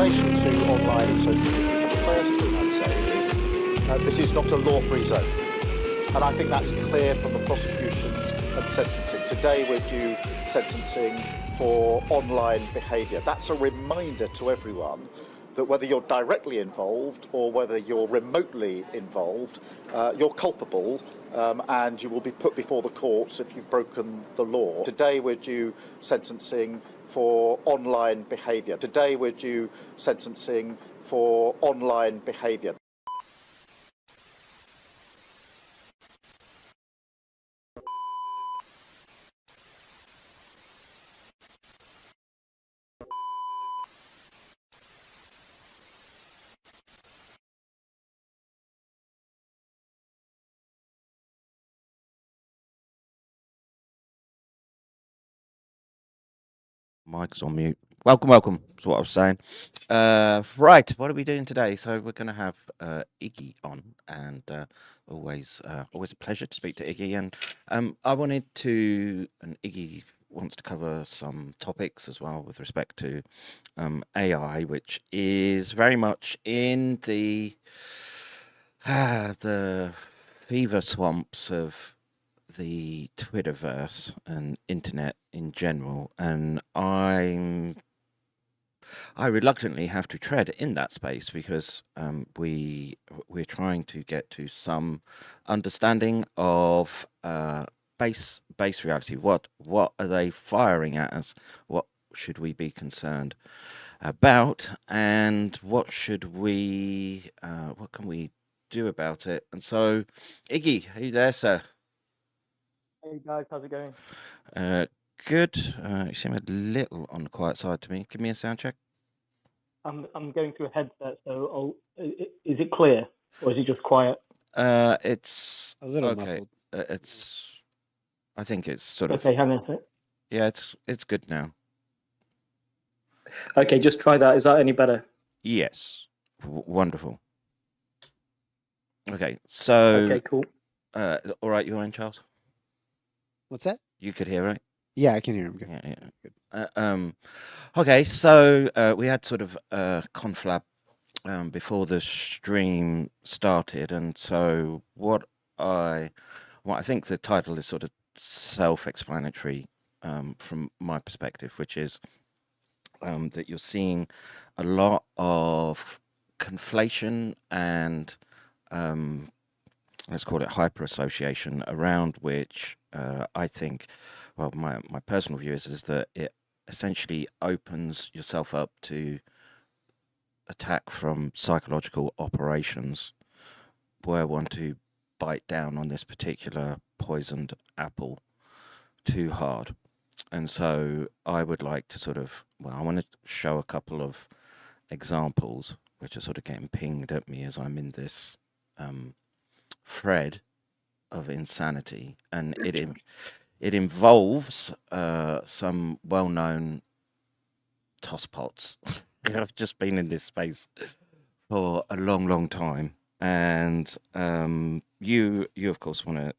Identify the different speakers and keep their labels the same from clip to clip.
Speaker 1: relation to online and social media, the first thing I'd say is this is not a law-free zone. And I think that's clear from the prosecutions and sentencing. Today we're due sentencing for online behaviour. That's a reminder to everyone that whether you're directly involved or whether you're remotely involved, you're culpable and you will be put before the courts if you've broken the law. Today we're due sentencing for online behaviour. Today we're due sentencing for online behaviour.
Speaker 2: Mic's on mute. Welcome. That's what I was saying. Right, what are we doing today? So we're going to have Iggy on, and always a pleasure to speak to Iggy. And I wanted to, and Iggy wants to cover some topics as well with respect to AI, which is very much in the fever swamps of the Twitterverse and internet in general, and I reluctantly have to tread in that space because we're trying to get to some understanding of base reality. What are they firing at us? What should we be concerned about, and what can we do about it? And so, Iggy, are you there, sir?
Speaker 3: Hey guys, how's it going?
Speaker 2: Good. You seem a little on the quiet side to me. Give me a sound check.
Speaker 3: I'm going through a headset, so is it clear or is it just quiet?
Speaker 2: It's
Speaker 4: a little
Speaker 2: okay.
Speaker 4: muffled.
Speaker 2: I think it's sort of.
Speaker 3: Okay, hang on a sec.
Speaker 2: Yeah, it's good now.
Speaker 3: Okay, just try that. Is that any better?
Speaker 2: Yes. Wonderful. Okay, so.
Speaker 3: Okay, cool.
Speaker 2: All right, you're in, Charles.
Speaker 4: What's that?
Speaker 2: You could hear, right?
Speaker 4: Yeah, I can hear him. Good.
Speaker 2: Yeah. Good. Okay, so we had sort of conflab before the stream started, and so what I think the title is sort of self-explanatory from my perspective, which is that you're seeing a lot of conflation and let's call it hyper-association, around which I think, well, my personal view is that it essentially opens yourself up to attack from psychological operations where one to bite down on this particular poisoned apple too hard. And so I would like to I want to show a couple of examples which are sort of getting pinged at me as I'm in this thread of insanity, and it involves some well-known tosspots. I've just been in this space for a long time, and you of course want to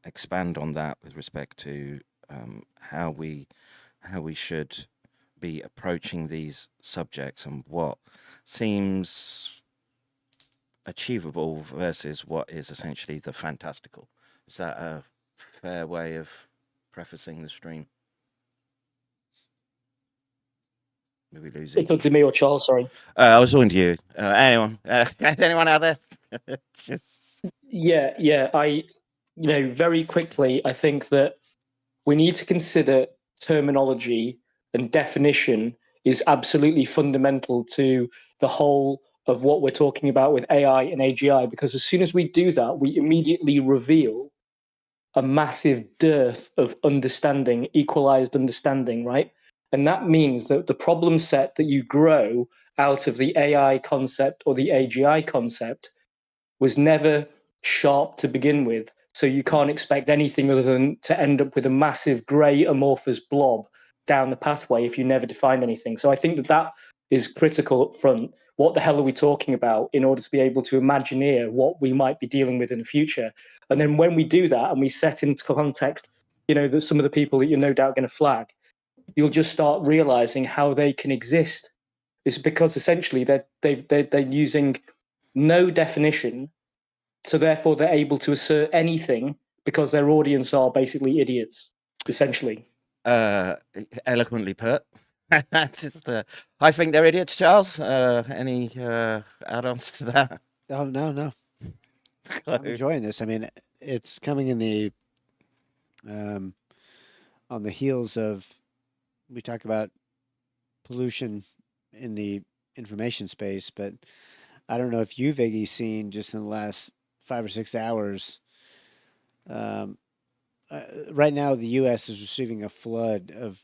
Speaker 2: expand on that with respect to how we should be approaching these subjects and what seems achievable versus what is essentially the fantastical. Is that a fair way of prefacing the stream? Maybe losing.
Speaker 3: It's up to me or Charles, sorry.
Speaker 2: I was talking to you. Anyone out there?
Speaker 3: Yeah. I, very quickly, I think that we need to consider terminology, and definition is absolutely fundamental to the whole of what we're talking about with AI and AGI, because as soon as we do that, we immediately reveal a massive dearth of understanding, equalized understanding, right? And that means that the problem set that you grow out of the AI concept or the AGI concept was never sharp to begin with. So you can't expect anything other than to end up with a massive grey amorphous blob down the pathway if you never defined anything. So I think that is critical up front. What the hell are we talking about in order to be able to imagineer what we might be dealing with in the future? And then when we do that and we set into context, that some of the people that you're no doubt going to flag, you'll just start realizing how they can exist is because essentially they're using no definition, so therefore they're able to assert anything because their audience are basically idiots, essentially.
Speaker 2: Eloquently put. Just, I think they're idiots, Charles. Any add-ons to that?
Speaker 4: Oh no. I'm enjoying this. I mean, it's coming in the on the heels of, we talk about pollution in the information space, but I don't know if you've, Iggy, seen just in the last 5 or 6 hours. Right now, the U.S. is receiving a flood of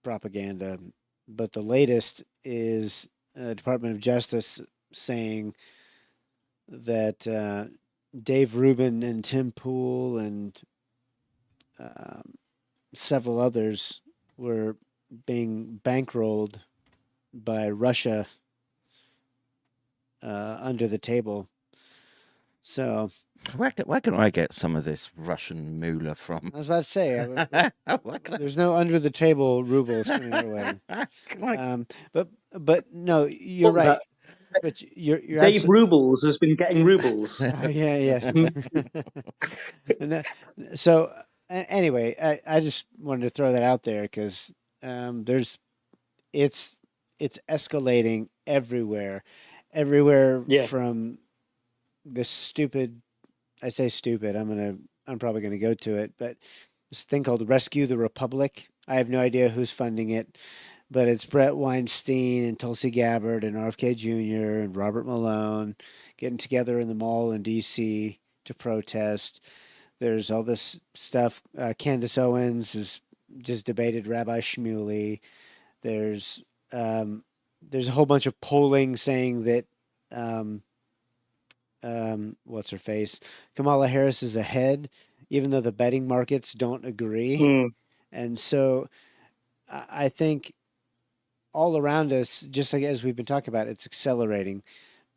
Speaker 4: propaganda, but the latest is Department of Justice saying that Dave Rubin and Tim Pool and several others were being bankrolled by Russia under the table. So
Speaker 2: where can I get some of this Russian moolah from?
Speaker 4: I was about to say, there's no under the table rubles coming our way. But no, you're right. But you're
Speaker 3: Dave Rubles has been getting rubles.
Speaker 4: Yeah. And so anyway, I just wanted to throw that out there because it's escalating everywhere from this stupid. I say stupid. I'm probably gonna go to it, but this thing called Rescue the Republic. I have no idea who's funding it, but it's Brett Weinstein and Tulsi Gabbard and RFK Jr. and Robert Malone getting together in the mall in D.C. to protest. There's all this stuff. Candace Owens has just debated Rabbi Shmuley. There's a whole bunch of polling saying that what's her face? Kamala Harris is ahead, even though the betting markets don't agree. And so I think all around us, just like as we've been talking about, it's accelerating.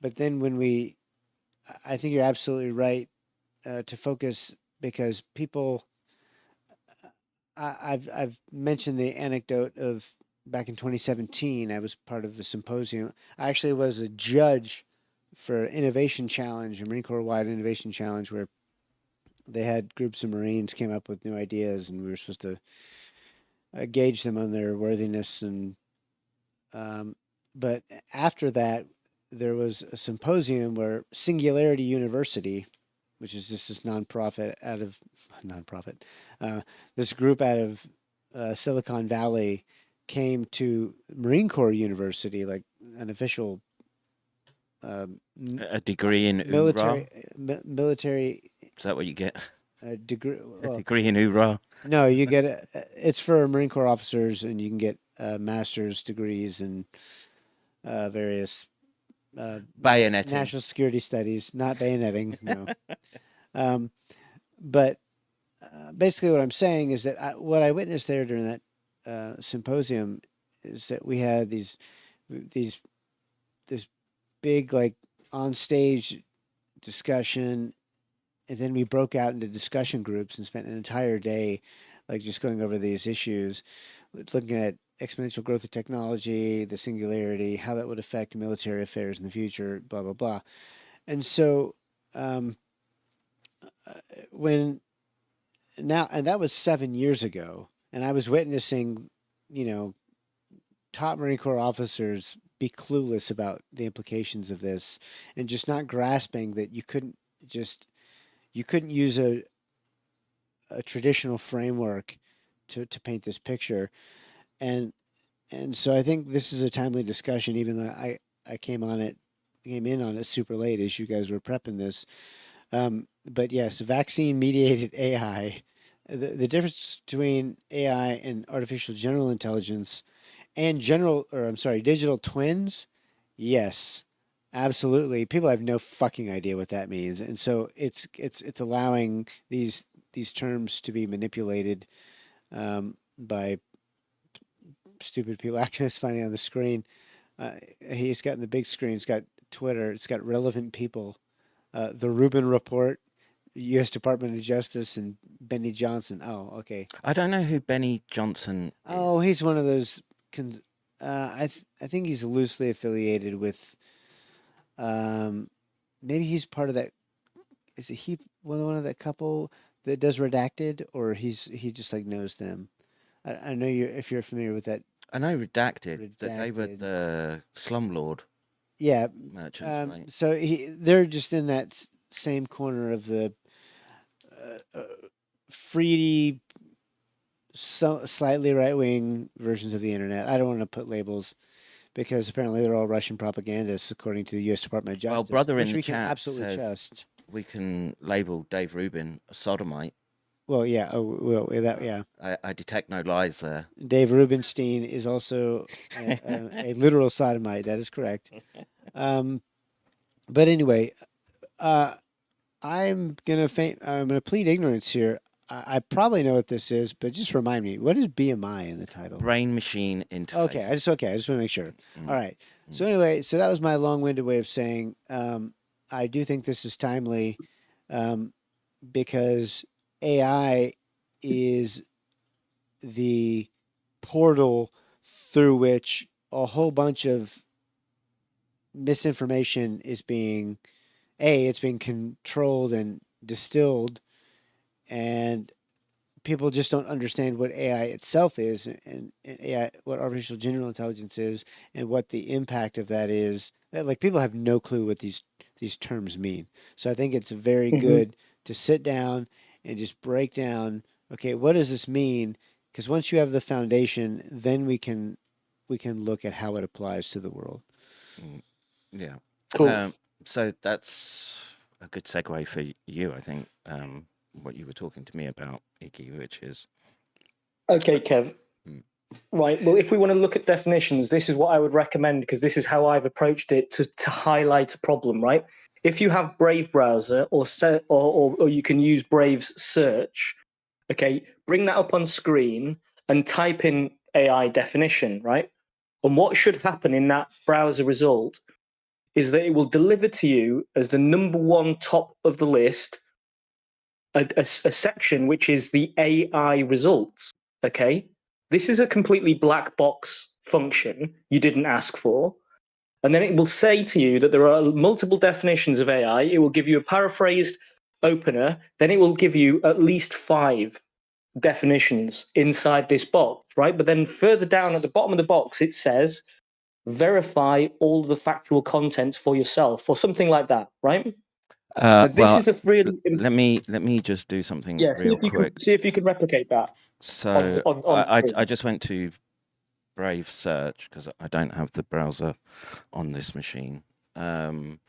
Speaker 4: But then I think you're absolutely right to focus, because people, I've mentioned the anecdote of back in 2017, I was part of a symposium. I actually was a judge for Innovation Challenge, a Marine Corps wide Innovation Challenge, where they had groups of Marines came up with new ideas, and we were supposed to gauge them on their worthiness. And but after that, there was a symposium where Singularity University, which is just this this group out of Silicon Valley, came to Marine Corps University, like an official
Speaker 2: a degree in
Speaker 4: military.
Speaker 2: Is that what you get?
Speaker 4: A degree. Well,
Speaker 2: a degree in URA?
Speaker 4: No, you get it's for Marine Corps officers, and you can get master's degrees in various
Speaker 2: bayoneting,
Speaker 4: national security studies. Not bayoneting, no. But basically, what I'm saying is that what I witnessed there during that symposium is that we had this big, like, on stage discussion, and then we broke out into discussion groups and spent an entire day like just going over these issues, looking at exponential growth of technology, the singularity, how that would affect military affairs in the future, blah blah blah. And so and that was 7 years ago, and I was witnessing, top Marine Corps officers be clueless about the implications of this, and just not grasping that you couldn't use a traditional framework to paint this picture. And so I think this is a timely discussion, even though I came in on it super late as you guys were prepping this. But yes, vaccine mediated AI, the difference between AI and artificial general intelligence and digital twins. Yes, absolutely. People have no fucking idea what that means. And so it's allowing these terms to be manipulated by stupid people. Actually, it's funny on the screen. He's got in the big screen, it's got Twitter, it's got relevant people. The Rubin Report, U.S. Department of Justice, and Benny Johnson. Oh, okay.
Speaker 2: I don't know who Benny Johnson is.
Speaker 4: Oh, he's one of those I think he's loosely affiliated with. Maybe he's part of that. Is he one of that couple that does Redacted, or he just like knows them? I know you if you're familiar with that.
Speaker 2: I know Redacted, that they were
Speaker 4: Redacted.
Speaker 2: the slumlord
Speaker 4: Yeah.
Speaker 2: merchants, right?
Speaker 4: So they're just in that same corner of the free, slightly right wing versions of the internet. I don't want to put labels because apparently they're all Russian propagandists, according to the U.S. Department of Justice.
Speaker 2: Well, brother in
Speaker 4: which
Speaker 2: the
Speaker 4: we can
Speaker 2: chat
Speaker 4: absolutely
Speaker 2: says
Speaker 4: trust.
Speaker 2: we can label Dave Rubin a sodomite.
Speaker 4: Well, yeah. Oh, well, that yeah.
Speaker 2: I detect no lies there.
Speaker 4: Dave Rubenstein is also a literal sodomite. That is correct. But anyway, I'm gonna plead ignorance here. I probably know what this is, but just remind me. What is BMI in the title?
Speaker 2: Brain machine interface.
Speaker 4: Okay, I just want to make sure. All right. So anyway, so that was my long-winded way of saying I do think this is timely because AI is the portal through which a whole bunch of misinformation is being it's being controlled and distilled, and people just don't understand what AI itself is and AI, what artificial general intelligence is, and what the impact of that is. Like people have no clue what these terms mean. So I think it's very good to sit down and just break down. Okay, what does this mean? Because once you have the foundation, then we can look at how it applies to the world.
Speaker 2: Yeah.
Speaker 3: Cool.
Speaker 2: So that's a good segue for you, I think. What you were talking to me about, Iggy, which is
Speaker 3: Okay, Kev. Right. Well, if we want to look at definitions, this is what I would recommend because this is how I've approached it to highlight a problem. Right. If you have Brave browser or you can use Brave's search. Okay, bring that up on screen and type in AI definition. Right. And what should happen in that browser result is that it will deliver to you as the number one top of the list a section which is the AI results. Okay, this is a completely black box function you didn't ask for, and then it will say to you that there are multiple definitions of AI. It will give you a paraphrased opener, then it will give you at least 5 definitions inside this box, right? But then further down at the bottom of the box it says verify all the factual contents for yourself or something like that, right? This is a really
Speaker 2: let me just do something real quick.
Speaker 3: See if you can replicate that.
Speaker 2: So
Speaker 3: on
Speaker 2: I just went to Brave search because I don't have the browser on this machine. And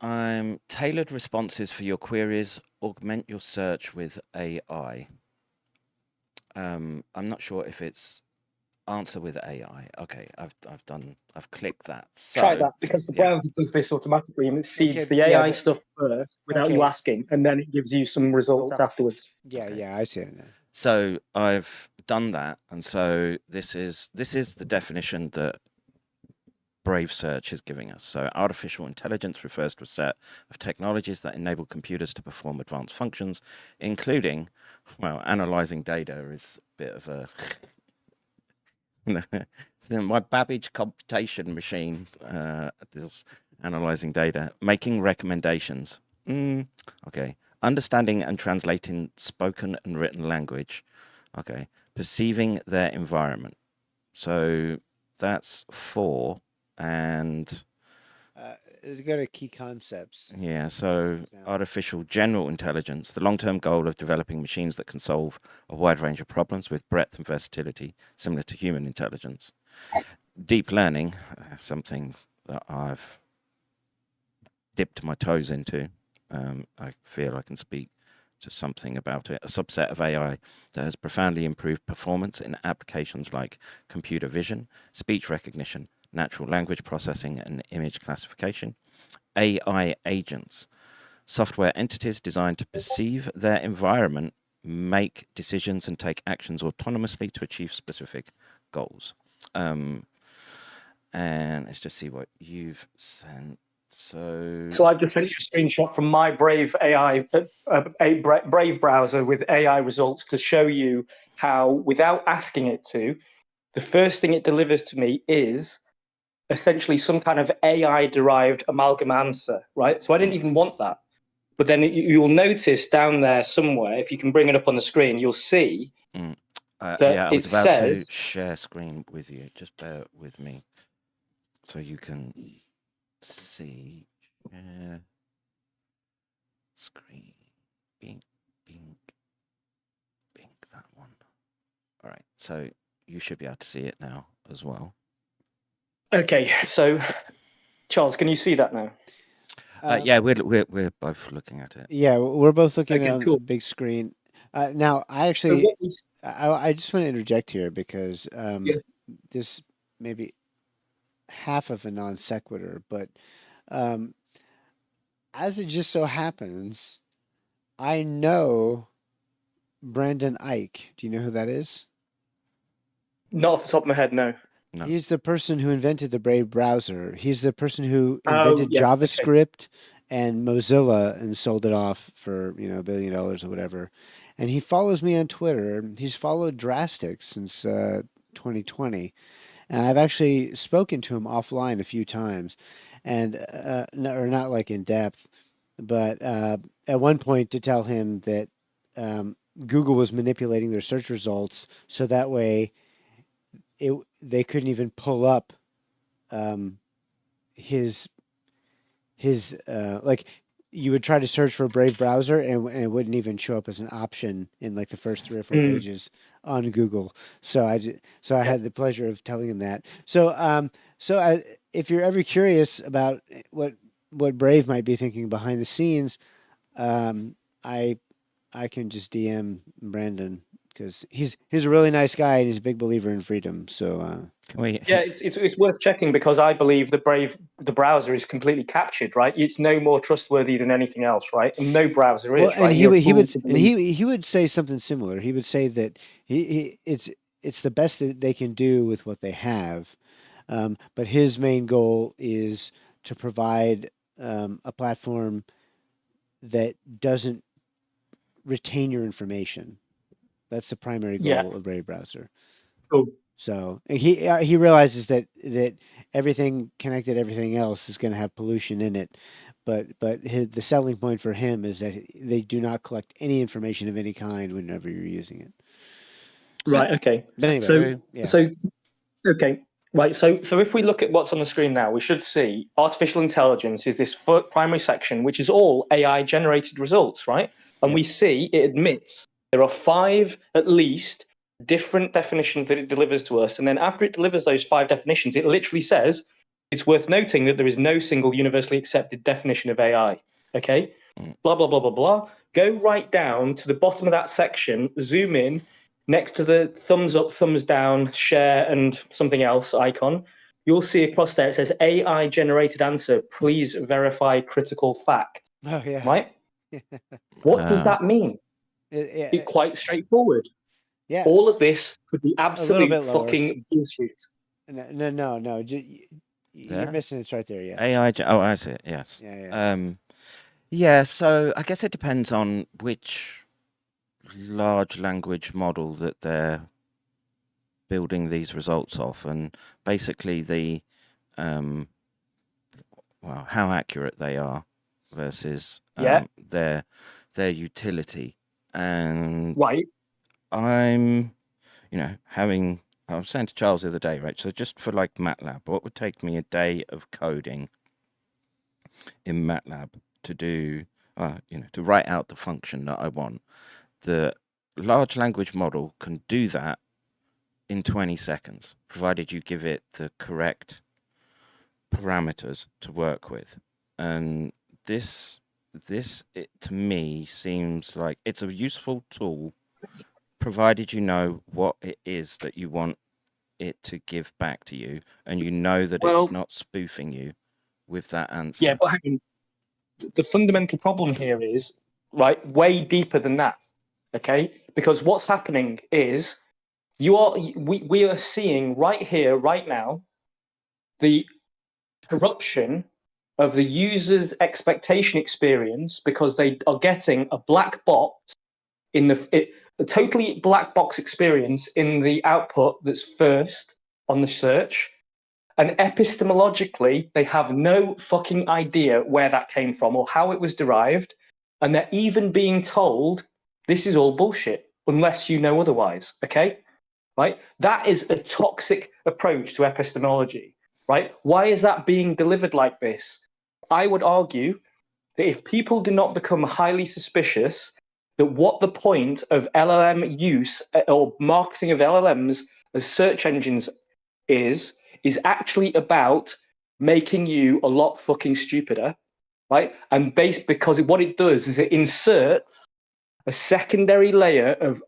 Speaker 2: I'm tailored responses for your queries. Augment your search with AI. I'm not sure if it's answer with AI. Okay, I've clicked that. So,
Speaker 3: try that because the browser does this automatically and it seeds the AI stuff first without you asking, and then it gives you some results afterwards.
Speaker 4: Yeah, I see it now.
Speaker 2: So I've done that, and so this is the definition that Brave Search is giving us. So artificial intelligence refers to a set of technologies that enable computers to perform advanced functions, including, well, analyzing data is a bit of a my Babbage computation machine is analyzing data, making recommendations. Okay. Understanding and translating spoken and written language. Okay. Perceiving their environment. So that's 4. And
Speaker 4: go to key concepts.
Speaker 2: Yeah, so artificial general intelligence, the long-term goal of developing machines that can solve a wide range of problems with breadth and versatility, similar to human intelligence. Deep learning, something that I've dipped my toes into. I feel I can speak to something about it. A subset of AI that has profoundly improved performance in applications like computer vision, speech recognition, natural language processing, and image classification. AI agents, software entities designed to perceive their environment, make decisions, and take actions autonomously to achieve specific goals. And let's just see what you've sent. So
Speaker 3: I've just sent you a screenshot from my Brave AI, Brave browser with AI results to show you how, without asking it to, the first thing it delivers to me is essentially some kind of AI-derived amalgam answer, right? So I didn't even want that. But then you'll notice down there somewhere, if you can bring it up on the screen, you'll see that
Speaker 2: yeah, I was
Speaker 3: it
Speaker 2: about
Speaker 3: says...
Speaker 2: to share screen with you. Just bear with me so you can see. Share screen. Bing, bing, bing, that one. All right, so you should be able to see it now as well.
Speaker 3: Okay, so Charles, can you see that now?
Speaker 2: Yeah, we're both looking at it.
Speaker 4: Yeah, we're both looking at
Speaker 3: cool.
Speaker 4: the big screen. Now, I actually, I just want to interject here because this may be half of a non sequitur, but as it just so happens, I know Brendan Ike. Do you know who that is?
Speaker 3: Not off the top of my head, no.
Speaker 2: No.
Speaker 4: He's the person who invented the Brave browser. He's the person who
Speaker 3: Oh,
Speaker 4: invented
Speaker 3: yeah, okay.
Speaker 4: JavaScript and Mozilla and sold it off for, $1 billion or whatever. And he follows me on Twitter. He's followed Drastic since 2020. And I've actually spoken to him offline a few times, and or not like in depth, but at one point to tell him that Google was manipulating their search results so that way they couldn't even pull up his like you would try to search for Brave browser and it wouldn't even show up as an option in like the first 3 or 4 pages on Google. So I had the pleasure of telling him that. So if you're ever curious about what Brave might be thinking behind the scenes, I can just DM Brandon because he's a really nice guy and he's a big believer in freedom. So
Speaker 3: yeah, it's worth checking because I believe the browser is completely captured, right? It's no more trustworthy than anything else, right? And no browser is.
Speaker 4: And
Speaker 3: right?
Speaker 4: he would say something similar. He would say that it's the best that they can do with what they have, but his main goal is to provide a platform that doesn't retain your information. That's the primary goal of Brave browser.
Speaker 3: Cool.
Speaker 4: So he realizes that everything connected, everything else is going to have pollution in it, but the selling point for him is that they do not collect any information of any kind whenever you're using it.
Speaker 3: Right. Okay.
Speaker 4: But anyway,
Speaker 3: okay. Right. So if we look at what's on the screen now, we should see artificial intelligence is this primary section, which is all AI generated results, right? And we see it admits there are 5 at least different definitions that it delivers to us. And then after it delivers those 5 definitions, it literally says, it's worth noting that there is no single universally accepted definition of AI. Okay? Blah, blah, blah, blah, blah. Go right down to the bottom of that section, zoom in, next to the thumbs up, thumbs down, share, and something else icon. You'll see across there, it says AI generated answer, please verify critical fact.
Speaker 4: Oh, yeah.
Speaker 3: Right? What does that mean? It's quite straightforward.
Speaker 4: Yeah.
Speaker 3: All of this could be absolute fucking bullshit.
Speaker 4: No. You're missing it right there. Yeah.
Speaker 2: AI. Oh, I see it. Yes. Yeah. So I guess it depends on which large language model that they're building these results off, and basically the how accurate they are versus their utility. And I'm, I was saying to Charles the other day, right? So just for like MATLAB, what would take me a day of coding in MATLAB to do, to write out the function that I want? The large language model can do that in 20 seconds, provided you give it the correct parameters to work with. And this to me seems like it's a useful tool, provided you know what it is that you want it to give back to you, and you know that it's not spoofing you with that answer.
Speaker 3: Yeah, but hang on. The fundamental problem here is way deeper than that. Okay, because what's happening is we are seeing right here, right now, the corruption of the user's expectation experience because they are getting a black box a totally black box experience in the output that's first on the search. And epistemologically, they have no fucking idea where that came from or how it was derived. And they're even being told this is all bullshit unless you know otherwise. Okay? Right? That is a toxic approach to epistemology. Right? Why is that being delivered like this? I would argue that if people do not become highly suspicious that what the point of LLM use or marketing of LLMs as search engines is actually about making you a lot fucking stupider, right? And because what it does is it inserts a secondary layer of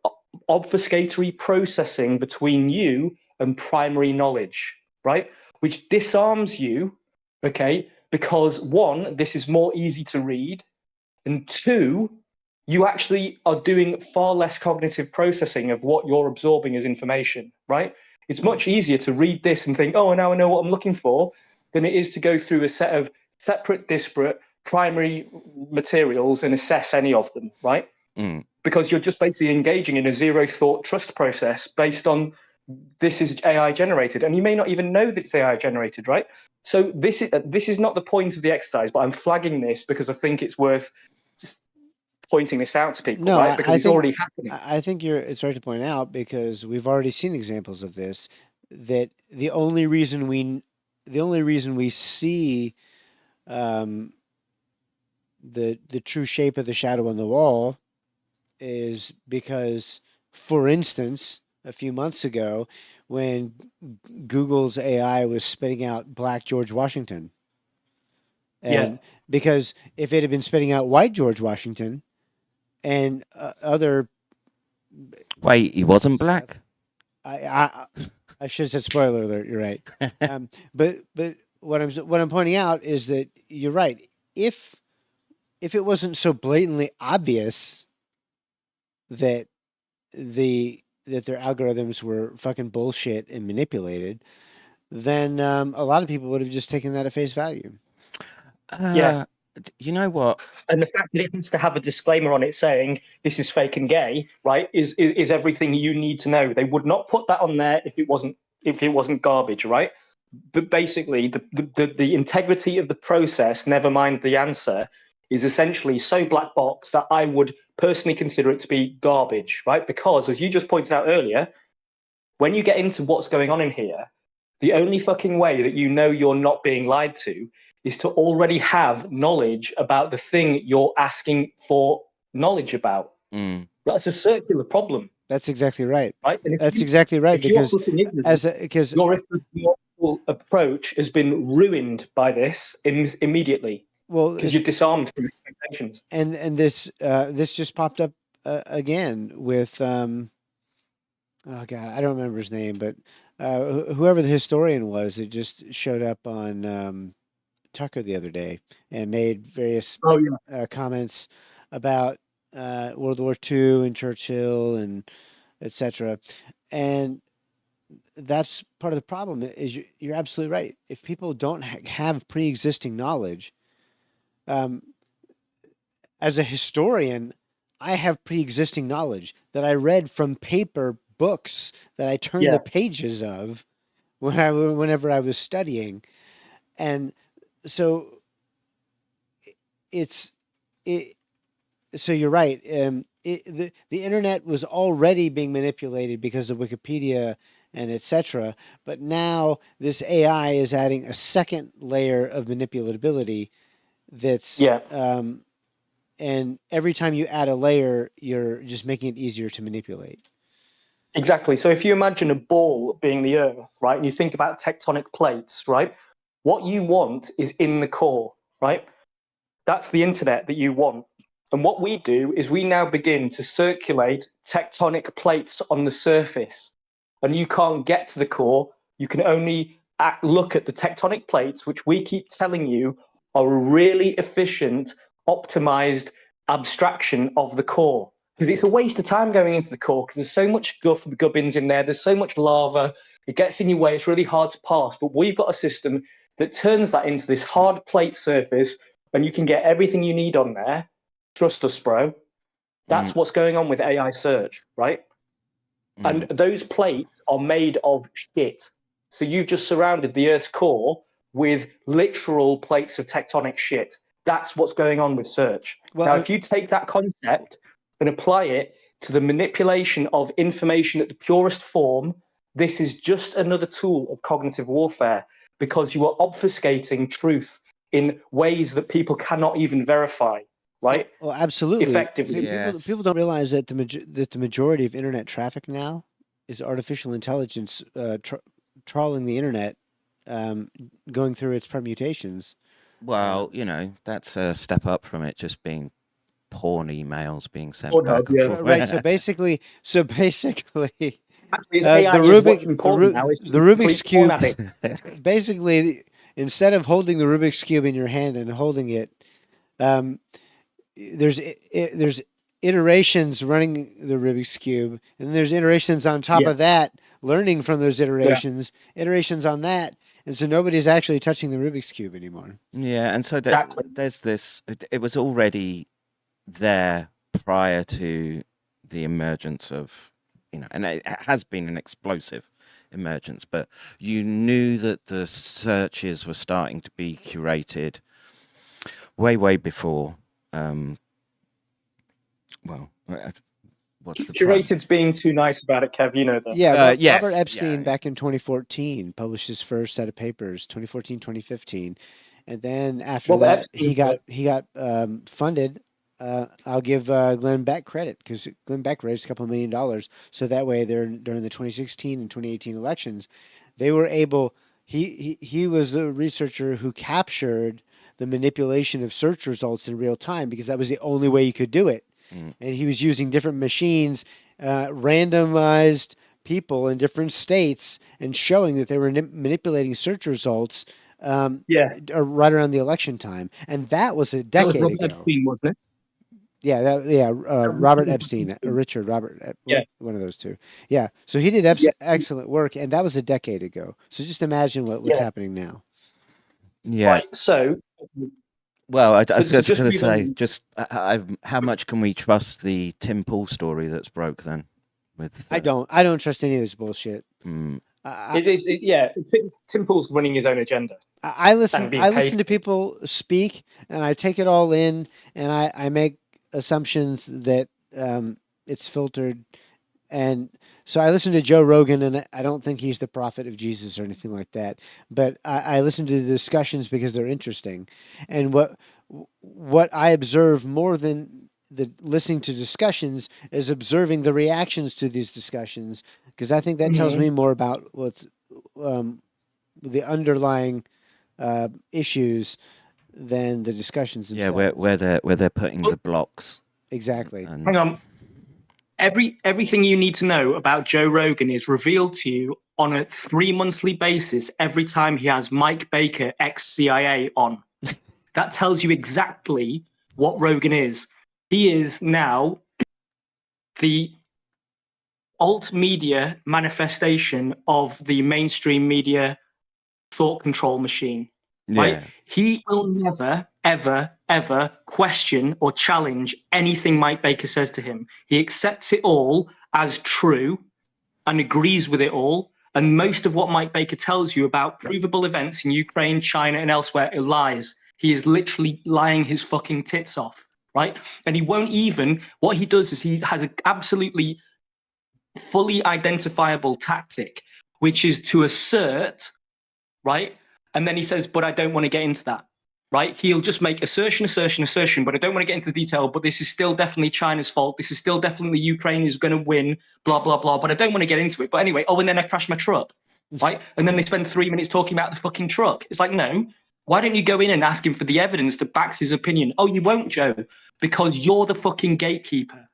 Speaker 3: obfuscatory processing between you and primary knowledge, right? Which disarms you, okay? Because one, this is more easy to read, and two, you actually are doing far less cognitive processing of what you're absorbing as information, right? It's much easier to read this and think, oh, now I know what I'm looking for, than it is to go through a set of separate, disparate primary materials and assess any of them, right? Because you're just basically engaging in a zero thought trust process based on this is AI generated, and you may not even know that it's AI generated, right? So this is not the point of the exercise, but I'm flagging this because I think it's worth just pointing this out to people, right? Because it's already happening.
Speaker 4: I think it's right to point out, because we've already seen examples of this, that the only reason we see the true shape of the shadow on the wall is because, for instance, a few months ago, when Google's AI was spitting out Black George Washington. And because if it had been spitting out white George Washington and other...
Speaker 2: Wait, he wasn't black?
Speaker 4: I should have said spoiler alert, you're right. But what I'm pointing out is that you're right. If it wasn't so blatantly obvious that their algorithms were fucking bullshit and manipulated, then a lot of people would have just taken that at face value.
Speaker 2: You know what?
Speaker 3: And the fact that it has to have a disclaimer on it saying this is fake and gay, right, is everything you need to know. They would not put that on there if it wasn't garbage, right? But basically, the integrity of the process, never mind the answer, is essentially so black box that I would personally consider it to be garbage, right? Because, as you just pointed out earlier, when you get into what's going on in here, the only fucking way that you know you're not being lied to is to already have knowledge about the thing you're asking for knowledge about. That's a circular problem.
Speaker 4: That's exactly right.
Speaker 3: Right?
Speaker 4: That's exactly right. Because
Speaker 3: your epistemological approach has been ruined by this immediately.
Speaker 4: Well,
Speaker 3: because you're disarmed from expectations.
Speaker 4: And this just popped up again with oh god, I don't remember his name, but whoever the historian was, it just showed up on Tucker the other day and made various comments about World War II and Churchill and etc. And that's part of the problem. Is you're absolutely right. If people don't have pre-existing knowledge, as a historian, I have pre-existing knowledge that I read from paper books that I turned the pages of whenever I was studying, and so so you're right. The internet was already being manipulated because of Wikipedia and etc. But now this AI is adding a second layer of manipulatability. That's and every time you add a layer, you're just making it easier to manipulate.
Speaker 3: Exactly. So if you imagine a ball being the Earth, right, and you think about tectonic plates, right, what you want is in the core, right? That's the internet that you want. And what we do is we now begin to circulate tectonic plates on the surface. And you can't get to the core. You can only look at the tectonic plates, which we keep telling you are a really efficient, optimized abstraction of the core. Because it's a waste of time going into the core because there's so much guff and gubbins in there. There's so much lava. It gets in your way. It's really hard to pass. But we've got a system that turns that into this hard plate surface, and you can get everything you need on there. Trust us, bro. That's what's going on with AI search, right? And those plates are made of shit. So you've just surrounded the Earth's core with literal plates of tectonic shit. That's what's going on with search.
Speaker 4: Well,
Speaker 3: now, if you take that concept and apply it to the manipulation of information at the purest form, this is just another tool of cognitive warfare, because you are obfuscating truth in ways that people cannot even verify, right?
Speaker 4: Well, absolutely.
Speaker 3: Effectively.
Speaker 2: Yes.
Speaker 4: People don't realize that the majority of internet traffic now is artificial intelligence trawling the internet, going through its permutations.
Speaker 2: Well, you know, that's a step up from it just being porn emails being sent
Speaker 3: Pornhub,
Speaker 2: back and
Speaker 3: yeah.
Speaker 2: forth.
Speaker 4: Right. So basically,
Speaker 3: Actually, it's AI
Speaker 4: the
Speaker 3: is
Speaker 4: Rubik
Speaker 3: watching porn now. It's just
Speaker 4: the
Speaker 3: a
Speaker 4: Rubik's
Speaker 3: complete porn
Speaker 4: cube.
Speaker 3: addict.
Speaker 4: Basically, instead of holding the Rubik's cube in your hand and holding it, there's iterations running the Rubik's cube, and there's iterations on top of that, learning from those iterations, iterations on that, and so nobody's actually touching the Rubik's cube anymore.
Speaker 2: Yeah, and so
Speaker 3: Exactly.
Speaker 2: there's this. It was already there prior to the emergence of, you know, and it has been an explosive emergence, but you knew that the searches were starting to be curated way before. Well, what's the
Speaker 3: Curated's being too nice about it, Kev. You know that.
Speaker 4: Yeah,
Speaker 2: yes,
Speaker 4: Robert Epstein
Speaker 2: yeah.
Speaker 4: back in 2014 published his first set of papers, 2014, 2015. And then after
Speaker 3: Robert
Speaker 4: that,
Speaker 3: Epstein,
Speaker 4: he got funded. I'll give Glenn Beck credit, because Glenn Beck raised a couple $1 million. So that way, during the 2016 and 2018 elections, they were able. He was a researcher who captured the manipulation of search results in real time, because that was the only way you could do it. And he was using different machines, randomized people in different states, and showing that they were manipulating search results. Right around the election time, and that was a decade
Speaker 3: that was Robert
Speaker 4: ago.
Speaker 3: Epstein, wasn't it?
Speaker 4: Yeah, Robert Epstein, Richard Robert, one of those two. Yeah, so he did excellent work, and that was a decade ago. So just imagine what's happening now.
Speaker 2: Yeah.
Speaker 3: Right. So.
Speaker 2: Well, I was
Speaker 3: just
Speaker 2: going to say, how much can we trust the Tim Pool story that's broke then? With
Speaker 4: I don't trust any of this bullshit.
Speaker 2: Mm.
Speaker 3: Tim Pool's running his own agenda.
Speaker 4: I listen to people speak, and I take it all in, and I make assumptions that it's filtered. And so I listen to Joe Rogan, and I don't think he's the prophet of Jesus or anything like that. But I listen to the discussions because they're interesting. And what I observe more than listening to discussions is observing the reactions to these discussions, because I think that tells me more about what's the underlying issues than the discussions themselves.
Speaker 2: Yeah, where they're putting the blocks.
Speaker 4: Exactly.
Speaker 3: Hang on. Everything you need to know about Joe Rogan is revealed to you on a 3-monthly basis every time he has Mike Baker, ex-CIA, on. That tells you exactly what Rogan is. He is now the alt media manifestation of the mainstream media thought control machine. Right?
Speaker 2: Yeah.
Speaker 3: He will never, ever question or challenge anything Mike Baker says to him. He accepts it all as true and agrees with it all. And most of what Mike Baker tells you about provable events in Ukraine, China, and elsewhere are lies. He is literally lying his fucking tits off, right? And he won't even, what he does is he has an absolutely fully identifiable tactic, which is to assert, right? And then he says, but I don't want to get into that, right? He'll just make assertion, but I don't want to get into the detail, but this is still definitely China's fault. This is still definitely Ukraine is going to win, blah, blah, blah. But I don't want to get into it. But anyway, and then I crashed my truck, right? And then they spend 3 minutes talking about the fucking truck. It's like, no, why don't you go in and ask him for the evidence that backs his opinion? Oh, you won't, Joe, because you're the fucking gatekeeper.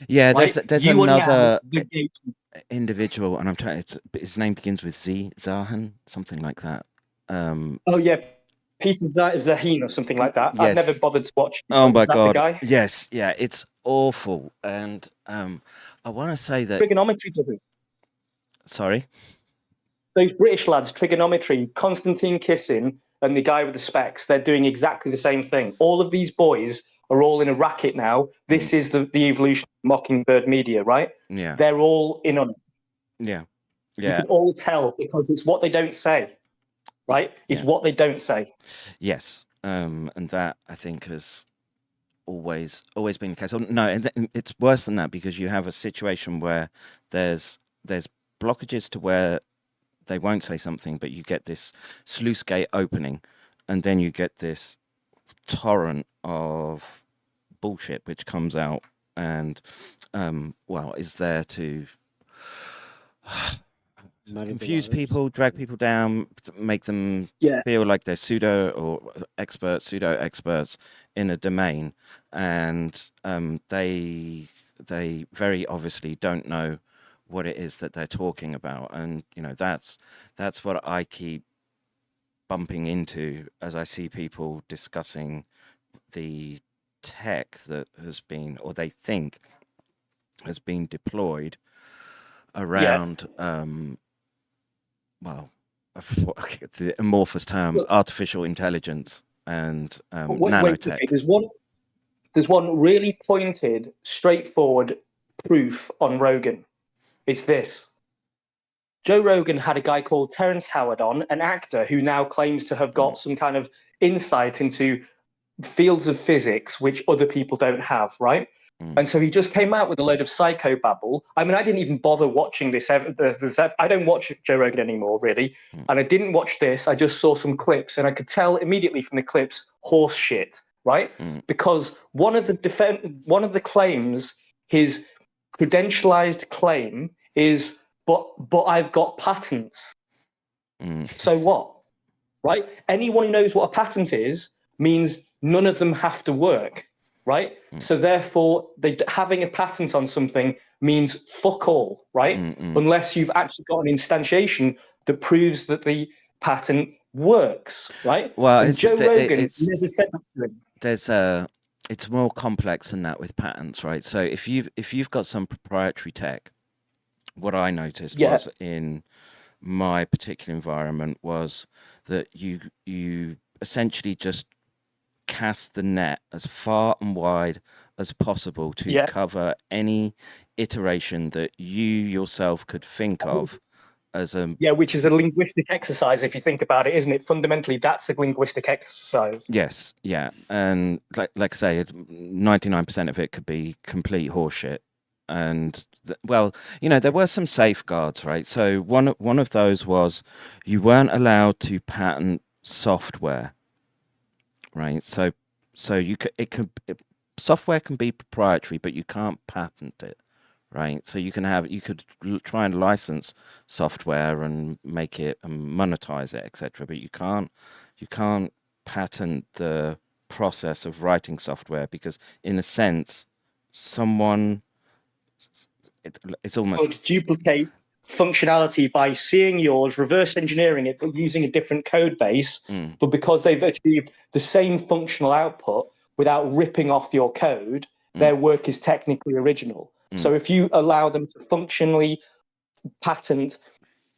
Speaker 2: Yeah,
Speaker 3: right?
Speaker 2: there's
Speaker 3: You
Speaker 2: another
Speaker 3: the gatekeeper.
Speaker 2: individual, and I'm trying. His name begins with Z, Zahan, something like that.
Speaker 3: Oh yeah, Peter Zaheen or something like that.
Speaker 2: Yes.
Speaker 3: I've never bothered to watch.
Speaker 2: Oh my
Speaker 3: Is that
Speaker 2: god!
Speaker 3: the guy?
Speaker 2: Yes, yeah, it's awful, and I want to say that.
Speaker 3: Trigonometry does it.
Speaker 2: Sorry.
Speaker 3: Those British lads, trigonometry, Constantine Kissin, and the guy with the specs, they're doing exactly the same thing. All of these boys are all in a racket now. This is the evolution of Mockingbird media, right?
Speaker 2: Yeah.
Speaker 3: They're all in on it.
Speaker 2: Yeah.
Speaker 3: You
Speaker 2: Yeah.
Speaker 3: can all tell because it's what they don't say, right? It's
Speaker 2: Yeah.
Speaker 3: what they don't say.
Speaker 2: Yes. And that, I think, has always been the case. No, and it's worse than that, because you have a situation where there's blockages to where they won't say something, but you get this sluice gate opening, and then you get this torrent of bullshit which comes out and is there to confuse people, drag people down, make them feel like they're pseudo experts in a domain, and they very obviously don't know what it is that they're talking about. And that's what I keep bumping into as I see people discussing the tech that has been, or they think has been deployed around the amorphous term artificial intelligence and nanotech.
Speaker 3: Okay, there's one really pointed, straightforward proof on Rogan. It's this. Joe Rogan had a guy called Terrence Howard on, an actor who now claims to have got some kind of insight into fields of physics which other people don't have, right? And so he just came out with a load of psychobabble. I mean, I didn't even bother watching this. I don't watch Joe Rogan anymore, really. And I didn't watch this. I just saw some clips, and I could tell immediately from the clips, horse shit, right? Because one of the claims, his credentialized claim is, but I've got patents. So what, right? Anyone who knows what a patent is means none of them have to work. Right. So therefore, having a patent on something means fuck all. Right. Unless you've actually got an instantiation that proves that the patent works. Right.
Speaker 2: Well,
Speaker 3: and Joe Rogan never said that to him.
Speaker 2: It's more complex than that with patents. Right. So if you've got some proprietary tech, what I noticed was in my particular environment was that you essentially just cast the net as far and wide as possible to cover any iteration that you yourself could think of as a
Speaker 3: which is a linguistic exercise if you think about it, isn't it? Fundamentally, that's a linguistic exercise.
Speaker 2: Yes, yeah, and like I say, 99% of it could be complete horseshit. And there were some safeguards, right? So one of those was you weren't allowed to patent software. Right, so software can be proprietary, but you can't patent it, right? So you could try and license software and make it and monetize it, etc. But you can't patent the process of writing software, because in a sense, it's almost
Speaker 3: could duplicate functionality by seeing yours, reverse engineering it, but using a different code base. But because they've achieved the same functional output without ripping off your code, their work is technically original. So if you allow them to functionally patent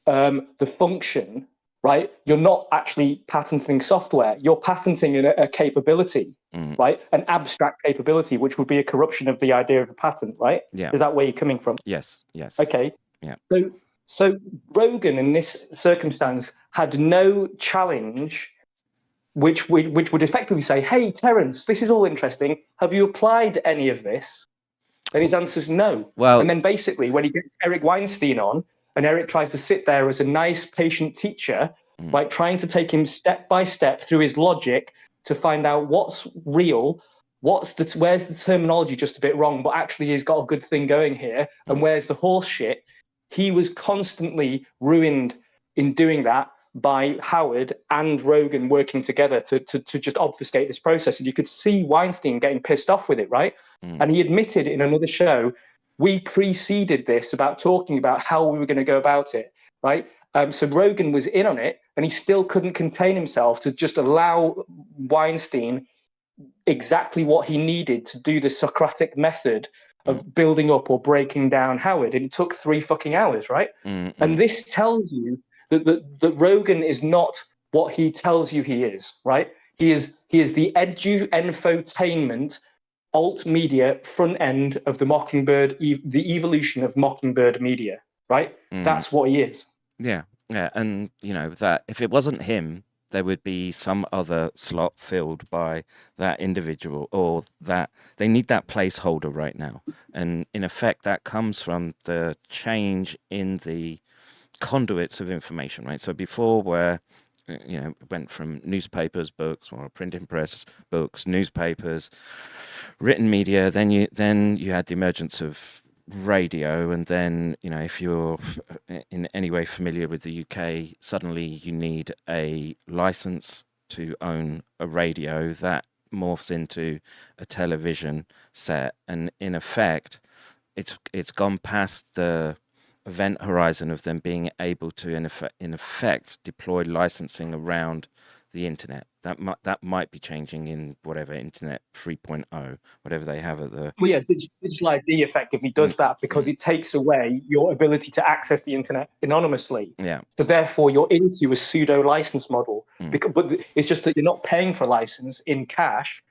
Speaker 3: the function, right, you're not actually patenting software. You're patenting a capability, right? An abstract capability, which would be a corruption of the idea of a patent, right?
Speaker 2: Yeah.
Speaker 3: Is that where you're coming from?
Speaker 2: Yes.
Speaker 3: Okay.
Speaker 2: Yeah.
Speaker 3: So Rogan in this circumstance had no challenge, which would effectively say, "Hey, Terence, this is all interesting. Have you applied any of this?" And his answer is no.
Speaker 2: Well,
Speaker 3: and then basically when he gets Eric Weinstein on, and Eric tries to sit there as a nice, patient teacher, like trying to take him step by step through his logic to find out what's real, where's the terminology just a bit wrong, but actually he's got a good thing going here, and where's the horse shit. He was constantly ruined in doing that by Howard and Rogan working together to just obfuscate this process. And you could see Weinstein getting pissed off with it, right? And he admitted in another show, we preceded this about talking about how we were going to go about it, right? So Rogan was in on it, and he still couldn't contain himself to just allow Weinstein exactly what he needed to do the Socratic method of building up or breaking down Howard. And it took 3 fucking hours, right? And this tells you that Rogan is not what he tells you he is, right? He is the edu-infotainment alt media front end of the Mockingbird, the evolution of Mockingbird media, right? That's what he is.
Speaker 2: Yeah, yeah, and you know that if it wasn't him, there would be some other slot filled by that individual, or that they need that placeholder right now. And in effect, that comes from the change in the conduits of information, right? So before, where you know, it went from newspapers, books, or printing press, books, newspapers, written media, then you had the emergence of radio, and then, you know, if you're in any way familiar with the UK, suddenly you need a license to own a radio that morphs into a television set, and in effect it's gone past the event horizon of them being able to in effect deploy licensing around the internet. That might be changing in whatever Internet 3.0, whatever they have at the...
Speaker 3: Well, yeah, digital ID effectively does that, because it takes away your ability to access the internet anonymously.
Speaker 2: Yeah.
Speaker 3: So therefore, you're into a pseudo license model. But it's just that you're not paying for a license in cash.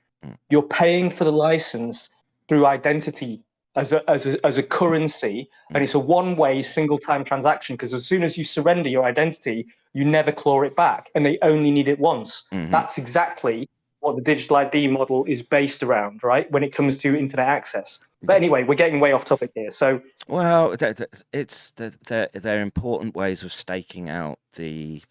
Speaker 3: You're paying for the license through identity as a currency, and it's a one-way single-time transaction, because as soon as you surrender your identity, you never claw it back, and they only need it once. That's exactly what the digital ID model is based around, right? When it comes to internet access. But anyway, we're getting way off topic here. So,
Speaker 2: well, they're important ways of staking out the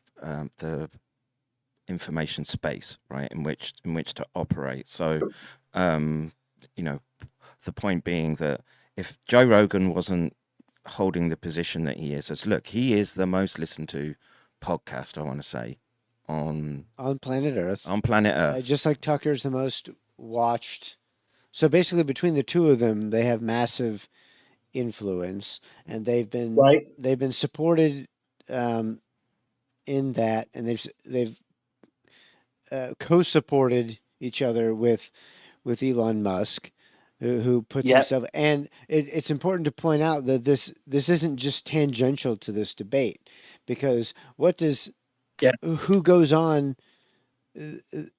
Speaker 2: information space, right, in which to operate. So, you know, the point being that if Joe Rogan wasn't holding the position that he is, as look, he is the most listened to podcast, I want to say, on
Speaker 4: planet Earth.
Speaker 2: On planet Earth.
Speaker 4: Just like Tucker's the most watched. So basically, between the two of them, they have massive influence, and they've been supported in that, and they've co-supported each other with Elon Musk, who puts himself. And it's important to point out that this isn't just tangential to this debate, because who goes on, and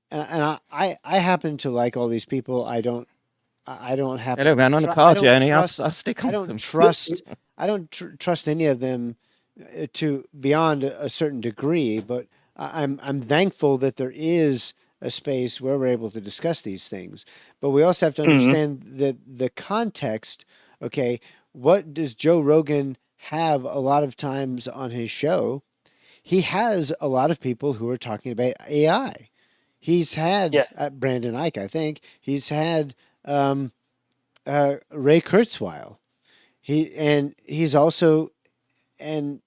Speaker 4: I happen to like all these people. I don't have.
Speaker 2: Hello, man, on a car journey. I'll stick on them.
Speaker 4: I don't trust any of them to beyond a certain degree, but I'm thankful that there is a space where we're able to discuss these things. But we also have to understand the context. Okay, what does Joe Rogan have a lot of times on his show? He has a lot of people who are talking about AI. He's had Brandon Ike, I think. He's had Ray Kurzweil. He's also had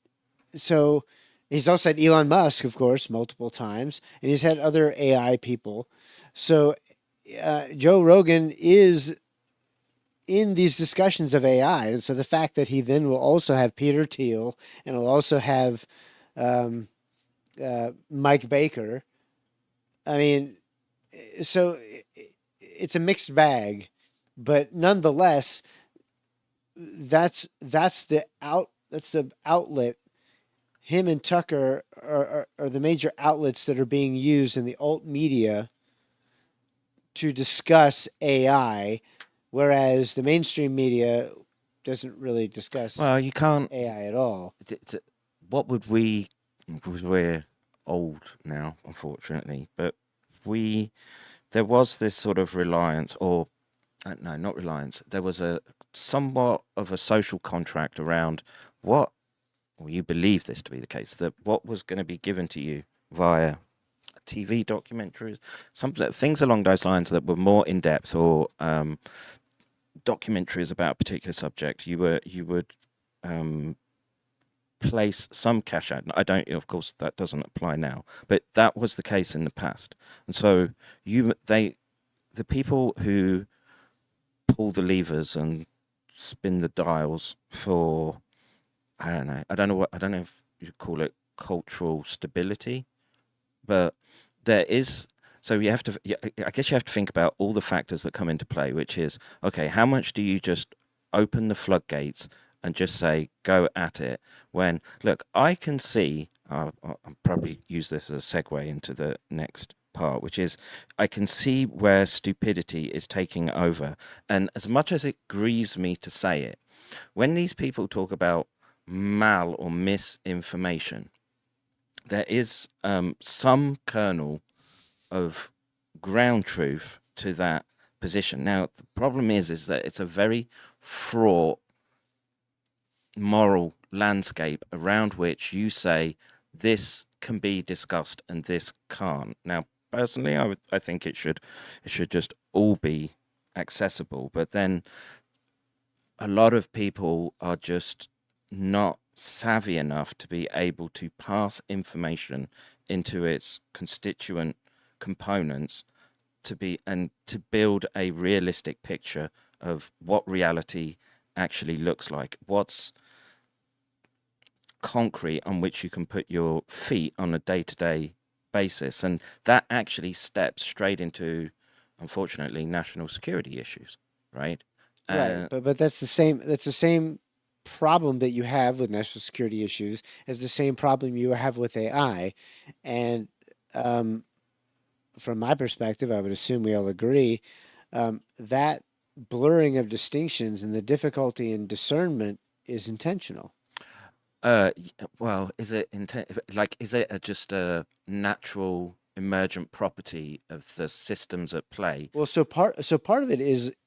Speaker 4: Elon Musk, of course, multiple times, and he's had other AI people. So Joe Rogan is in these discussions of AI, and so the fact that he then will also have Peter Thiel and will also have Mike Baker. I mean, so it's a mixed bag, but nonetheless, that's the outlet. Him and Tucker are the major outlets that are being used in the alt media to discuss AI, whereas the mainstream media doesn't really discuss
Speaker 2: you can't
Speaker 4: AI at all.
Speaker 2: What would we, because we're old now, unfortunately, but there was this sort of reliance, or no, not reliance. There was a somewhat of a social contract around what, or you believe this to be the case, that what was going to be given to you via TV documentaries, things along those lines that were more in depth, or documentaries about a particular subject. You would place some cash out. I don't, of course, that doesn't apply now, but that was the case in the past. And so the people who pull the levers and spin the dials for, I don't know if you call it cultural stability, but there is. So I guess you have to think about all the factors that come into play, which is, okay, how much do you just open the floodgates and just say, go at it? When, look, I can see, I'll probably use this as a segue into the next part, which is I can see where stupidity is taking over. And as much as it grieves me to say it, when these people talk about mal or misinformation, there is some kernel of ground truth to that position. Now, the problem is that it's a very fraught moral landscape around which you say this can be discussed and this can't. Now, personally, I think it should just all be accessible, but then a lot of people are just not savvy enough to be able to pass information into its constituent components to build a realistic picture of what reality actually looks like, what's concrete on which you can put your feet on a day-to-day basis. And that actually steps straight into, unfortunately, national security issues, right?
Speaker 4: Right, but that's the same problem that you have with national security issues as the same problem you have with AI. And from my perspective, I would assume we all agree, that blurring of distinctions and the difficulty in discernment is intentional.
Speaker 2: Well, is it just a natural emergent property of the systems at play?
Speaker 4: Well, so part of it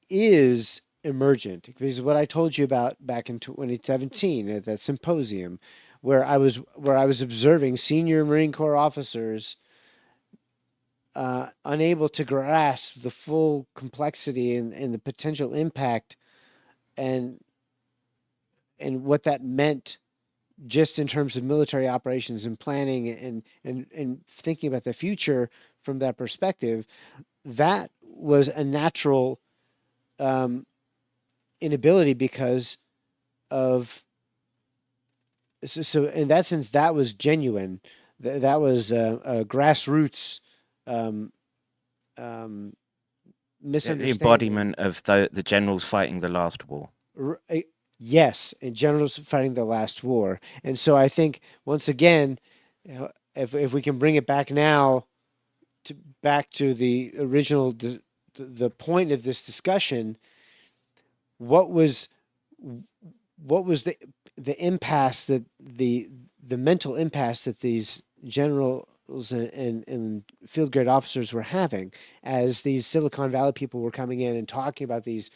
Speaker 4: is emergent, because what I told you about back in 2017 at that symposium, where I was observing senior Marine Corps officers unable to grasp the full complexity and the potential impact and what that meant just in terms of military operations and planning and thinking about the future from that perspective. That was a natural inability because of, so in that sense, that was genuine. That was a grassroots misunderstanding.
Speaker 2: The embodiment of the generals fighting the last war.
Speaker 4: Yes, and generals fighting the last war. And so I think, once again, if we can bring it back now back to the original, the point of this discussion, what was the impasse, that the mental impasse that these generals and field grade officers were having as these Silicon Valley people were coming in and talking about these,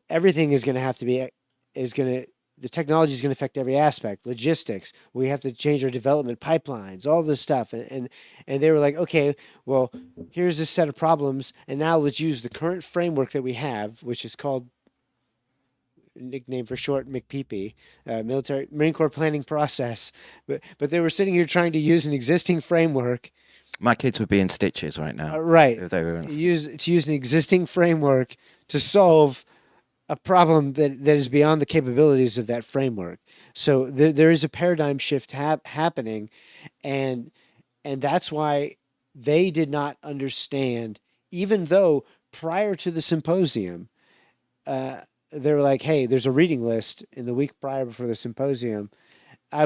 Speaker 4: everything is going to have to be, the technology is going to affect every aspect, logistics. We have to change our development pipelines, all this stuff. And they were like, okay, well, here's this set of problems. And now let's use the current framework that we have, which is called, nickname for short, McPP, Marine Corps planning process. But they were sitting here trying to use an existing framework.
Speaker 2: My kids would be in stitches right now.
Speaker 4: Right.
Speaker 2: If they were
Speaker 4: to use an existing framework to solve a problem that is beyond the capabilities of that framework. So there is a paradigm shift happening, and that's why they did not understand, even though prior to the symposium, they were like, hey, there's a reading list in the week prior before the symposium. I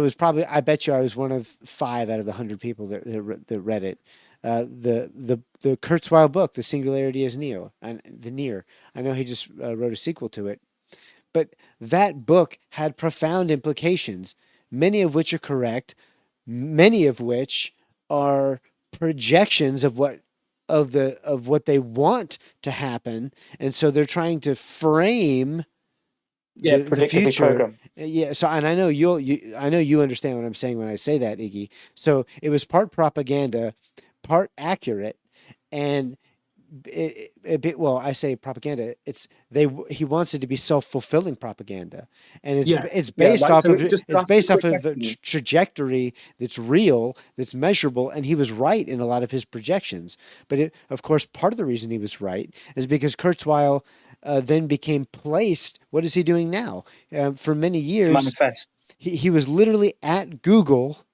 Speaker 4: bet you I was one of 5 out of the 100 people that read it. The Kurzweil book, The Singularity is Neo, and the Near. I know he just wrote a sequel to it, but that book had profound implications, many of which are correct, many of which are projections of what they want to happen, and so they're trying to frame the future. Program. Yeah. So, and I know you understand what I'm saying when I say that, Iggy. So it was part propaganda, part accurate, and I say propaganda. He wants it to be self-fulfilling propaganda, and it's based off of the trajectory that's real, that's measurable, and he was right in a lot of his projections. But of course, part of the reason he was right is because Kurzweil then became placed. What is he doing now? For many years,
Speaker 3: manifest.
Speaker 4: He was literally at Google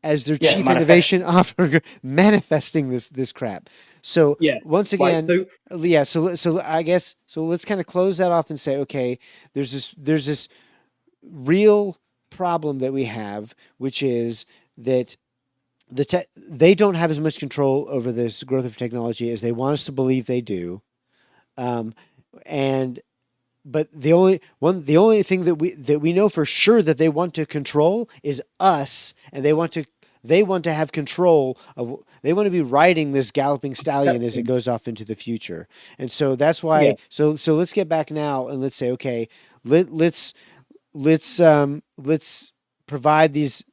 Speaker 4: as their chief innovation officer, manifesting this crap. So once again, so I guess, so let's kind of close that off and say, okay, there's this real problem that we have, which is that they don't have as much control over this growth of technology as they want us to believe they do. But the only thing that we know for sure that they want to control is us, and they want to have control of. They want to be riding this galloping stallion as it goes off into the future. And so that's why.
Speaker 3: Yeah.
Speaker 4: So let's get back now and let's say, okay, let's provide these.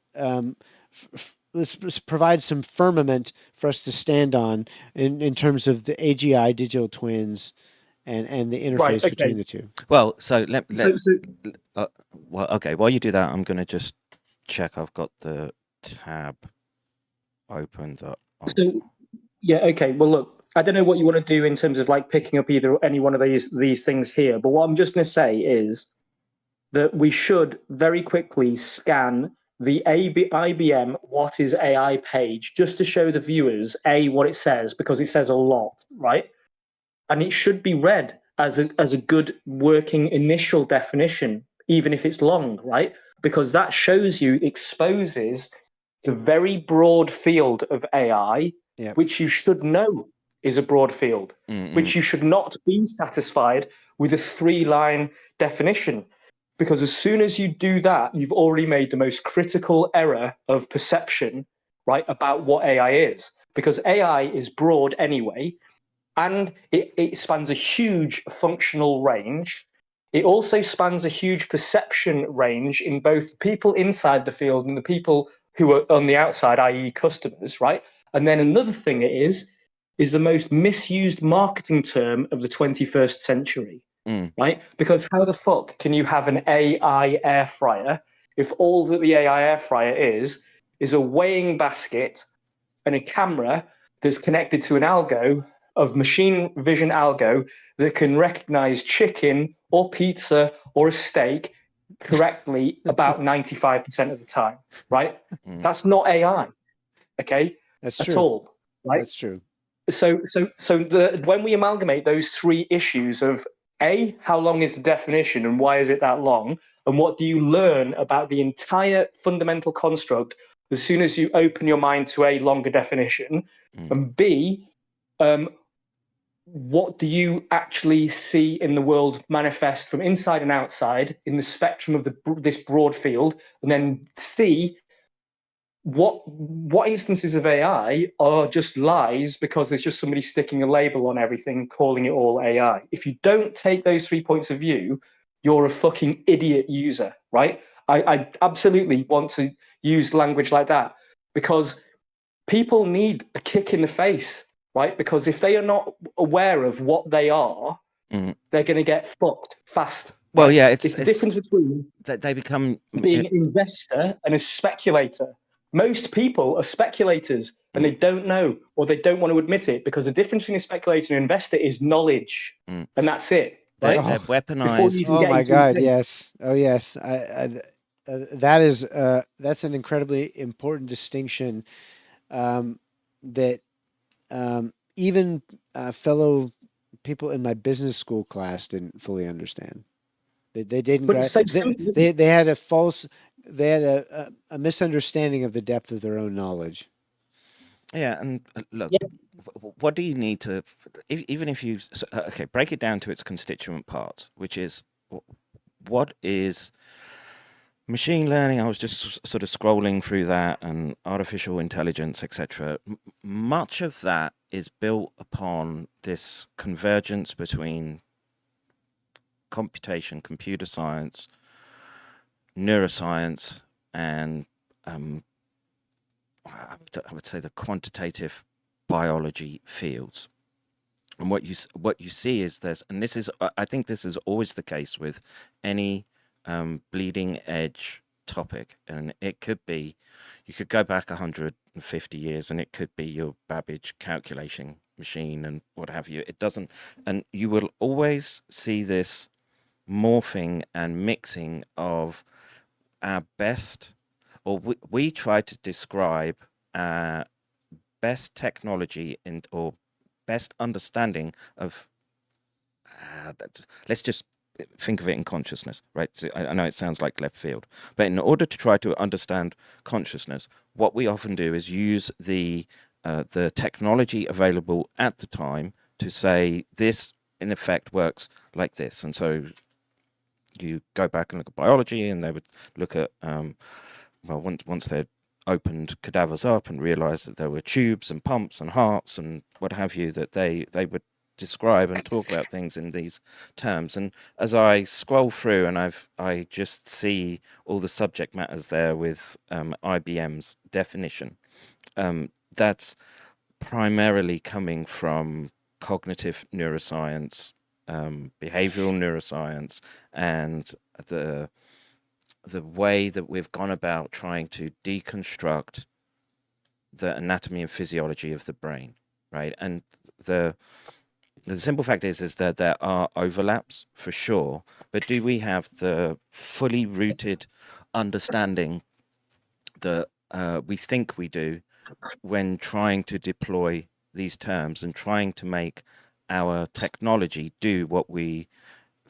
Speaker 4: Let's provide some firmament for us to stand on in terms of the AGI digital twins and the interface between the two.
Speaker 2: Well, so well, okay. While you do that, I'm going to just check I've got the tab opened up.
Speaker 3: So, yeah, okay. Well, look, I don't know what you want to do in terms of like picking up either any one of these things here, but what I'm just going to say is that we should very quickly scan the IBM What is AI page just to show the viewers, what it says, because it says a lot, right? And it should be read as a good working initial definition, even if it's long, right? Because that exposes the very broad field of AI, which you should know is a broad field, which you should not be satisfied with a 3-line definition. Because as soon as you do that, you've already made the most critical error of perception, right, about what AI is. Because AI is broad anyway, and it spans a huge functional range. It also spans a huge perception range in both people inside the field and the people who are on the outside, i.e. customers, right? And then another thing it is the most misused marketing term of the 21st century. Right? Because how the fuck can you have an AI air fryer if all that the AI air fryer is a weighing basket and a camera that's connected to an algo of machine vision algo that can recognize chicken or pizza or a steak correctly about 95% of the time, right? That's not AI, okay?
Speaker 4: That's
Speaker 3: at
Speaker 4: true.
Speaker 3: all, right?
Speaker 4: That's true.
Speaker 3: So when we amalgamate those three issues of how long is the definition and why is it that long? And what do you learn about the entire fundamental construct as soon as you open your mind to a longer definition? And B, what do you actually see in the world manifest from inside and outside in the spectrum of this broad field? And then C, what instances of AI are just lies because there's just somebody sticking a label on everything, calling it all AI. If you don't take those 3 points of view, you're a fucking idiot user, right? I absolutely want to use language like that because people need a kick in the face, right? Because if they are not aware of what they are, they're going to get fucked fast.
Speaker 2: Well,
Speaker 3: right?
Speaker 2: yeah,
Speaker 3: it's the difference between
Speaker 2: they become
Speaker 3: being an investor and a speculator. Most people are speculators and they don't know or they don't want to admit it because the difference between a speculator and an investor is knowledge, and that's it. Right?
Speaker 2: They're weaponized.
Speaker 4: Oh my God! Yes. Oh yes. That's an incredibly important distinction that even fellow people in my business school class didn't fully understand. They didn't. They had a false. They had a misunderstanding of the depth of their own knowledge.
Speaker 2: Yeah, and look, what do you need to, even if you, okay, break it down to its constituent parts, which is, what is machine learning? I was just sort of scrolling through that, and artificial intelligence, etc. Much of that is built upon this convergence between computation, computer science, neuroscience, and I would say the quantitative biology fields. And what you see is this, and this is, I think this is always the case with any bleeding edge topic, and it could be, you could go back 150 years and it could be your Babbage calculation machine and what have you. It doesn't, and you will always see this morphing and mixing of our best, or we try to describe best technology or best understanding of let's just think of it in consciousness, right? So I know it sounds like left field, but in order to try to understand consciousness, what we often do is use the technology available at the time to say this in effect works like this. And so you go back and look at biology, and they would look at well, once they'd opened cadavers up and realized that there were tubes and pumps and hearts and what have you, that they would describe and talk about things in these terms. And as I scroll through and I just see all the subject matters there with IBM's definition, that's primarily coming from cognitive neuroscience, behavioral neuroscience, and the way that we've gone about trying to deconstruct the anatomy and physiology of the brain, right? And the simple fact is that there are overlaps for sure, but do we have the fully rooted understanding that we think we do when trying to deploy these terms and trying to make our technology do what we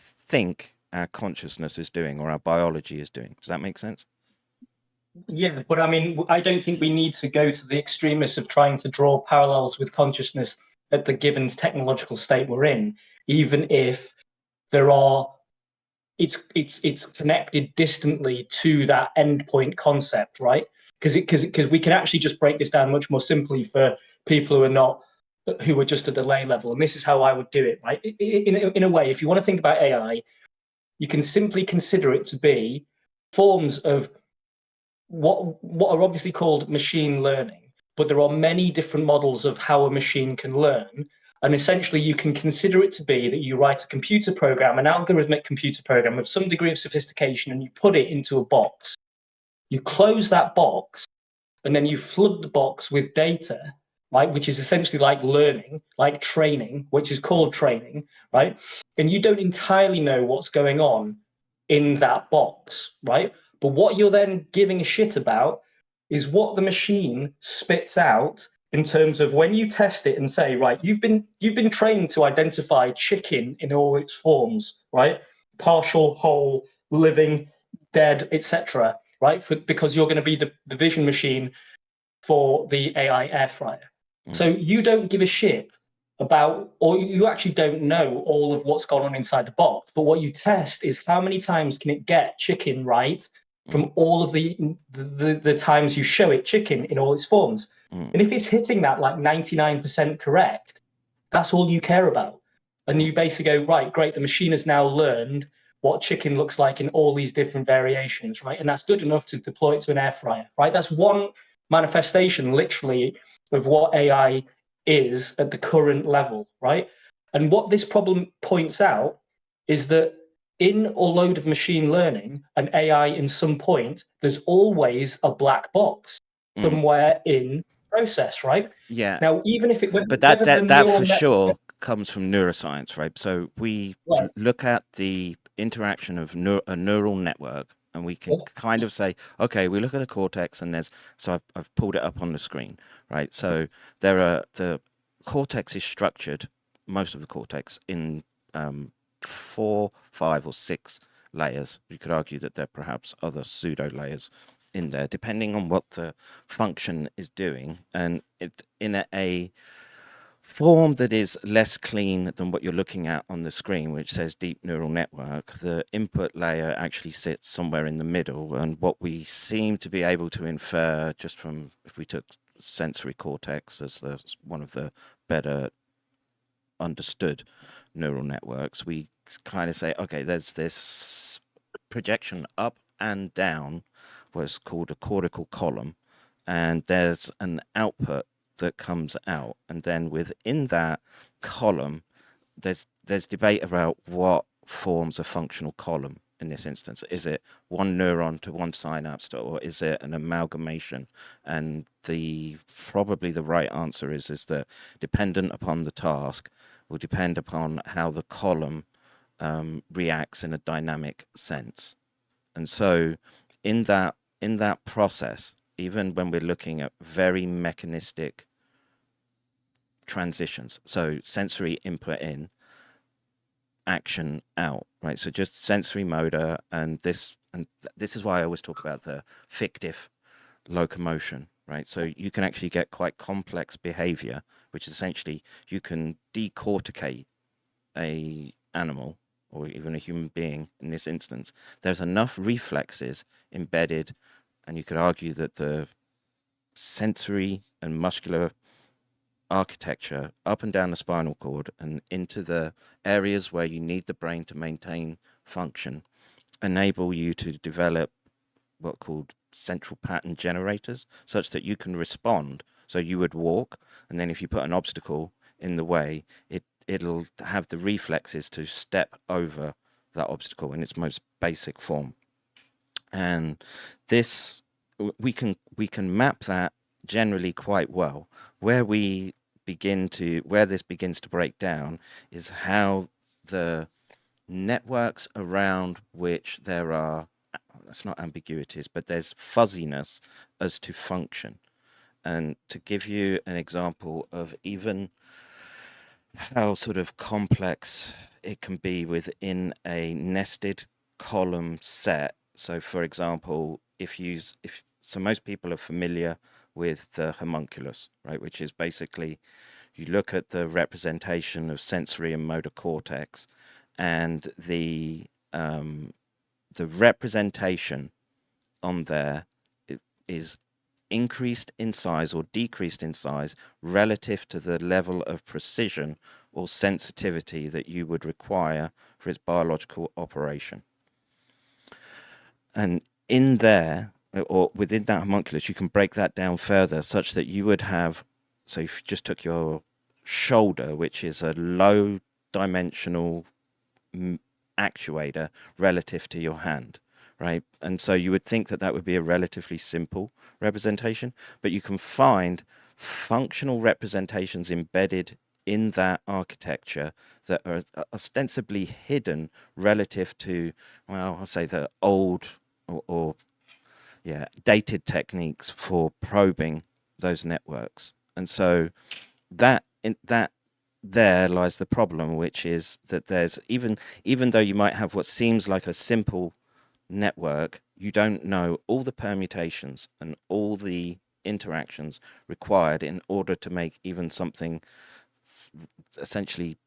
Speaker 2: think our consciousness is doing or our biology is doing? Does that make sense?
Speaker 3: Yeah, but I mean, I don't think we need to go to the extremists of trying to draw parallels with consciousness at the given technological state we're in, even if there are, it's connected distantly to that endpoint concept, right? Because we can actually just break this down much more simply for people who are just at the lay level. And this is how I would do it, right? In a way, if you want to think about AI, you can simply consider it to be forms of what are obviously called machine learning, but there are many different models of how a machine can learn. And essentially, you can consider it to be that you write a computer program, an algorithmic computer program of some degree of sophistication, and you put it into a box. You close that box, and then you flood the box with data, right, which is essentially like learning, like training, which is called training, right? And you don't entirely know what's going on in that box, right? But what you're then giving a shit about is what the machine spits out in terms of when you test it and say, right, you've been trained to identify chicken in all its forms, right? Partial, whole, living, dead, etc., right? Because you're going to be the vision machine for the AI air fryer. So you don't give a shit about, or you actually don't know all of what's gone on inside the box. But what you test is how many times can it get chicken right from all of the times you show it chicken in all its forms. And if it's hitting that like 99% correct, that's all you care about. And you basically go, right, great, the machine has now learned what chicken looks like in all these different variations, right? And that's good enough to deploy it to an air fryer, right? That's one manifestation, literally, of what AI is at the current level, right? And what this problem points out is that in a load of machine learning and AI in some point, there's always a black box somewhere in process, right?
Speaker 2: Yeah.
Speaker 3: Now, even if it
Speaker 2: but that for sure comes from neuroscience, right? So we look at the interaction of a neural network, and we can kind of say, okay, we look at the cortex, and I've pulled it up on the screen, right? So the cortex is structured, most of the cortex, in 4, 5, or 6 layers. You could argue that there are perhaps other pseudo layers in there, depending on what the function is doing, and it in a form that is less clean than what you're looking at on the screen, which says deep neural network. The input layer actually sits somewhere in the middle, and what we seem to be able to infer just from, if we took sensory cortex as one of the better understood neural networks, we kind of say, okay, there's this projection up and down, what's called a cortical column, and there's an output that comes out, and then within that column there's debate about what forms a functional column in this instance. Is it one neuron to one synapse, or is it an amalgamation? And probably the right answer is that dependent upon the task will depend upon how the column reacts in a dynamic sense. And so in that process, even when we're looking at very mechanistic transitions, so sensory input in, action out, right? So just sensory motor, and this is why I always talk about the fictive locomotion, right? So you can actually get quite complex behavior, which is essentially you can decorticate a animal or even a human being in this instance. There's enough reflexes embedded, and you could argue that the sensory and muscular architecture up and down the spinal cord and into the areas where you need the brain to maintain function enable you to develop what are called central pattern generators, such that you can respond. So you would walk, and then if you put an obstacle in the way, it'll have the reflexes to step over that obstacle in its most basic form. And this we can map that generally quite well. Where this begins to break down is how the networks around which there are, that's not ambiguities, but there's fuzziness as to function. And to give you an example of even how sort of complex it can be within a nested column set. So for example, so most people are familiar with the homunculus, right, which is basically you look at the representation of sensory and motor cortex, and the representation on there is increased in size or decreased in size relative to the level of precision or sensitivity that you would require for its biological operation. And in there, or within that homunculus, you can break that down further such that you would have, so if you just took your shoulder, which is a low dimensional actuator relative to your hand, right? And so you would think that that would be a relatively simple representation, but you can find functional representations embedded in that architecture that are ostensibly hidden relative to, well, I'll say the old or dated techniques for probing those networks. And so there lies the problem, which is that there's even though you might have what seems like a simple network, you don't know all the permutations and all the interactions required in order to make even something essentially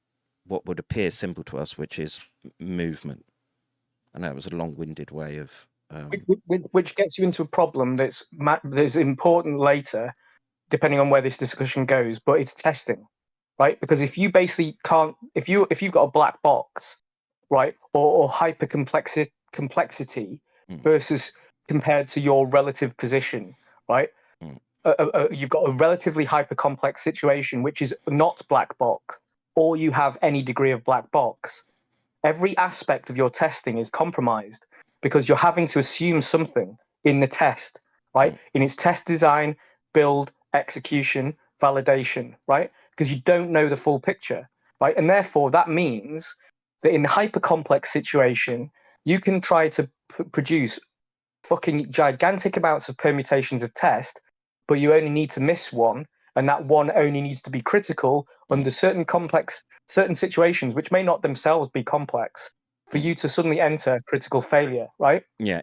Speaker 2: what would appear simple to us, which is movement. I know it was a long-winded way of
Speaker 3: which gets you into a problem that's important later, depending on where this discussion goes, but it's testing, right? Because if you basically can't, if you've got a black box, right, or hyper complexity versus compared to your relative position, right? You've got a relatively hyper complex situation, which is not black box, or you have any degree of black box. Every aspect of your testing is compromised because you're having to assume something in the test, right? In its test design, build, execution, validation, right? Because you don't know the full picture, right? And therefore, that means that in a hyper complex situation, you can try to produce fucking gigantic amounts of permutations of test, but you only need to miss one, and that one only needs to be critical under certain situations, which may not themselves be complex, for you to suddenly enter critical failure, right?
Speaker 2: Yeah.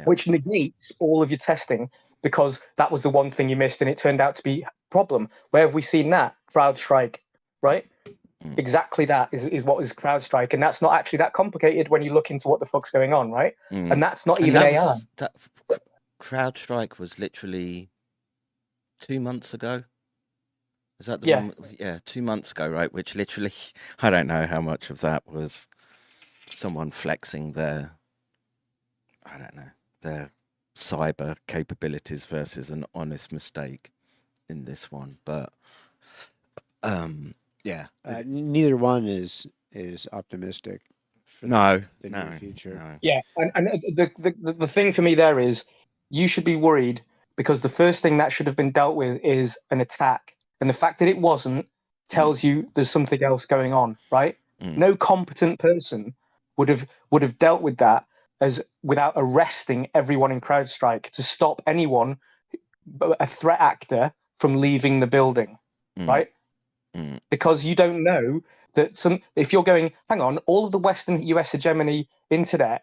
Speaker 3: Which negates all of your testing because that was the one thing you missed and it turned out to be a problem. Where have we seen that? CrowdStrike, right? Exactly that is what is CrowdStrike, and that's not actually that complicated when you look into what the fuck's going on, right? And that's not even AI.
Speaker 2: CrowdStrike was literally 2 months ago. Is that the one? Yeah, 2 months ago, right? Which literally, I don't know how much of that was someone flexing their cyber capabilities versus an honest mistake in this one. But
Speaker 4: neither one is optimistic for the near future.
Speaker 2: No.
Speaker 3: Yeah, and the thing for me there is you should be worried because the first thing that should have been dealt with is an attack, and the fact that it wasn't tells you there's something else going on, right? No competent person would have dealt with that without arresting everyone in CrowdStrike to stop anyone, a threat actor, from leaving the building, right? Because you don't know that if you're going, hang on, all of the Western US hegemony internet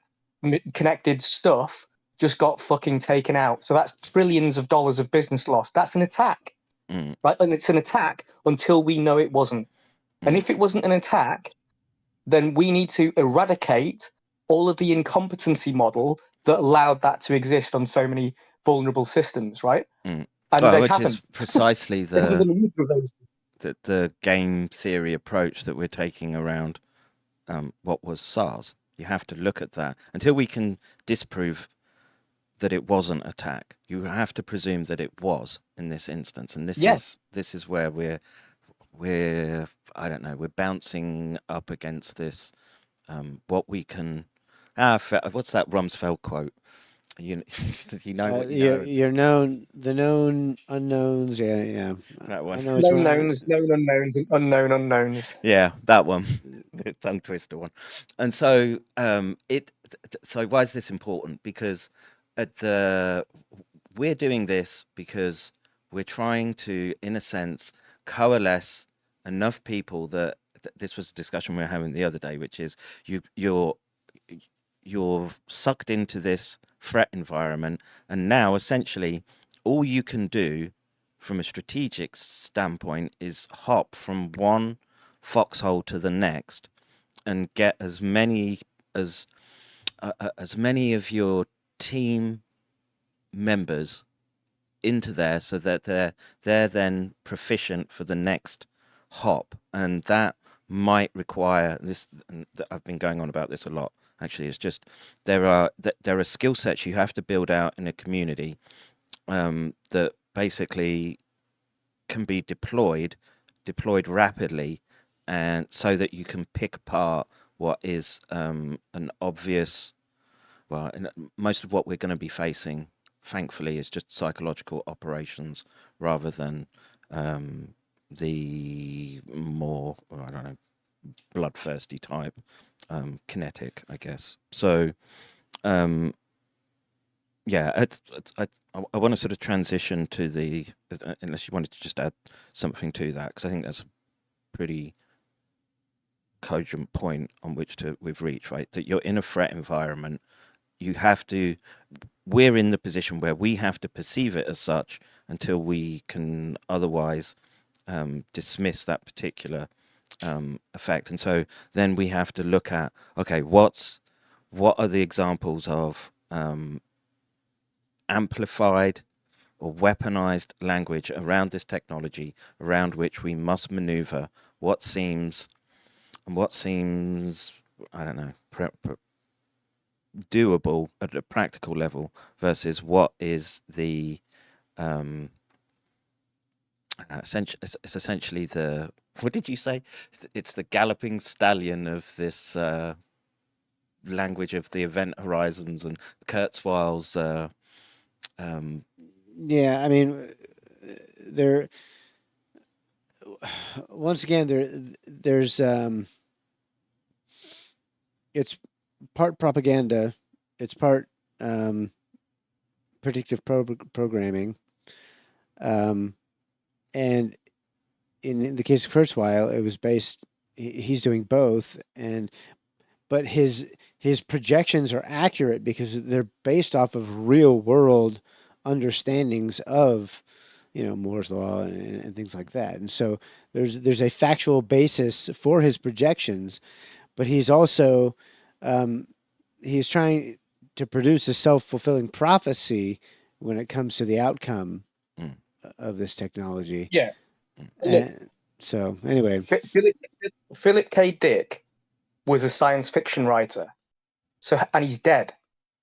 Speaker 3: connected stuff just got fucking taken out. So that's trillions of dollars of business loss. That's an attack, right? And it's an attack until we know it wasn't. And if it wasn't an attack, then we need to eradicate all of the incompetency model that allowed that to exist on so many vulnerable systems, right? And they
Speaker 2: which
Speaker 3: haven't.
Speaker 2: is precisely the game theory approach that we're taking around what was SARS. You have to look at that until we can disprove that it wasn't attack. You have to presume that it was in this instance, and this is where we're I don't know, we're bouncing up against this. What we can what's that Rumsfeld quote? You know what you know.
Speaker 4: You're known, the known unknowns. Yeah.
Speaker 2: That one.
Speaker 3: Known knowns, known unknowns, and unknown unknowns.
Speaker 2: Yeah, that one. The tongue twister one. And so so why is this important? Because we're doing this because we're trying to, in a sense, coalesce enough people that this was a discussion we were having the other day, which is you're sucked into this threat environment, and now essentially all you can do from a strategic standpoint is hop from one foxhole to the next and get as many of your team members into there so that they're then proficient for the next hop. And that might require this, and I've been going on about this a lot actually. It's just there are skill sets you have to build out in a community that basically can be deployed rapidly, and so that you can pick apart what is an obvious, well, most of what we're going to be facing, thankfully, is just psychological operations rather than the more, I don't know, bloodthirsty type kinetic, I guess. So yeah, I want to sort of transition to the, unless you wanted to just add something to that, because I think that's a pretty cogent point on which we've reached, right? That you're in a threat environment. You have to, we're in the position where we have to perceive it as such until we can otherwise dismiss that particular effect. And so then we have to look at, okay, what are the examples of amplified or weaponized language around this technology, around which we must maneuver what seems, I don't know, doable at a practical level versus what is the it's essentially the, what did you say? It's the galloping stallion of this language of the event horizons and Kurzweil's.
Speaker 4: Yeah, I mean, there. Once again, there's it's part propaganda, it's part predictive programming, and in the case of Kurzweil, it was based. He's doing both, but his projections are accurate because they're based off of real world understandings of, Moore's law and things like that. And so there's a factual basis for his projections, but he's also he's trying to produce a self-fulfilling prophecy when it comes to the outcome of this technology.
Speaker 3: Yeah.
Speaker 4: So anyway,
Speaker 3: Philip K. Dick was a science fiction writer. And he's dead.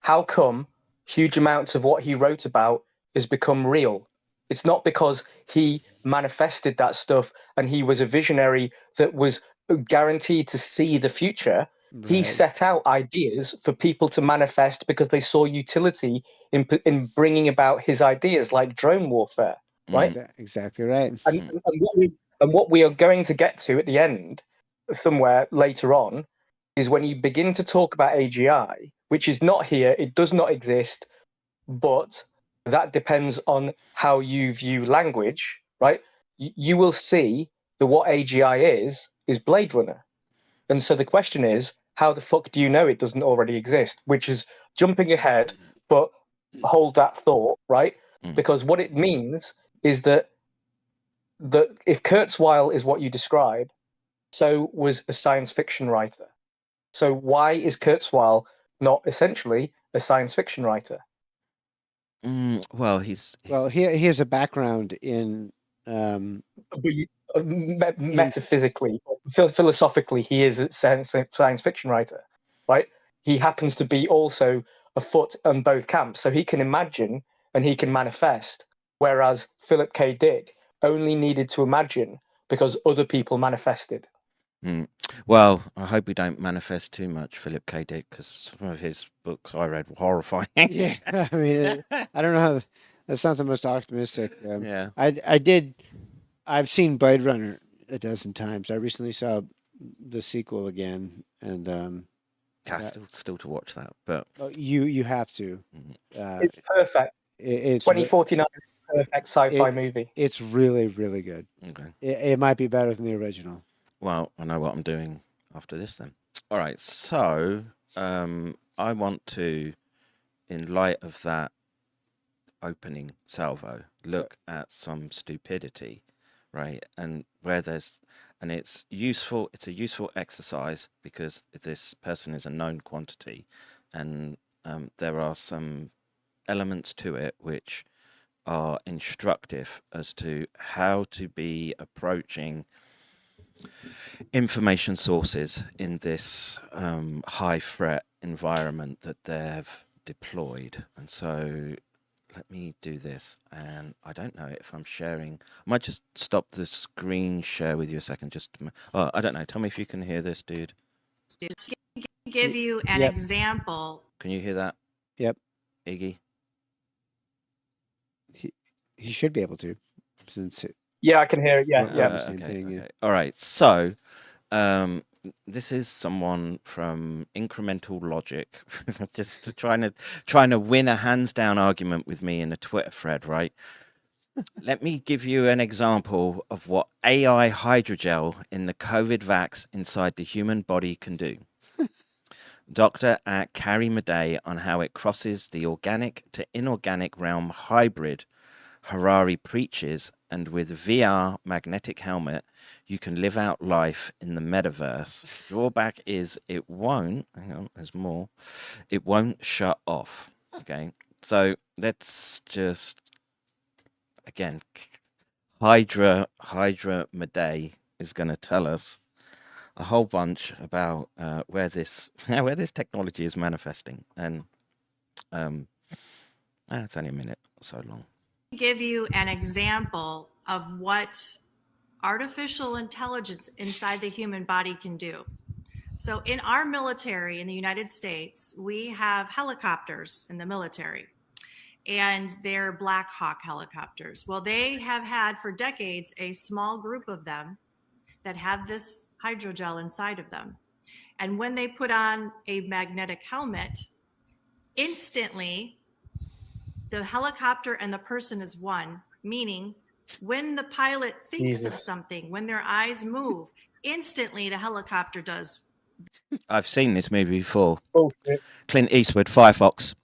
Speaker 3: How come huge amounts of what he wrote about has become real? It's not because he manifested that stuff and he was a visionary that was guaranteed to see the future. Right. He set out ideas for people to manifest because they saw utility in bringing about his ideas, like drone warfare, right?
Speaker 4: Exactly right.
Speaker 3: And what we are going to get to at the end, somewhere later on, is when you begin to talk about AGI, which is not here, it does not exist, but that depends on how you view language, right? You will see that what AGI is is Blade Runner. And so the question is, how the fuck do you know it doesn't already exist? Which is jumping ahead, but hold that thought, right? Because what it means is that if Kurzweil is what you describe, so was a science fiction writer. So why is Kurzweil not essentially a science fiction writer?
Speaker 2: Well,
Speaker 4: he has a background in
Speaker 3: metaphysically, philosophically, he is a science fiction writer, right? He happens to be also a foot on both camps, so he can imagine and he can manifest, whereas Philip K. Dick only needed to imagine because other people manifested.
Speaker 2: Well, I hope we don't manifest too much Philip K. Dick, because some of his books I read were horrifying.
Speaker 4: Yeah, I mean, I don't know how. That's not the most optimistic.
Speaker 2: Yeah,
Speaker 4: I've seen Blade Runner a dozen times. I recently saw the sequel again, and
Speaker 2: still to watch that, but
Speaker 4: you have to.
Speaker 3: It's perfect.
Speaker 4: It's
Speaker 3: 2049 is a perfect sci-fi movie.
Speaker 4: It's really, really good.
Speaker 2: okay.
Speaker 4: It might be better than the original.
Speaker 2: Well, I know what I'm doing after this then. All right, so I want to, in light of that opening salvo, look at some stupidity, right? And it's a useful exercise because this person is a known quantity, and there are some elements to it which are instructive as to how to be approaching information sources in this high threat environment that they've deployed. And so let me do this, and I don't know if I'm sharing. I might just stop the screen share with you a second. I don't know, tell me if you can hear this, dude.
Speaker 5: Just give you an example.
Speaker 2: Can you hear that?
Speaker 4: Yep.
Speaker 2: Iggy?
Speaker 4: He should be able to, since
Speaker 3: Yeah, I can hear it. Yeah.
Speaker 2: Okay. All right. So, this is someone from Incremental Logic, just trying to win a hands down argument with me in a Twitter thread, right? Let me give you an example of what AI hydrogel in the COVID vax inside the human body can do. Dr. at Carrie Madej on how it crosses the organic to inorganic realm hybrid Harari preaches, and with VR magnetic helmet, you can live out life in the metaverse. Drawback is it won't, hang on, there's more, it won't shut off. Okay, so let's just, again, Hydra Madej is going to tell us a whole bunch about where this technology is manifesting, and it's only a minute or so long.
Speaker 5: Give you an example of what artificial intelligence inside the human body can do. So in our military in the United States, we have helicopters in the military, and they're Black Hawk helicopters. Well, they have had for decades a small group of them that have this hydrogel inside of them. And when they put on a magnetic helmet, instantly the helicopter and the person is one, meaning when the pilot thinks of something, when their eyes move, instantly the helicopter does.
Speaker 2: I've seen this movie before.
Speaker 3: Bullshit.
Speaker 2: Clint Eastwood, Firefox.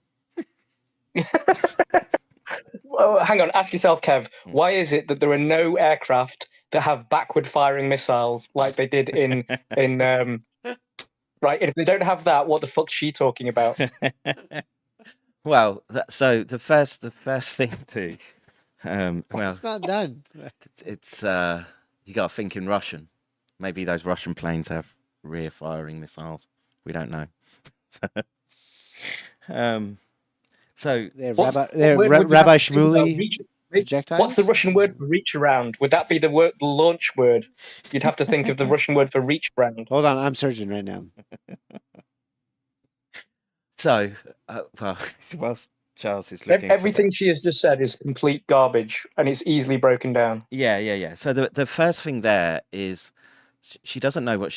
Speaker 3: Well, hang on, ask yourself, Kev, why is it that there are no aircraft that have backward firing missiles like they did in right? And if they don't have that, what the fuck's she talking about?
Speaker 2: Well, so the first thing to,
Speaker 4: it's not done.
Speaker 2: It's you got to think in Russian. Maybe those Russian planes have rear firing missiles. We don't know. So
Speaker 4: Rabbi Shmuley projectiles.
Speaker 3: What's the Russian word for reach around? Would that be the launch word? You'd have to think of the Russian word for reach around.
Speaker 4: Hold on, I'm searching right now.
Speaker 2: So, whilst Charles is looking,
Speaker 3: everything she has just said is complete garbage, and it's easily broken down.
Speaker 2: Yeah. So the first thing there is she doesn't know what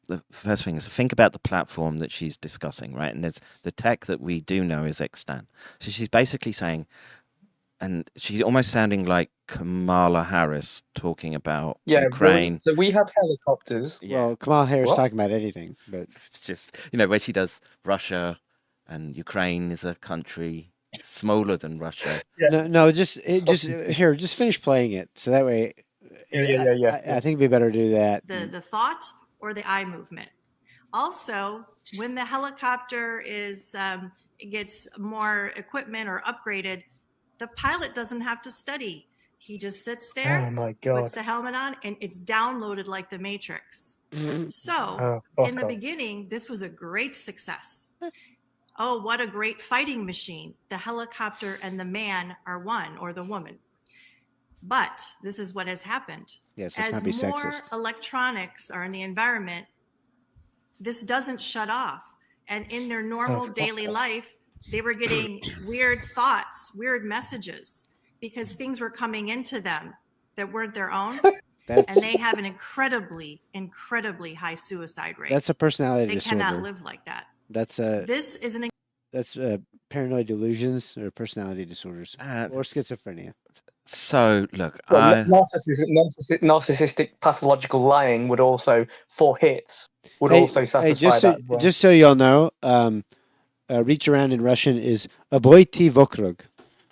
Speaker 2: the first thing is think about the platform that she's discussing, right? And there's the tech that we do know is extant. So she's basically saying and she's almost sounding like Kamala Harris talking about
Speaker 3: Yeah,
Speaker 2: Ukraine.
Speaker 3: so we have helicopters.
Speaker 2: Yeah,
Speaker 4: Well, Kamala Harris
Speaker 3: What?
Speaker 4: talking about anything, but
Speaker 2: it's just, you know, where she does Russia and Ukraine is a country smaller than Russia.
Speaker 3: Yeah.
Speaker 4: no, just here, just finish playing it, so that way.
Speaker 3: Yeah.
Speaker 4: I think it'd be better to do that.
Speaker 5: The thought or the eye movement. Also, when the helicopter is gets more equipment or upgraded, the pilot doesn't have to study. He just sits there,
Speaker 3: Oh my
Speaker 5: puts
Speaker 3: god.
Speaker 5: the helmet on, and it's downloaded like the Matrix. So,
Speaker 3: Oh, fuck
Speaker 5: in the
Speaker 3: off.
Speaker 5: beginning, this was a great success. Oh, what a great fighting machine. The helicopter and the man are one, or the woman. But this is what has happened.
Speaker 4: Yes, let's
Speaker 5: As
Speaker 4: not be
Speaker 5: more
Speaker 4: sexist.
Speaker 5: electronics are in the environment, this doesn't shut off. And in their normal
Speaker 3: fuck
Speaker 5: daily
Speaker 3: off.
Speaker 5: life, they were getting weird thoughts, weird messages, because things were coming into them that weren't their own. And
Speaker 4: That's
Speaker 5: they have an incredibly, incredibly high suicide rate.
Speaker 4: that's a personality
Speaker 5: They
Speaker 4: disorder.
Speaker 5: cannot live like that.
Speaker 4: That's
Speaker 5: This is an
Speaker 4: paranoid delusions or personality disorders
Speaker 2: Uh,
Speaker 4: or schizophrenia.
Speaker 2: So look,
Speaker 3: Well, narcissistic pathological lying would also, for hits, would also satisfy that. as well.
Speaker 4: Just so y'all know, reach around in Russian is aboyti vokrug.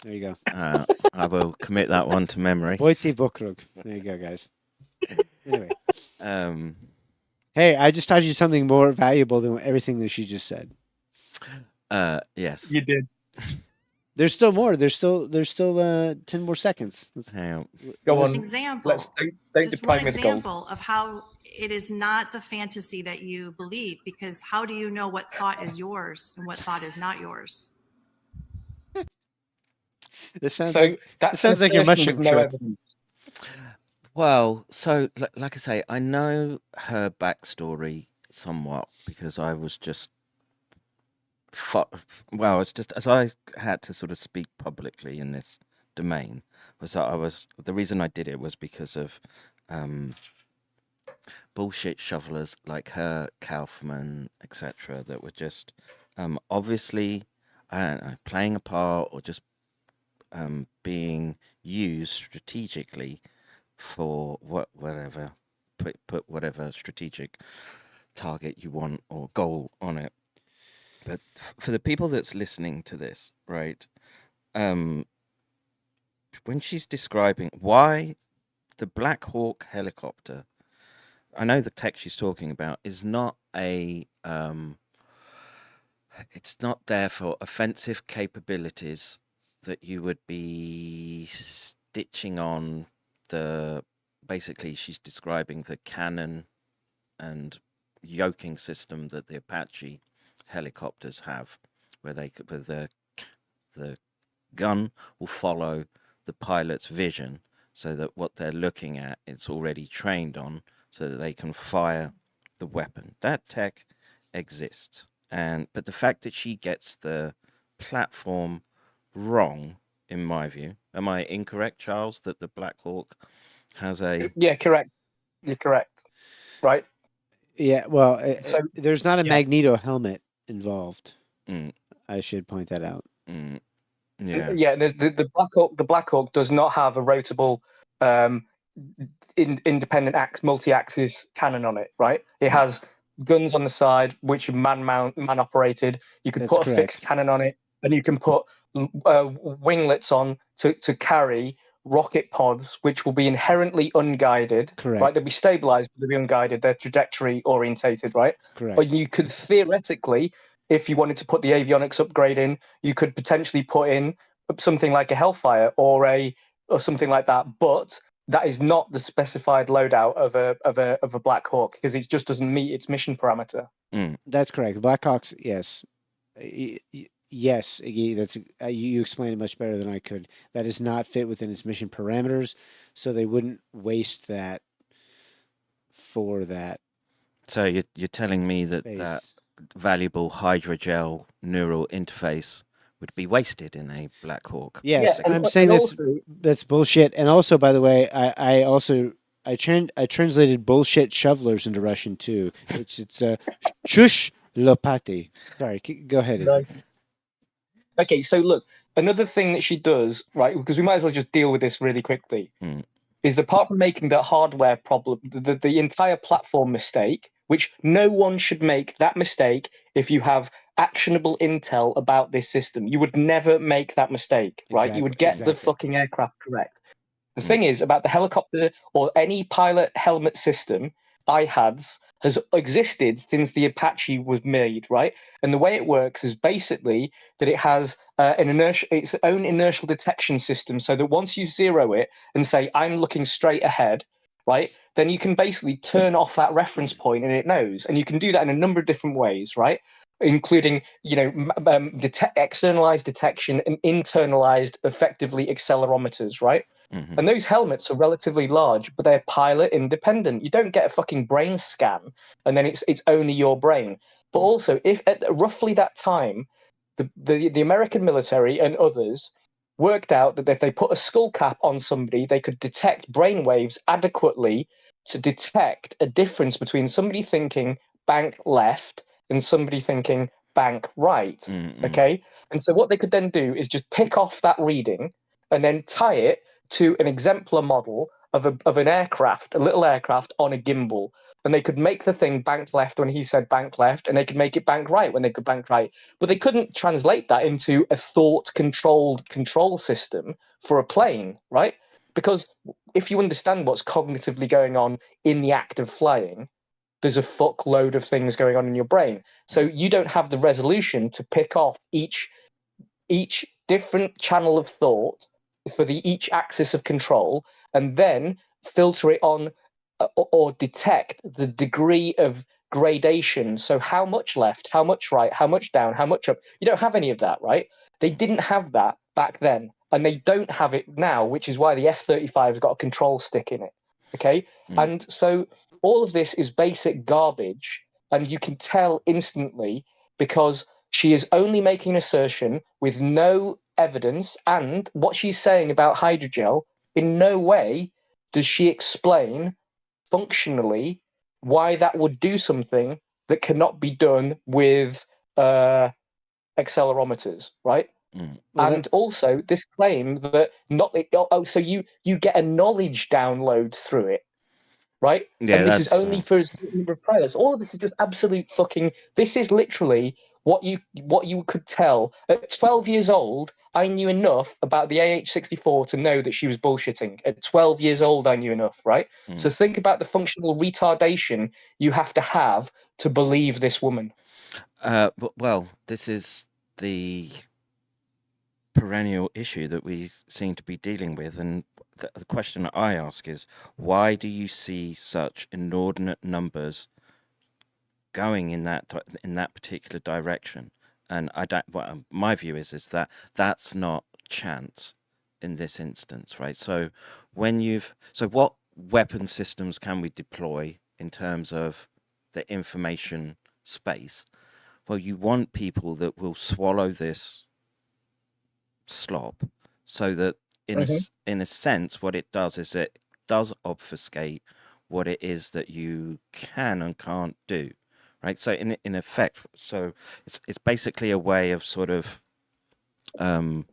Speaker 4: There you go.
Speaker 2: I will commit that one to memory.
Speaker 4: Aboyti vokrug. There you go, guys. Anyway,
Speaker 2: Um,
Speaker 4: hey, I just taught you something more valuable than everything that she just said.
Speaker 2: yes.
Speaker 3: You did.
Speaker 4: There's still more. There's still 10 more seconds.
Speaker 2: Hang on.
Speaker 3: Go
Speaker 5: an
Speaker 3: on.
Speaker 5: example.
Speaker 3: Let's don't
Speaker 5: Just
Speaker 3: deprive
Speaker 5: one
Speaker 3: me of the gold.
Speaker 5: example of how it is not the fantasy that you believe, because how do you know what thought is yours and what thought is not yours?
Speaker 4: This sounds
Speaker 3: So
Speaker 4: like
Speaker 3: that's
Speaker 4: sounds like your
Speaker 3: assertion
Speaker 4: mushroom
Speaker 3: with no
Speaker 4: trip.
Speaker 3: evidence.
Speaker 2: Well, so like I say, I know her backstory somewhat because I was just, well, it's just as I had to sort of speak publicly in this domain was that the reason I did it was because of bullshit shovelers like her, Kaufman, etc., that were just obviously playing a part or just being used strategically for whatever, put whatever strategic target you want or goal on it. But for the people that's listening to this, right, when she's describing why the Black Hawk helicopter, I know the tech she's talking about is not it's not there for offensive capabilities that you would be stitching on basically she's describing the cannon and yoking system that the Apache helicopters have, where the gun will follow the pilot's vision so that what they're looking at it's already trained on so that they can fire the weapon. That tech exists. But the fact that she gets the platform wrong, in my view, am I incorrect, Charles, that the Black Hawk has a...
Speaker 3: Yeah, correct. You're correct. Right?
Speaker 4: Yeah, well,
Speaker 3: So-
Speaker 4: there's not a
Speaker 3: yeah.
Speaker 4: magneto helmet involved.
Speaker 2: Mm,
Speaker 4: I should point that out.
Speaker 2: yeah.
Speaker 3: Yeah, the Black Hawk does not have a rotable independent multi-axis cannon on it, right? It has guns on the side which are man operated. You can
Speaker 4: That's
Speaker 3: put a
Speaker 4: correct.
Speaker 3: fixed cannon on it, and you can put winglets on to carry rocket pods, which will be inherently unguided.
Speaker 4: Correct.
Speaker 3: Right? They'll be stabilized, but they'll be unguided. They're trajectory orientated, right?
Speaker 4: Correct.
Speaker 3: But you could theoretically, if you wanted to put the avionics upgrade in, you could potentially put in something like a Hellfire or something like that. But that is not the specified loadout of a Black Hawk because it just doesn't meet its mission parameter.
Speaker 4: That's correct. Blackhawks, yes. Yes, Iggy, that's you explained it much better than I could. That does not fit within its mission parameters, so they wouldn't waste that for that
Speaker 2: So you're telling me that
Speaker 4: base.
Speaker 2: that valuable hydrogel neural interface would be wasted in a Black Hawk?
Speaker 4: Yes,
Speaker 3: and-
Speaker 4: I'm saying
Speaker 3: and
Speaker 4: that's bullshit. And also, by the way, I translated bullshit shovelers into Russian too. It's chush lopati. Sorry, go ahead. Iggy.
Speaker 3: Okay, so look, another thing that she does, right? Because we might as well just deal with this really quickly. Is apart from making the hardware problem, the entire platform mistake, which no one should make that mistake if you have actionable intel about this system. You would never make that mistake, right? You would get the fucking aircraft correct. The thing is about the helicopter or any pilot helmet system, IHADS, has existed since the Apache was made, right? And the way it works is basically that it has its own inertial detection system, so that once you zero it and say, I'm looking straight ahead, right, then you can basically turn off that reference point and it knows. And you can do that in a number of different ways, right? Including, externalized detection and internalized, effectively, accelerometers, right? And those helmets are relatively large, but they're pilot independent. You don't get a fucking brain scan and then it's only your brain. But also, if at roughly that time, the American military and others worked out that if they put a skull cap on somebody, they could detect brain waves adequately to detect a difference between somebody thinking bank left and somebody thinking bank right. Okay? And so what they could then do is just pick off that reading and then tie it to an exemplar model of an aircraft, a little aircraft on a gimbal. And they could make the thing bank left when he said bank left, and they could make it bank right when they could bank right. But they couldn't translate that into a thought-controlled control system for a plane, right? Because if you understand what's cognitively going on in the act of flying, there's a fuckload of things going on in your brain. So you don't have the resolution to pick off each different channel of thought for each axis of control, and then filter it on or detect the degree of gradation. So how much left, how much right, how much down, how much up. You don't have any of that, right? They didn't have that back then, and they don't have it now, which is why the F-35 has got a control stick in it. Okay? And so all of this is basic garbage, and you can tell instantly because she is only making an assertion with no evidence, and what she's saying about hydrogel, in no way does she explain functionally why that would do something that cannot be done with accelerometers, right? And also this claim that so you get a knowledge download through it, right?
Speaker 2: Yeah,
Speaker 3: and this is only for a certain number of pilots. All of this is just absolute fucking. This is literally what you could tell at 12 years old. I knew enough about the AH-64 to know that she was bullshitting. At 12 years old, I knew enough, right? So think about the functional retardation you have to believe this woman.
Speaker 2: Well, this is the perennial issue that we seem to be dealing with, and the question I ask is, why do you see such inordinate numbers going in that particular direction? And I don't. Well, my view is that that's not chance in this instance, right? So what weapon systems can we deploy in terms of the information space? Well, you want people that will swallow this slop, so that in a sense, what it does is it does obfuscate what it is that you can and can't do. Right, so in effect, so it's basically a way of sort of, how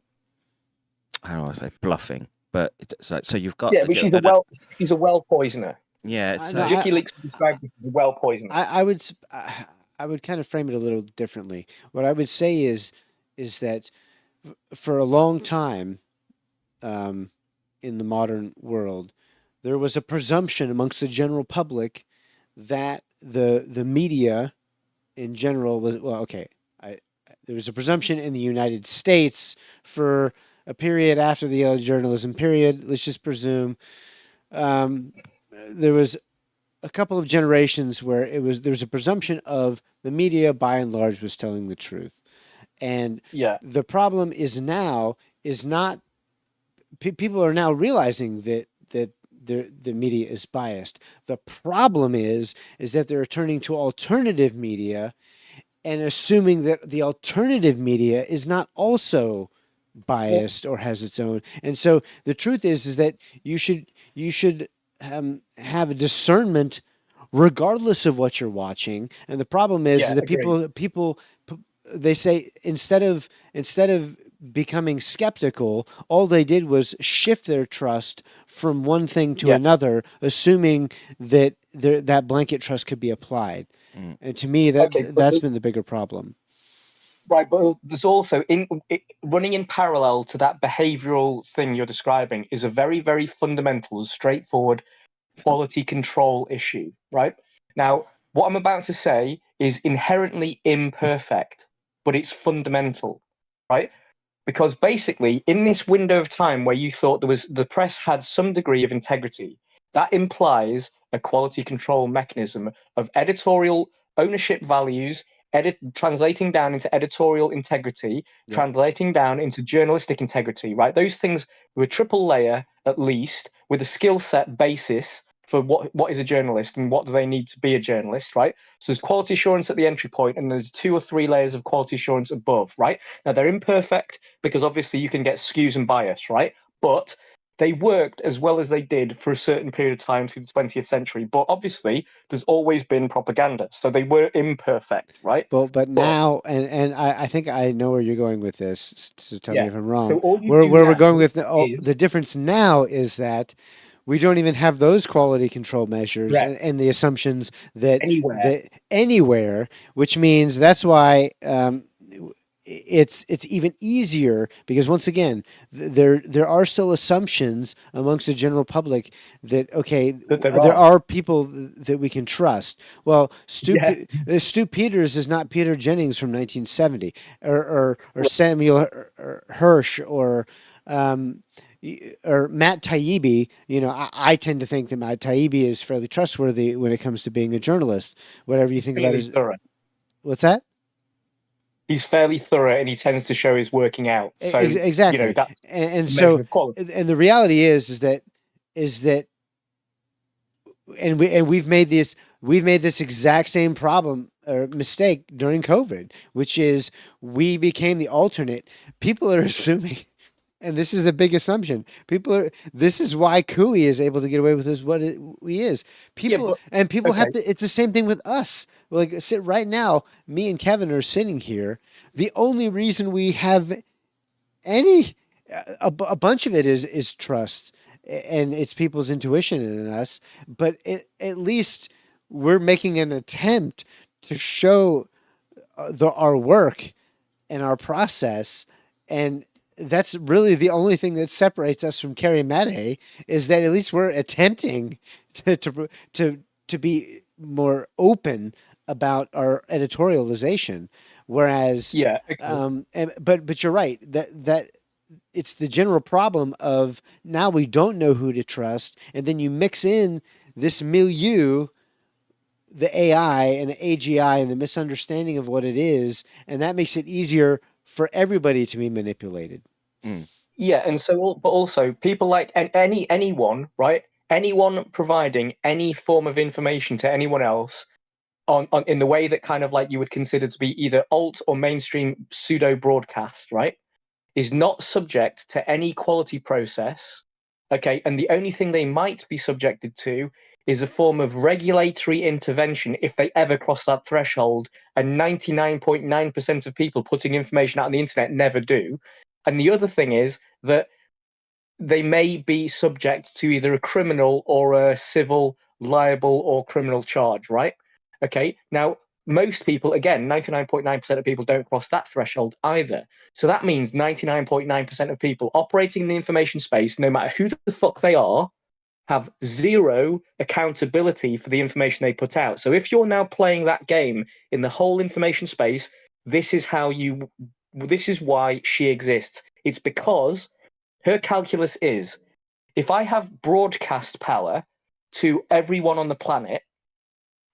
Speaker 2: do I say, bluffing. But so you've got
Speaker 3: but she's a well poisoner.
Speaker 2: Yeah, so
Speaker 3: WikiLeaks described this as a well poisoner.
Speaker 4: I would kind of frame it a little differently. What I would say is that for a long time, in the modern world, there was a presumption amongst the general public that the media in general was, there was a presumption in the United States for a period after the yellow journalism period. Let's just presume there was a couple of generations where there was a presumption of the media by and large was telling the truth. And the problem is not people are now realizing that the media is biased. The problem is that they're turning to alternative media and assuming that the alternative media is not also biased or has its own. And so the truth is that you should have a discernment regardless of what you're watching. And the problem is that people they say instead of becoming skeptical, all they did was shift their trust from one thing to
Speaker 3: Yeah.
Speaker 4: another, assuming that that blanket trust could be applied. And to me, that's been the bigger problem.
Speaker 3: Right, but there's also running in parallel to that behavioral thing you're describing is a very, very fundamental, straightforward quality control issue, right? Now, what I'm about to say is inherently imperfect, but it's fundamental, right? Because basically, in this window of time where you thought the press had some degree of integrity, that implies a quality control mechanism of editorial ownership values, translating down into editorial integrity, translating down into journalistic integrity, right? Those things were a triple layer, at least, with a skill set basis for what is a journalist and what do they need to be a journalist, right? So there's quality assurance at the entry point, and there's 2 or 3 layers of quality assurance above, right? Now, they're imperfect because obviously you can get skews and bias, right? But they worked as well as they did for a certain period of time through the 20th century. But obviously, there's always been propaganda. So they were imperfect, right?
Speaker 4: But now, and I think I know where you're going with this, so tell me if I'm wrong.
Speaker 3: So all you
Speaker 4: Where
Speaker 3: do
Speaker 4: we're
Speaker 3: now
Speaker 4: going with
Speaker 3: is-
Speaker 4: the difference now is that we don't even have those quality control measures and the assumptions that anywhere, which means that's why it's even easier, because once again, there are still assumptions amongst the general public that there are people that we can trust. Well, Stu Peters is not Peter Jennings from 1970, or Samuel Hirsch, or Matt Taibbi. You know, I tend to think that Matt Taibbi is fairly trustworthy when it comes to being a journalist. Whatever you think about his, what's that?
Speaker 3: He's fairly thorough, and he tends to show his working out. So
Speaker 4: exactly,
Speaker 3: you know, that's
Speaker 4: and so the reality is that we've made this exact same problem or mistake during COVID, which is we became the alternate. People are assuming. And this is the big assumption. This is why Cooey is able to get away with what he is. People have to. It's the same thing with us. Like, right now, me and Kevin are sitting here. The only reason we have a bunch of it is trust, and it's people's intuition in us. But at least we're making an attempt to show our work and our process, and that's really the only thing that separates us from Kerry Madej, is that at least we're attempting to be more open about our editorialization. Whereas, but you're right that it's the general problem of now we don't know who to trust, and then you mix in this milieu, the AI and the AGI and the misunderstanding of what it is, and that makes it easier for everybody to be manipulated.
Speaker 3: Yeah, and so, but also people like anyone, right? Anyone providing any form of information to anyone else on in the way that kind of like you would consider to be either alt or mainstream pseudo broadcast, right, is not subject to any quality process. Okay, and the only thing they might be subjected to is a form of regulatory intervention if they ever cross that threshold, and 99.9% of people putting information out on the internet never do. And the other thing is that they may be subject to either a criminal or a civil liable or criminal charge, right? Okay, now most people, again, 99.9% of people don't cross that threshold either. So that means 99.9% of people operating in the information space, no matter who the fuck they are, have zero accountability for the information they put out. So if you're now playing that game in the whole information space, this is why she exists. It's because her calculus is, if I have broadcast power to everyone on the planet,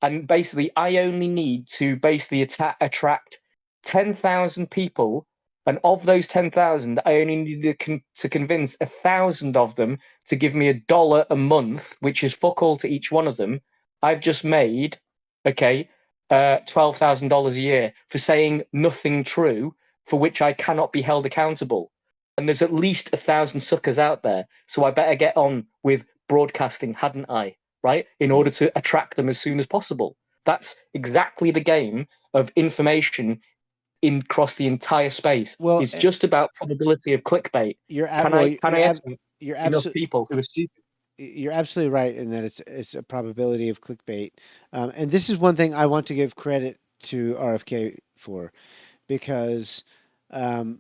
Speaker 3: and basically I only need to basically attract 10,000 people, and of those 10,000, I only need to convince 1,000 of them to give me $1 a month, which is fuck all to each one of them. I've just made, $12,000 a year for saying nothing true, for which I cannot be held accountable. And there's at least 1,000 suckers out there, so I better get on with broadcasting, hadn't I? Right? In order to attract them as soon as possible. That's exactly the game of information across the entire space.
Speaker 4: Well,
Speaker 3: It's just about probability of clickbait. Can I estimate enough people who are stupid?
Speaker 4: You're absolutely right in that it's a probability of clickbait, and this is one thing I want to give credit to RFK for, because whether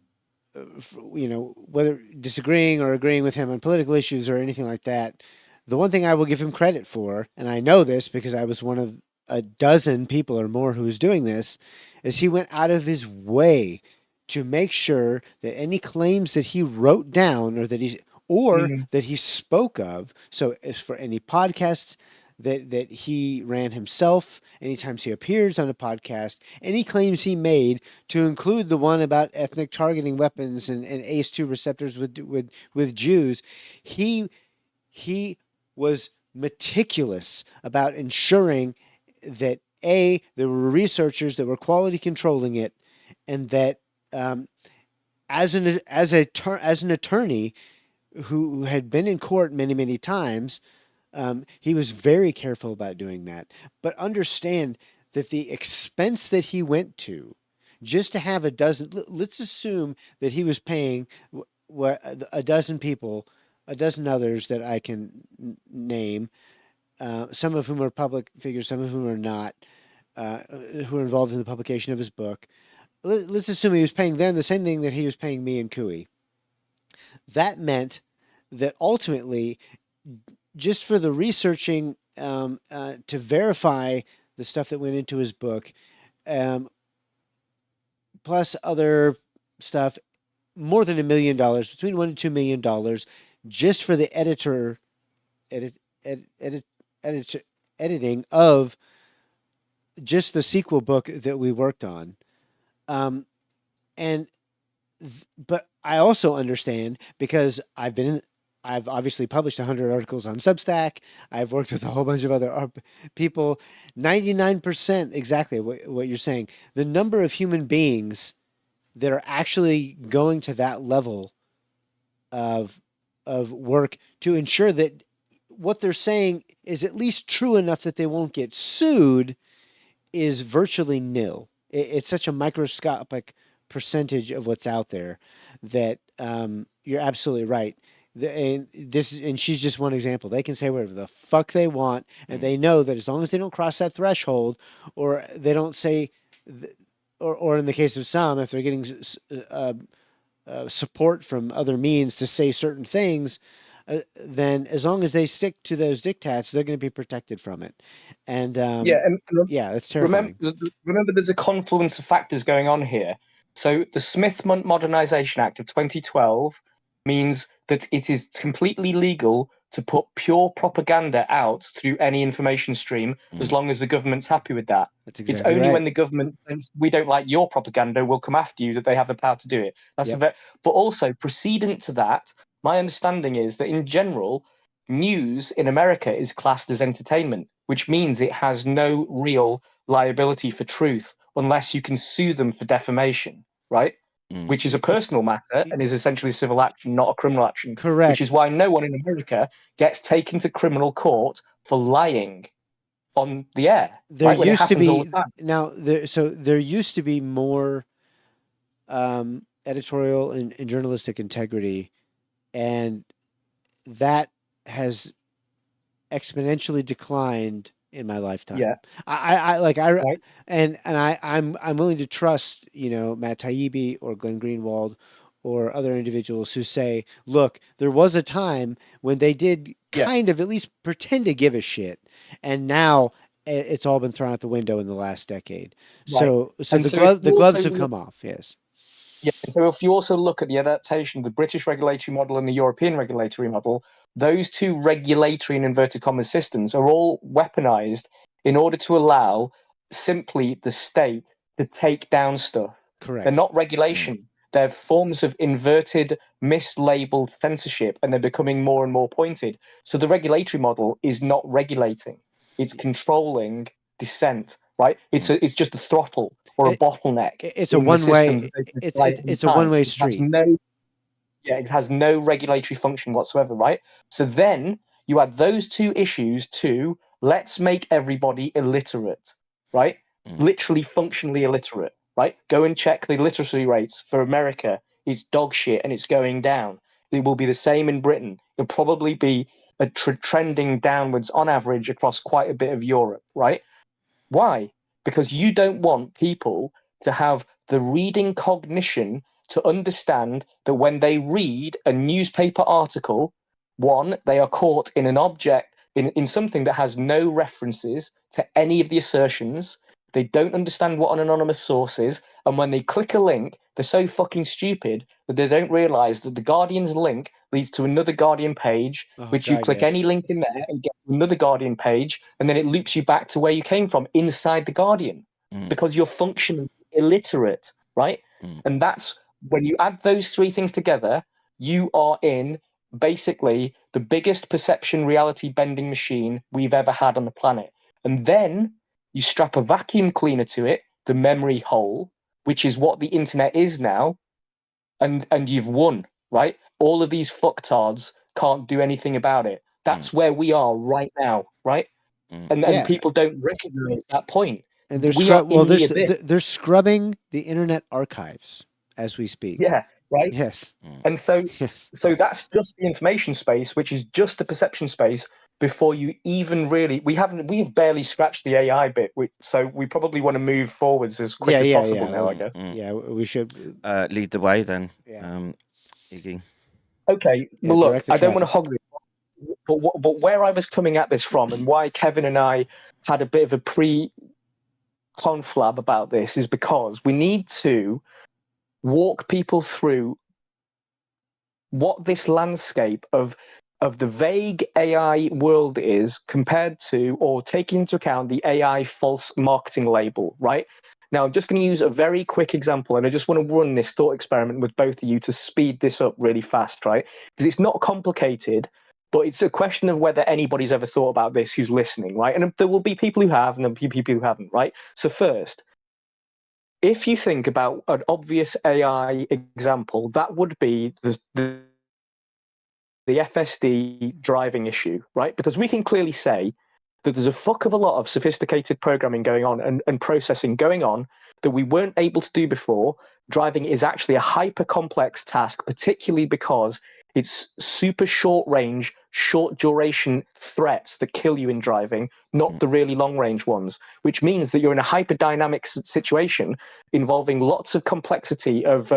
Speaker 4: disagreeing or agreeing with him on political issues or anything like that, the one thing I will give him credit for, and I know this because I was one of a dozen people or more who was doing this, is he went out of his way to make sure that any claims that he wrote down that he spoke of, so as for any podcasts that he ran himself, anytime he appears on a podcast, any claims he made, to include the one about ethnic targeting weapons and ACE2 receptors with Jews, he was meticulous about ensuring that there were researchers that were quality controlling it, and that as an attorney who had been in court many times, he was very careful about doing that. But understand that the expense that he went to just to have a dozen, let's assume that he was paying a dozen people, a dozen others that I can name, some of whom are public figures, some of whom are not, who are involved in the publication of his book. Let's assume he was paying them the same thing that he was paying me and Cooey. That meant that ultimately, just for the researching to verify the stuff that went into his book, plus other stuff, more than $1 million, between $1 and $2 million, just for the editing of just the sequel book that we worked on. But I also understand, because I've obviously published 100 articles on Substack. I've worked with a whole bunch of other people. 99%, exactly what you're saying. The number of human beings that are actually going to that level of work to ensure that what they're saying is at least true enough that they won't get sued is virtually nil. It's such a microscopic percentage of what's out there that you're absolutely right. And she's just one example. They can say whatever the fuck they want, and they know that as long as they don't cross that threshold, or they don't say, or in the case of some, if they're getting support from other means to say certain things, then as long as they stick to those diktats, they're going to be protected from it. And it's terrifying.
Speaker 3: Remember, there's a confluence of factors going on here. So the Smith Modernization Act of 2012 means that it is completely legal to put pure propaganda out through any information stream, as long as the government's happy with that.
Speaker 4: That's exactly
Speaker 3: it's only
Speaker 4: right.
Speaker 3: when the government says, we don't like your propaganda, we'll come after you, that they have the power to do it. But also, precedent to that, my understanding is that in general, news in America is classed as entertainment, which means it has no real liability for truth unless you can sue them for defamation, right? Which is a personal matter and is essentially civil action, not a criminal action.
Speaker 4: Correct.
Speaker 3: Which is why no one in America gets taken to criminal court for lying on the air.
Speaker 4: There
Speaker 3: right?
Speaker 4: used to be
Speaker 3: all the time.
Speaker 4: now. There used to be more editorial and journalistic integrity, and that has exponentially declined in my lifetime.
Speaker 3: Yeah.
Speaker 4: Right? I'm willing to trust, Matt Taibbi or Glenn Greenwald or other individuals who say, look, there was a time when they did kind of at least pretend to give a shit, and now it's all been thrown out the window in the last decade. Right. So the gloves have come off. Yes.
Speaker 3: Yeah. So if you also look at the adaptation of the British regulatory model and the European regulatory model, those two regulatory and inverted commas systems are all weaponized in order to allow simply the state to take down stuff.
Speaker 4: Correct.
Speaker 3: They're not regulation. They're forms of inverted, mislabeled censorship, and they're becoming more and more pointed. So the regulatory model is not regulating. It's controlling dissent, right? It's just a throttle or a bottleneck.
Speaker 4: It's a one-way. It's a one-way street.
Speaker 3: It has no regulatory function whatsoever, right? So then you add those two issues to let's make everybody illiterate, right? Literally functionally illiterate, right? Go and check the literacy rates for America. It's dog shit and it's going down. It will be the same in Britain. It'll probably be trending downwards on average across quite a bit of Europe, right? Why? Because you don't want people to have the reading cognition to understand that when they read a newspaper article, one, they are caught in an object, in something that has no references to any of the assertions. They don't understand what an anonymous source is. And when they click a link, they're so fucking stupid that they don't realize that the Guardian's link leads to another Guardian page, which you click any link in there and get another Guardian page, and then it loops you back to where you came from inside the Guardian because you're functionally illiterate, right? And that's when you add those three things together, you are in basically the biggest perception reality bending machine we've ever had on the planet. And then you strap a vacuum cleaner to it, the memory hole, which is what the internet is now, and you've won, right? All of these fucktards can't do anything about it. That's where we are right now, right? And people don't recognize that point.
Speaker 4: And they're scrubbing the internet archives as we speak.
Speaker 3: Yeah, right?
Speaker 4: Yes.
Speaker 3: And so that's just the information space, which is just the perception space before you even really, we've barely scratched the AI bit, so we probably want to move forwards as quick as possible now, I guess.
Speaker 4: Yeah, we should
Speaker 2: lead the way then. Iggy.
Speaker 3: Okay, well look, I don't want to hog this, but where I was coming at this from and why Kevin and I had a bit of a conflab about this is because we need to walk people through what this landscape of the vague AI world is compared to, or taking into account, the AI false marketing label, right? Now, I'm just going to use a very quick example, and I just want to run this thought experiment with both of you to speed this up really fast, right? Because it's not complicated, but it's a question of whether anybody's ever thought about this who's listening, right? And there will be people who have, and there will be people who haven't, right? So first, if you think about an obvious AI example, that would be the FSD driving issue, right? Because we can clearly say that there's a fuck of a lot of sophisticated programming going on and processing going on that we weren't able to do before. Driving is actually a hyper complex task, particularly because it's super short range, short duration threats that kill you in driving, not the really long range ones, which means that you're in a hyper dynamic situation involving lots of complexity of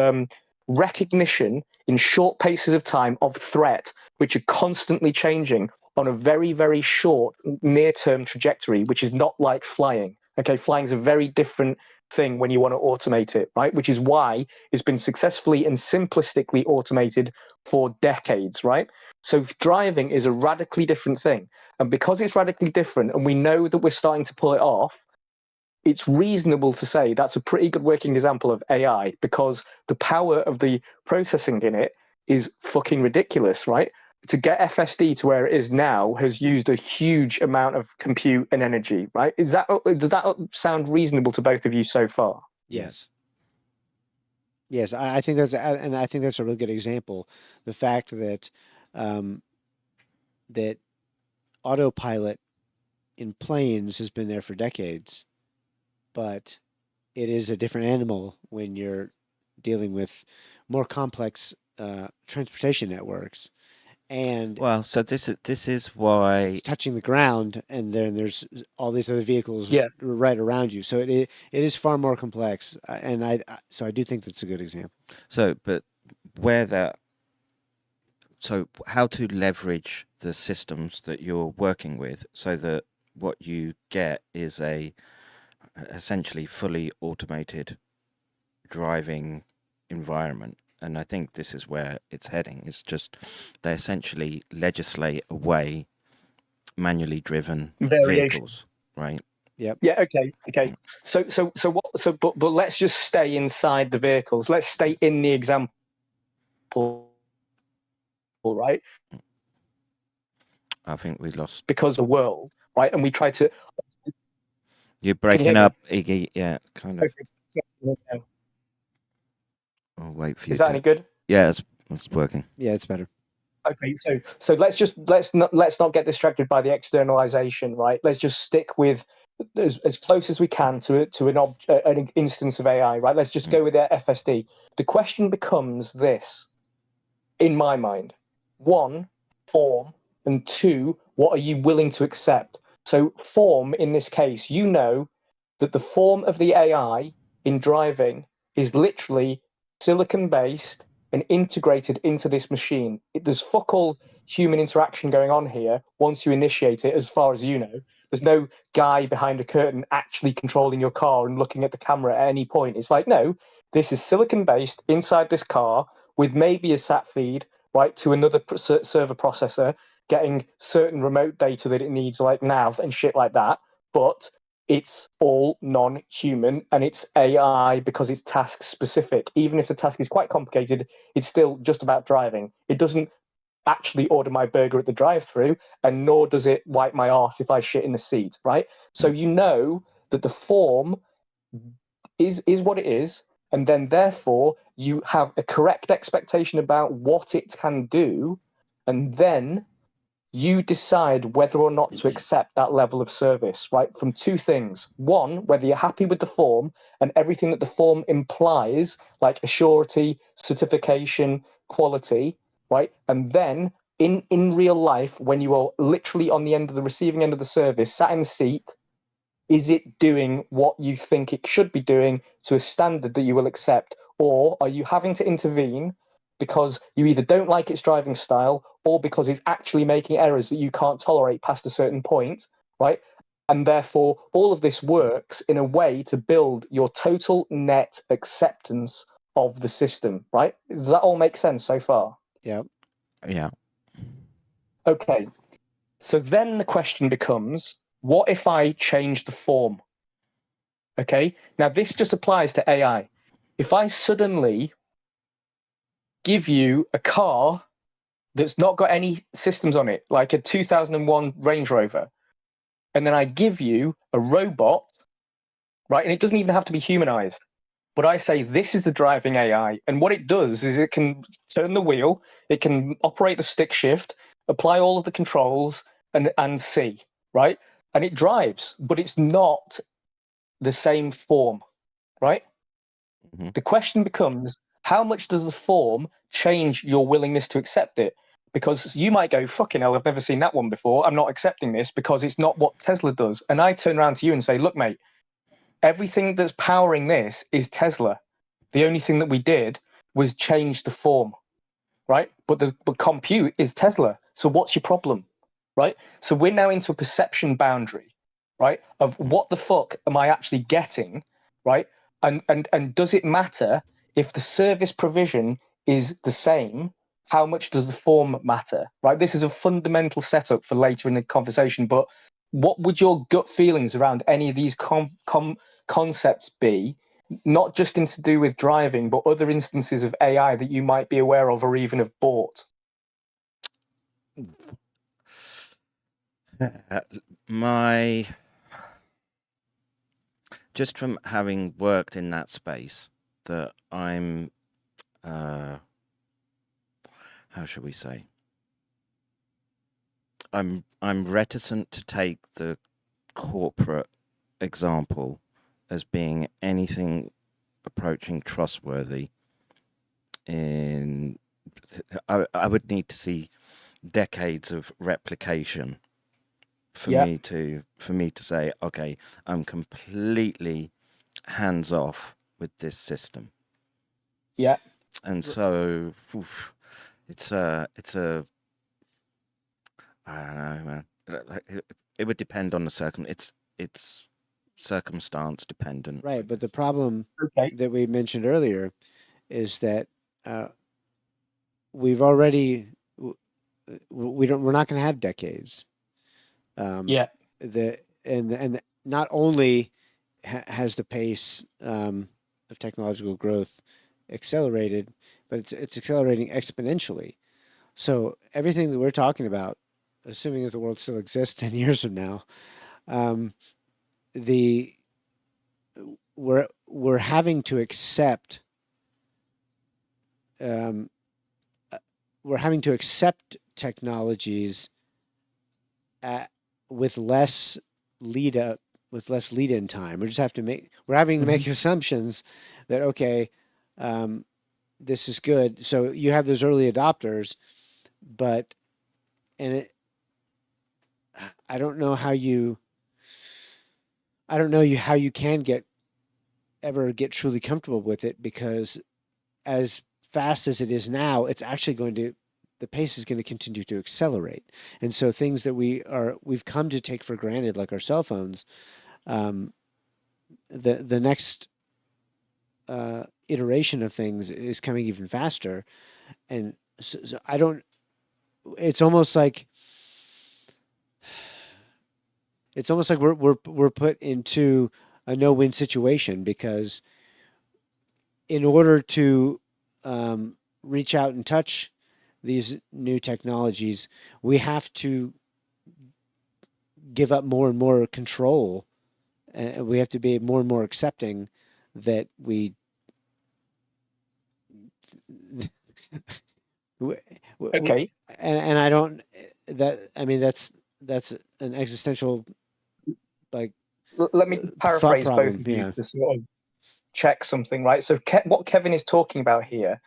Speaker 3: recognition in short paces of time of threat, which are constantly changing on a very, very short near-term trajectory, which is not like flying. Okay, flying is a very different thing when you want to automate it, right? Which is why it's been successfully and simplistically automated for decades, right? So driving is a radically different thing. And because it's radically different, and we know that we're starting to pull it off, it's reasonable to say that's a pretty good working example of AI, because the power of the processing in it is fucking ridiculous, right? To get FSD to where it is now has used a huge amount of compute and energy, right? Does that sound reasonable to both of you so far?
Speaker 4: Yes. Yes, I think that's a really good example. The fact that that autopilot in planes has been there for decades, but it is a different animal when you're dealing with more complex transportation networks. And
Speaker 2: well, so this is why
Speaker 4: it's touching the ground, and then there's all these other vehicles right around you. So it is far more complex, and I do think that's a good example.
Speaker 2: So, but how to leverage the systems that you're working with so that what you get is a essentially fully automated driving environment. And I think this is where it's heading. It's just they essentially legislate away manually driven vehicles, right?
Speaker 4: Yep.
Speaker 3: Yeah. Okay. But let's just stay inside the vehicles. Let's stay in the example, right?
Speaker 2: I think we lost
Speaker 3: because of the world, right? And we try to.
Speaker 2: You're breaking up, Iggy. Yeah, kind of.
Speaker 3: Okay.
Speaker 2: I'll wait for you.
Speaker 3: Is that any good?
Speaker 2: Yeah, it's working.
Speaker 4: Yeah, it's better.
Speaker 3: Okay, so let's not get distracted by the externalization, right? Let's just stick with as close as we can to an instance of AI, right? Let's just go with their FSD. The question becomes this, in my mind: one, form, and two, what are you willing to accept? So form, in this case, you know that the form of the AI in driving is literally silicon-based and integrated into this machine. There's fuck all human interaction going on here once you initiate it, as far as you know. There's no guy behind a curtain actually controlling your car and looking at the camera at any point. It's like, no, this is silicon-based inside this car with maybe a sat feed, right, to another server processor, getting certain remote data that it needs, like nav and shit like that. But it's all non-human, and it's AI because it's task specific. Even if the task is quite complicated, it's still just about driving. It doesn't actually order my burger at the drive-through, and nor does it wipe my arse if I shit in the seat, right? So you know that the form is what it is, and then therefore you have a correct expectation about what it can do, and then you decide whether or not to accept that level of service, right? From two things. One, whether you're happy with the form and everything that the form implies, like assurity, certification, quality, right? And then in real life, when you are literally on the end of the receiving end of the service, sat in the seat, is it doing what you think it should be doing to a standard that you will accept? Or are you having to intervene because you either don't like its driving style or because it's actually making errors that you can't tolerate past a certain point, right? And therefore, all of this works in a way to build your total net acceptance of the system, right? Does that all make sense so far?
Speaker 4: Yeah.
Speaker 2: Yeah.
Speaker 3: Okay. So then the question becomes, what if I change the form? Okay. Now, this just applies to AI. If I suddenly give you a car that's not got any systems on it, like a 2001 Range Rover, and then I give you a robot, right? And it doesn't even have to be humanized, but I say this is the driving AI, and what it does is it can turn the wheel, it can operate the stick shift, apply all of the controls, and see, right? And it drives, but it's not the same form, right?
Speaker 2: Mm-hmm.
Speaker 3: The question becomes, how much does the form change your willingness to accept it? Because you might go, fucking hell, I've never seen that one before. I'm not accepting this because it's not what Tesla does. And I turn around to you and say, look, mate, everything that's powering this is Tesla. The only thing that we did was change the form, right? But compute is Tesla. So what's your problem, right? So we're now into a perception boundary, right? Of what the fuck am I actually getting, right? And does it matter if the service provision is the same? How much does the form matter, right? This is a fundamental setup for later in the conversation, but what would your gut feelings around any of these concepts be, not just in to do with driving, but other instances of AI that you might be aware of or even have bought?
Speaker 2: Just from having worked in that space, that I'm, how should we say? I'm reticent to take the corporate example as being anything approaching trustworthy. I would need to see decades of replication for me to say, okay, I'm completely hands off with this system.
Speaker 3: Yeah.
Speaker 2: And so it's a I don't know, man. It would depend on the it's circumstance dependent.
Speaker 4: Right, but the problem that we mentioned earlier is that we've already we're not going to have decades. And not only has the pace of technological growth accelerated, but it's accelerating exponentially. So everything that we're talking about, assuming that the world still exists 10 years from now, we're having to accept technologies with less lead up with less lead-in time. We just have to we're having to make assumptions that, okay, this is good. So you have those early adopters, but, I don't know how you can ever get truly comfortable with it, because as fast as it is now, it's actually the pace is going to continue to accelerate. And so things that we've come to take for granted, like our cell phones, the next iteration of things is coming even faster. And so I don't, it's almost like we're put into a no-win situation, because in order to reach out and touch these new technologies, we have to give up more and more control, and we have to be more and more accepting that we
Speaker 3: Okay.
Speaker 4: And I don't, I mean, that's an existential, like,
Speaker 3: Let me just
Speaker 4: thought
Speaker 3: paraphrase both
Speaker 4: problem.
Speaker 3: of you
Speaker 4: Yeah.
Speaker 3: to sort of check something, right? So what Kevin is talking about here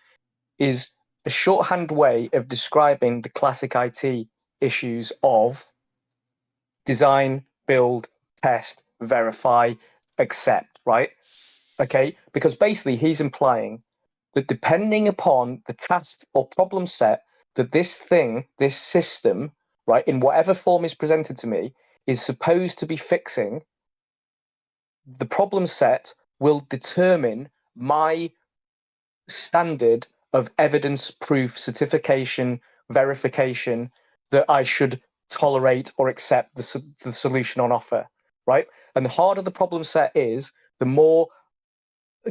Speaker 3: is a shorthand way of describing the classic IT issues of design, build, test, verify, accept, right? Okay, because basically he's implying that depending upon the task or problem set that this system, right, in whatever form is presented to me, is supposed to be fixing, the problem set will determine my standard of evidence, proof, certification, verification that I should tolerate or accept the solution on offer, right? And the harder the problem set is, the more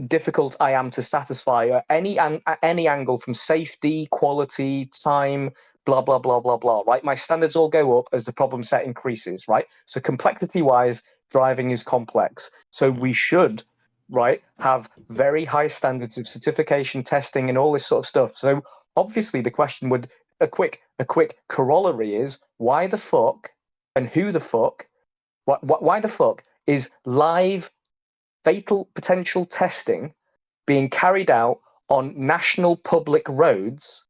Speaker 3: difficult I am to satisfy at any angle, from safety, quality, time, blah, blah, blah, blah, blah, right? My standards all go up as the problem set increases, right? So complexity-wise, driving is complex. So we should, right, have very high standards of certification, testing, and all this sort of stuff. So obviously the question would, a quick corollary is, why the fuck and who the fuck, why the fuck is live fatal potential testing being carried out on national public roads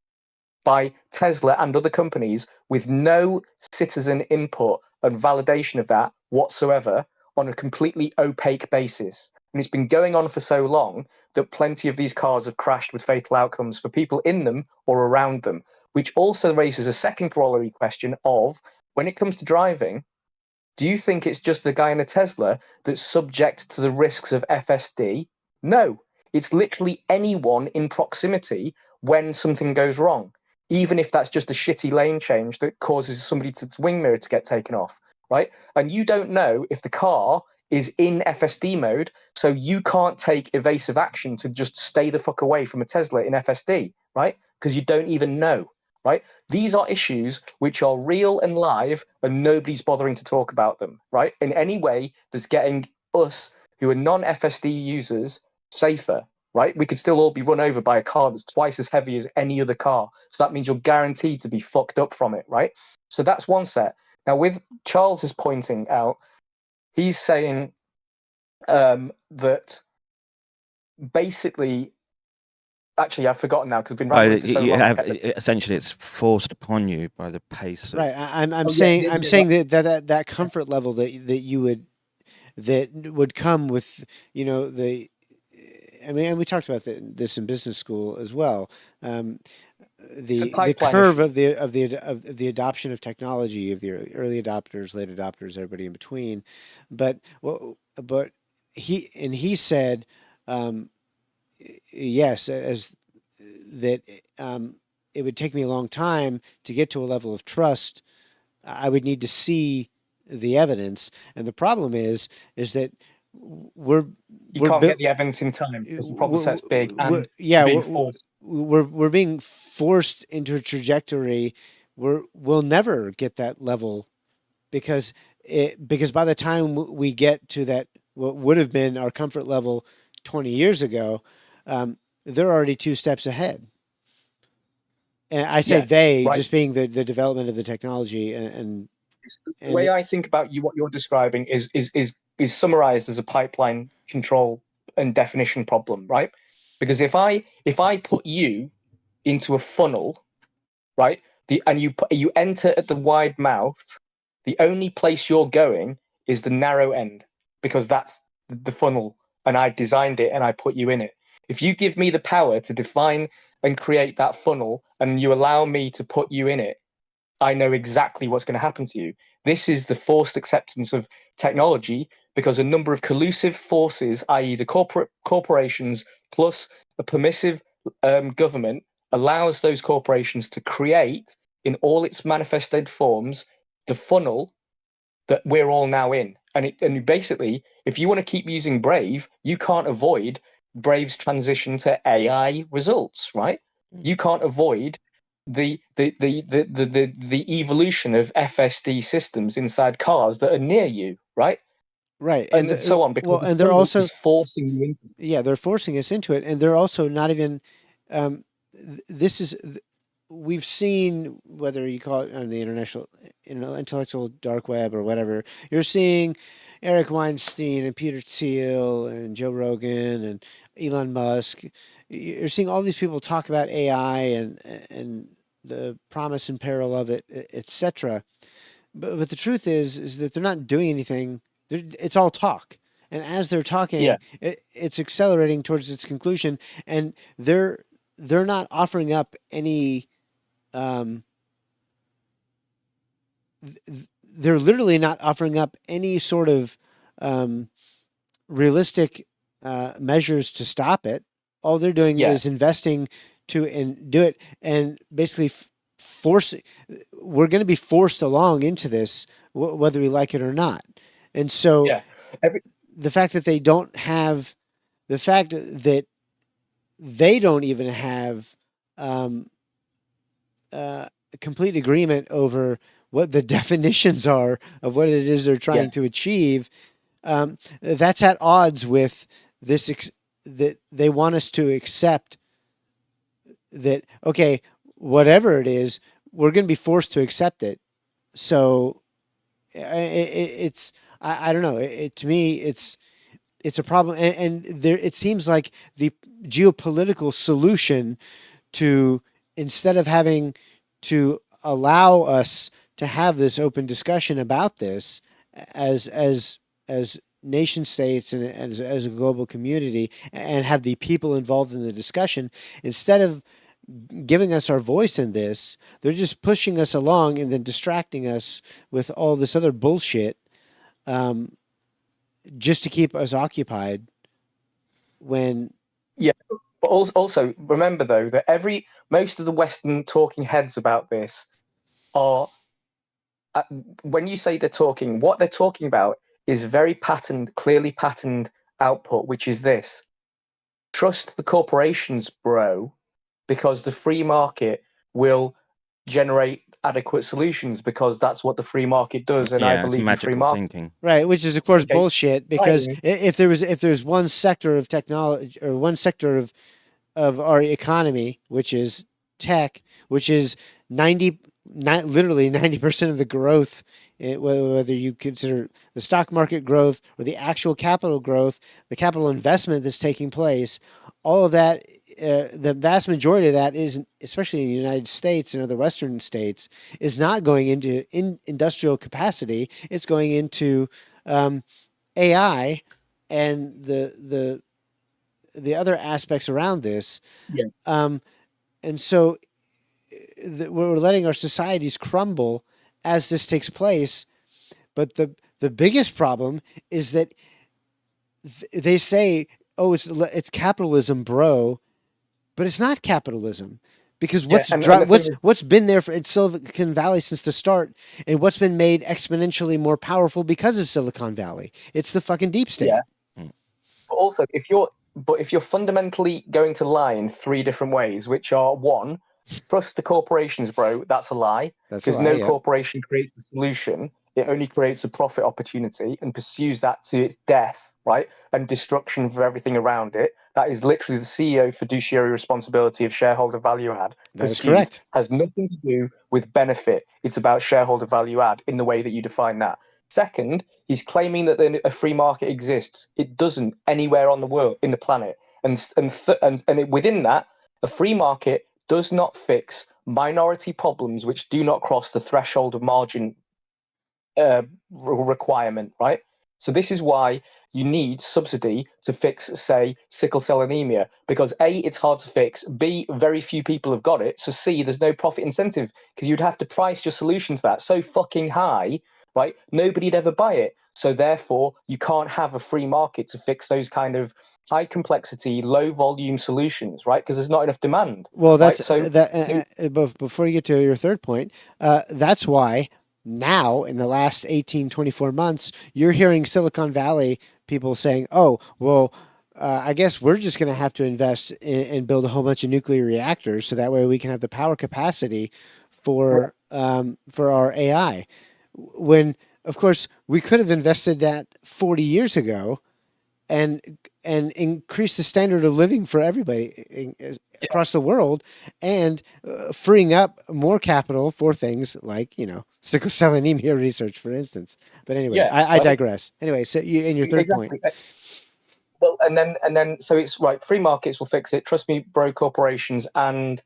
Speaker 3: by Tesla and other companies with no citizen input and validation of that whatsoever, on a completely opaque basis? And it's been going on for so long that plenty of these cars have crashed with fatal outcomes for people in them or around them, which also raises a second corollary question of, when it comes to driving, do you think it's just the guy in a Tesla that's subject to the risks of FSD? No, it's literally anyone in proximity when something goes wrong, even if that's just a shitty lane change that causes somebody's wing mirror to get taken off, right? And you don't know if the car is in FSD mode, so you can't take evasive action to just stay the fuck away from a Tesla in FSD, right? Because you don't even know, right? These are issues which are real and live, and nobody's bothering to talk about them, right? In any way that's getting us, who are non-FSD users, safer, right? We could still all be run over by a car that's twice as heavy as any other car. So that means you're guaranteed to be fucked up from it, right? So that's one set. Now, with Charles is pointing out, he's saying that basically, actually, I've forgotten now because I've been rambling for so long.
Speaker 2: Essentially, it's forced upon you by the pace.
Speaker 4: Right. I'm saying that comfort level that would come with, you know, I mean, and we talked about this in business school as well. The curve of the adoption of technology, of the early adopters, late adopters, everybody in between. But he said, yes, as that it would take me a long time to get to a level of trust. I would need to see the evidence, and the problem is that you
Speaker 3: can't get the evidence in time because the problem set's big, and
Speaker 4: we're being forced into a trajectory where we'll never get that level, because by the time we get to that, what would have been our comfort level 20 years ago, they're already 2 steps ahead. And I say just being the development of the technology, and
Speaker 3: the way I think about what you're describing is is summarized as a pipeline control and definition problem, right? Because if I put you into a funnel, right, and you enter at the wide mouth, the only place you're going is the narrow end, because that's the funnel, and I designed it and I put you in it. If you give me the power to define and create that funnel, and you allow me to put you in it, I know exactly what's going to happen to you. This is the forced acceptance of technology, because a number of collusive forces, i.e. the corporations plus a permissive government, allows those corporations to create in all its manifested forms the funnel that we're all now in. And basically, if you want to keep using Brave, you can't avoid Brave's transition to AI results, right? You can't avoid the evolution of FSD systems inside cars that are near you, right?
Speaker 4: Right,
Speaker 3: And so on, because
Speaker 4: and they're also
Speaker 3: forcing you into it.
Speaker 4: Yeah, they're forcing us into it, and they're also not even. This is we've seen, whether you call it on the intellectual dark web or whatever. You're seeing Eric Weinstein and Peter Thiel and Joe Rogan and Elon Musk. You're seeing all these people talk about AI and the promise and peril of it, etc. But the truth is that they're not doing anything. It's all talk. And as they're talking, it's accelerating towards its conclusion, and they're not offering up any. They're literally not offering up any sort of realistic measures to stop it. All they're doing is investing to do it, and basically forcing. We're going to be forced along into this, whether we like it or not. And so, the fact that they don't have, the fact that they don't even have complete agreement over what the definitions are of what it is they're trying to achieve, that's at odds with this, that they want us to accept that, okay, whatever it is, we're going to be forced to accept it. So it's, I don't know. To me, it's a problem, and there it seems like the geopolitical solution to, instead of having to allow us to have this open discussion about this as nation states and as a global community, and have the people involved in the discussion, instead of giving us our voice in this, they're just pushing us along and then distracting us with all this other bullshit, just to keep us occupied. When
Speaker 3: but also remember though that most of the Western talking heads about this are, when you say they're talking, what they're talking about is very clearly patterned output, which is this: trust the corporations, bro, because the free market will generate adequate solutions, because that's what the free market does. And I believe in free market
Speaker 2: thinking.
Speaker 4: Right, which is of course bullshit, because if there's one sector of technology, or one sector of our economy, which is tech, which is literally 90% of the growth, whether you consider the stock market growth or the actual capital growth, the capital investment that's taking place, all of that, the vast majority of that is, especially in the United States and other Western states, is not going into industrial capacity. It's going into AI and the other aspects around this. And so we're letting our societies crumble as this takes place. But the biggest problem is that they say, "Oh, it's capitalism, bro," but it's not capitalism, because what's been there in Silicon Valley since the start, and what's been made exponentially more powerful because of Silicon Valley? It's the fucking deep state.
Speaker 3: But also, if you're fundamentally going to lie in three different ways, which are: one, trust the corporations, bro. That's a lie, because no corporation creates a solution. It only creates a profit opportunity and pursues that to its death, right? And destruction for everything around it. That is literally the CEO fiduciary responsibility of shareholder value add.
Speaker 4: That is correct.
Speaker 3: Has nothing to do with benefit. It's about shareholder value add in the way that you define that. Second, he's claiming that a free market exists. It doesn't anywhere on the world, in the planet. Within that, a free market does not fix minority problems which do not cross the threshold of margin requirement, right? So this is why you need subsidy to fix, say, sickle cell anemia, because A, it's hard to fix, B, very few people have got it, so C, there's no profit incentive, because you'd have to price your solution to that so fucking high, right? Nobody'd ever buy it. So therefore, you can't have a free market to fix those kind of high complexity, low volume solutions, right? Because there's not enough demand.
Speaker 4: Well, that's
Speaker 3: right?
Speaker 4: before you get to your third point, that's why now in the last 18, 24 months, you're hearing Silicon Valley people saying, oh, well, I guess we're just going to have to invest and build a whole bunch of nuclear reactors so that way we can have the power capacity for our AI. When, of course, we could have invested that 40 years ago and increase the standard of living for everybody across the world, and freeing up more capital for things like, sickle cell anemia research, for instance. But anyway, I digress. Anyway, so you in your third point.
Speaker 3: Well, and then so it's right. Free markets will fix it. Trust me, bro. Corporations and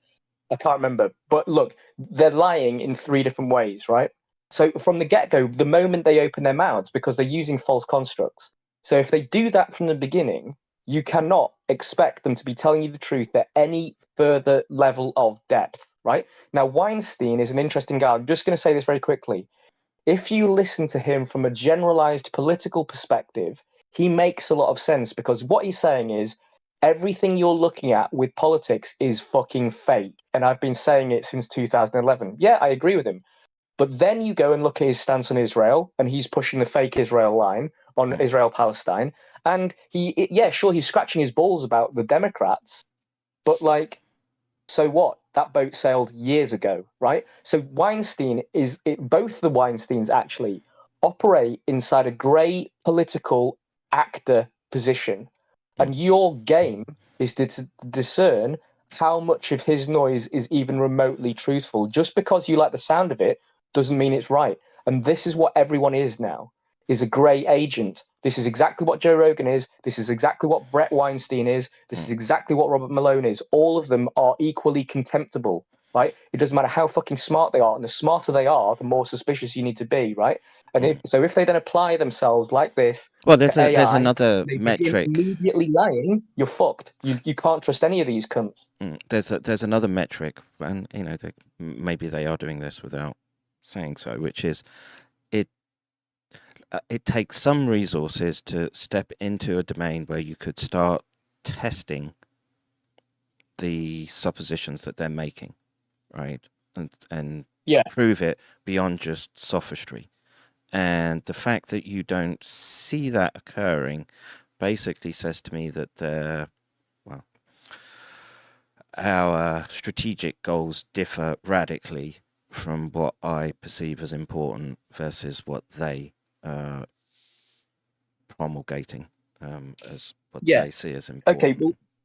Speaker 3: I can't remember, but look, they're lying in 3 different ways, right? So from the get-go, the moment they open their mouths, because they're using false constructs. So if they do that from the beginning, you cannot expect them to be telling you the truth at any further level of depth, right? Now, Weinstein is an interesting guy. I'm just going to say this very quickly. If you listen to him from a generalized political perspective, he makes a lot of sense, because what he's saying is everything you're looking at with politics is fucking fake. And I've been saying it since 2011. Yeah, I agree with him. But then you go and look at his stance on Israel, and he's pushing the fake Israel line on Israel-Palestine. And he's scratching his balls about the Democrats, but so what? That boat sailed years ago, right? So Weinstein both the Weinsteins actually operate inside a grey political actor position. And your game is to discern how much of his noise is even remotely truthful. Just because you like the sound of it doesn't mean it's right. And this is what everyone is now, is a grey agent. This is exactly what Joe Rogan is. This is exactly what Brett Weinstein is. This is exactly what Robert Malone is. All of them are equally contemptible, right? It doesn't matter how fucking smart they are. And the smarter they are, the more suspicious you need to be, right? And if they then apply themselves like this,
Speaker 2: well, there's another
Speaker 3: they
Speaker 2: metric.
Speaker 3: Immediately lying, you're fucked. You can't trust any of these cunts.
Speaker 2: There's another metric, and maybe they are doing this without saying so, which is it takes some resources to step into a domain where you could start testing the suppositions that they're making, right? And prove it beyond just sophistry. And the fact that you don't see that occurring basically says to me that our strategic goals differ radically from what I perceive as important versus what they promulgating as what they see as important.
Speaker 3: Okay,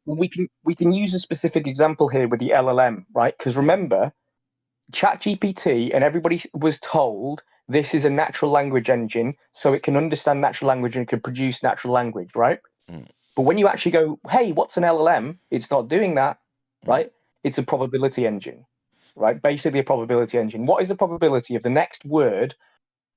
Speaker 3: well, we can use a specific example here with the LLM, right? Because remember, ChatGPT and everybody was told this is a natural language engine, so it can understand natural language and can produce natural language, right? But when you actually go, hey, what's an LLM? It's not doing that, right? It's a probability engine, right? Basically a probability engine. What is the probability of the next word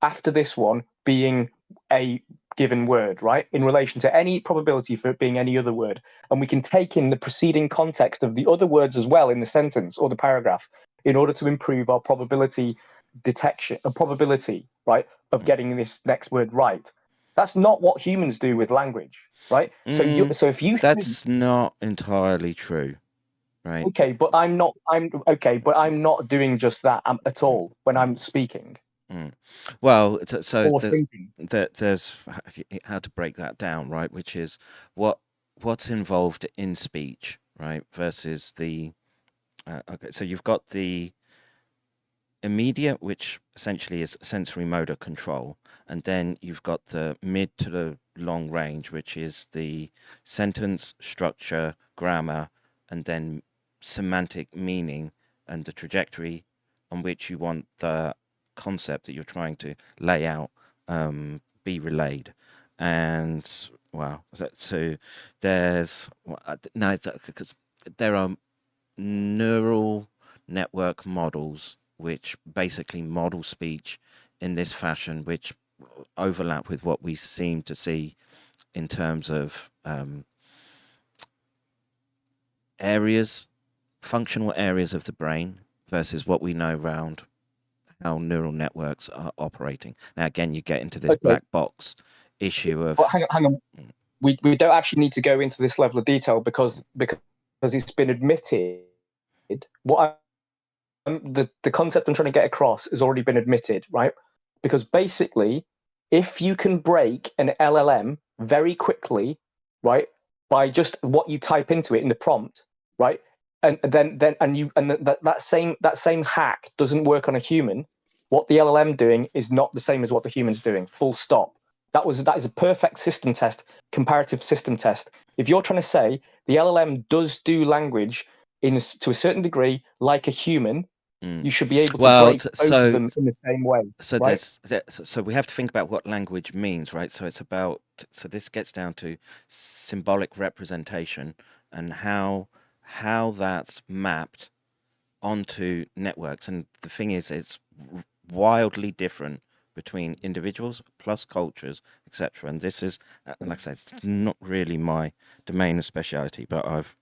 Speaker 3: after this one being a given word, right? In relation to any probability for it being any other word. And we can take in the preceding context of the other words as well in the sentence or the paragraph in order to improve our probability detection, a probability, right, of getting this next word right. That's not what humans do with language, right? So if you
Speaker 2: that's not entirely true, right?
Speaker 3: Okay, but I'm not doing just that at all when I'm speaking.
Speaker 2: Well, so there's how to break that down, right? Which is what's involved in speech, right? Versus the okay. So you've got the immediate, which essentially is sensory motor control, and then you've got the mid to the long range, which is the sentence structure, grammar, and then semantic meaning and the trajectory on which you want the concept that you're trying to lay out be relayed. And well, so there's no, because there are neural network models which basically model speech in this fashion, which overlap with what we seem to see in terms of functional areas of the brain versus what we know around how neural networks are operating. Now, again, you get into this black box issue of...
Speaker 3: Well, hang on. We don't actually need to go into this level of detail because it's been admitted. The concept I'm trying to get across has already been admitted, right? Because basically, if you can break an LLM very quickly, right, by just what you type into it in the prompt, right, and then that same hack doesn't work on a human, what the LLM doing is not the same as what the human's doing. Full stop. That is a perfect system test, comparative system test. If you're trying to say the LLM does do language to a certain degree like a human, you should be able to break both of them in the same way.
Speaker 2: So
Speaker 3: right?
Speaker 2: So we have to think about what language means, right? So it's about, so this gets down to symbolic representation and how that's mapped onto networks. And the thing is, it's wildly different between individuals plus cultures, etc. And this is, like I said, it's not really my domain of speciality, but I've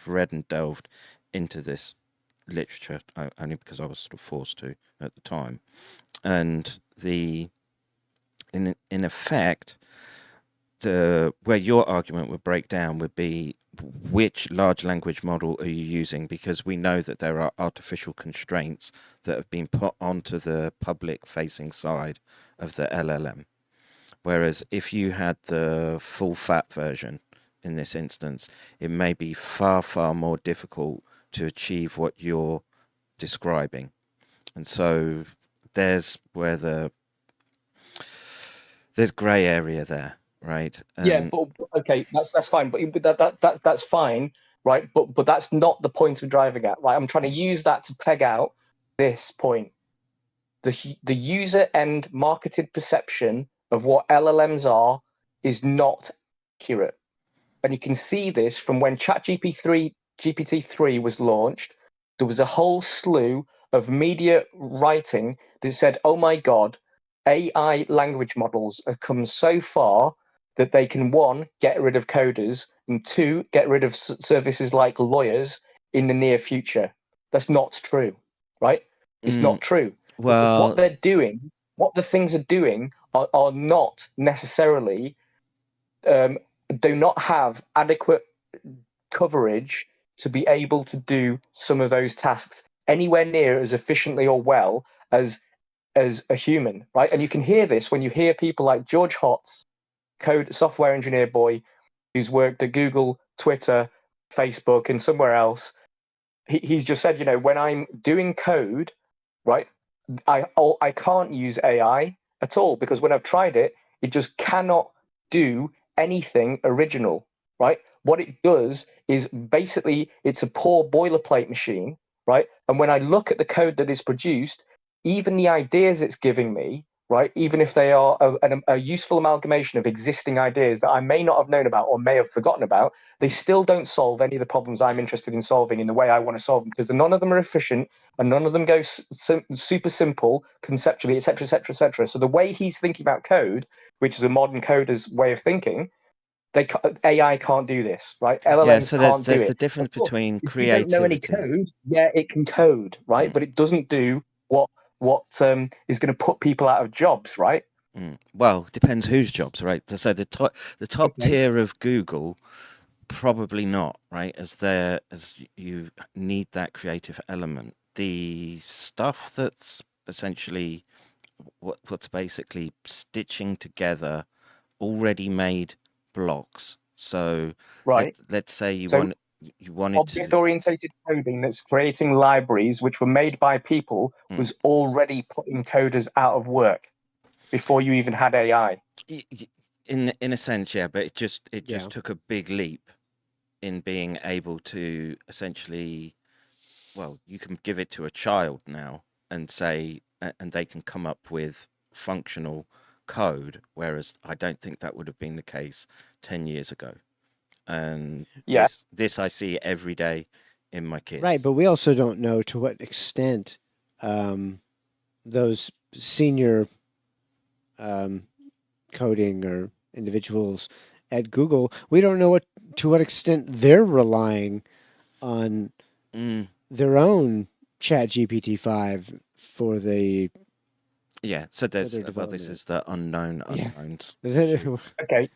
Speaker 2: read and delved into this literature only because I was sort of forced to at the time. And in effect, where your argument would break down would be which large language model are you using, because we know that there are artificial constraints that have been put onto the public facing side of the LLM. Whereas if you had the full fat version in this instance, it may be far, far more difficult to achieve what you're describing. And so there's where there's gray area there, right?
Speaker 3: Yeah, but okay, that's fine, but that's fine, right? But that's not the point we're driving at, right? I'm trying to use that to peg out this point. The user end marketed perception of what LLMs are is not accurate, and you can see this from when GPT-3 was launched. There was a whole slew of media writing that said, "Oh my God, AI language models have come so far that they can, one, get rid of coders, and two, get rid of services like lawyers in the near future." That's not true, right? It's not true.
Speaker 2: Well,
Speaker 3: what they're doing, what the things are doing, are not necessarily, do not have adequate coverage to be able to do some of those tasks anywhere near as efficiently or well as a human, right? And you can hear this when you hear people like George Hotz, software engineer boy, who's worked at Google, Twitter, Facebook, and somewhere else. He's just said, when I'm doing code, right, I can't use AI at all, because when I've tried it, it just cannot do anything original, right? What it does is basically it's a poor boilerplate machine, right? And when I look at the code that is produced, even the ideas it's giving me, right, even if they are a useful amalgamation of existing ideas that I may not have known about or may have forgotten about, they still don't solve any of the problems I'm interested in solving in the way I want to solve them, because none of them are efficient and none of them go super simple conceptually, etc., etc., etc. So the way he's thinking about code, which is a modern coder's way of thinking, AI can't do this, right? LLMs
Speaker 2: so
Speaker 3: can't do it.
Speaker 2: There's the difference between
Speaker 3: if
Speaker 2: creativity.
Speaker 3: You don't know any code, yeah, it can code, right? But it doesn't do what is going to put people out of jobs, right?
Speaker 2: Well, depends whose jobs, right? So the top tier of Google, probably not, right? As you need that creative element. The stuff that's essentially what's basically stitching together already made blocks. So
Speaker 3: right,
Speaker 2: let's say you wanted
Speaker 3: object-oriented coding that's creating libraries which were made by people was already putting coders out of work before you even had AI.
Speaker 2: In a sense, yeah, but it just took a big leap in being able to essentially, well, you can give it to a child now and say, and they can come up with functional code, whereas I don't think that would have been the case 10 years ago. And
Speaker 3: Yeah.
Speaker 2: this I see every day in my kids.
Speaker 4: Right, but we also don't know to what extent those senior coding or individuals at Google, we don't know to what extent they're relying on their own ChatGPT-5 for the
Speaker 2: so there's this
Speaker 4: development.
Speaker 2: is the unknown unknowns.
Speaker 3: Okay.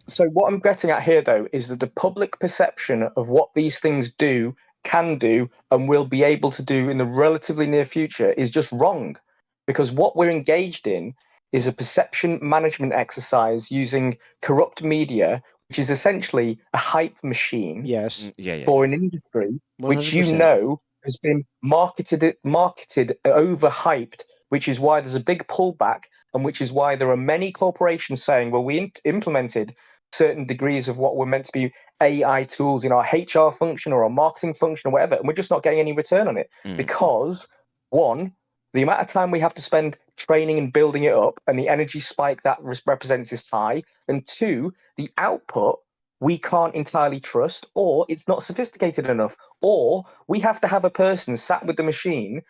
Speaker 3: So what I'm getting at here, though, is that the public perception of what these things do, can do, and will be able to do in the relatively near future is just wrong. Because what we're engaged in is a perception management exercise using corrupt media, which is essentially a hype machine
Speaker 4: Yes.
Speaker 3: for an industry which
Speaker 4: 100%.
Speaker 3: has been marketed, overhyped, which is why there's a big pullback, and which is why there are many corporations saying, well, we implemented certain degrees of what were meant to be AI tools in our HR function or our marketing function or whatever, and we're just not getting any return on it because, one, the amount of time we have to spend training and building it up and the energy spike that represents is high, and two, the output we can't entirely trust, or it's not sophisticated enough, or we have to have a person sat with the machine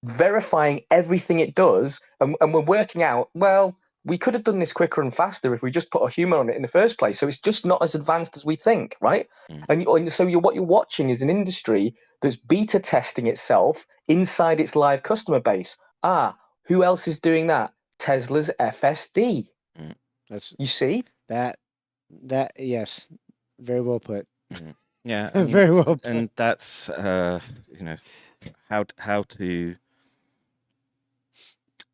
Speaker 3: verifying everything it does, and we're working out, well, we could have done this quicker and faster if we just put a human on it in the first place. So it's just not as advanced as we think, right? And so what you're watching is an industry that's beta testing itself inside its live customer base. Who else is doing that? Tesla's FSD. You see
Speaker 4: that yes, very well put.
Speaker 2: Yeah,
Speaker 4: very well put.
Speaker 2: And that's how to,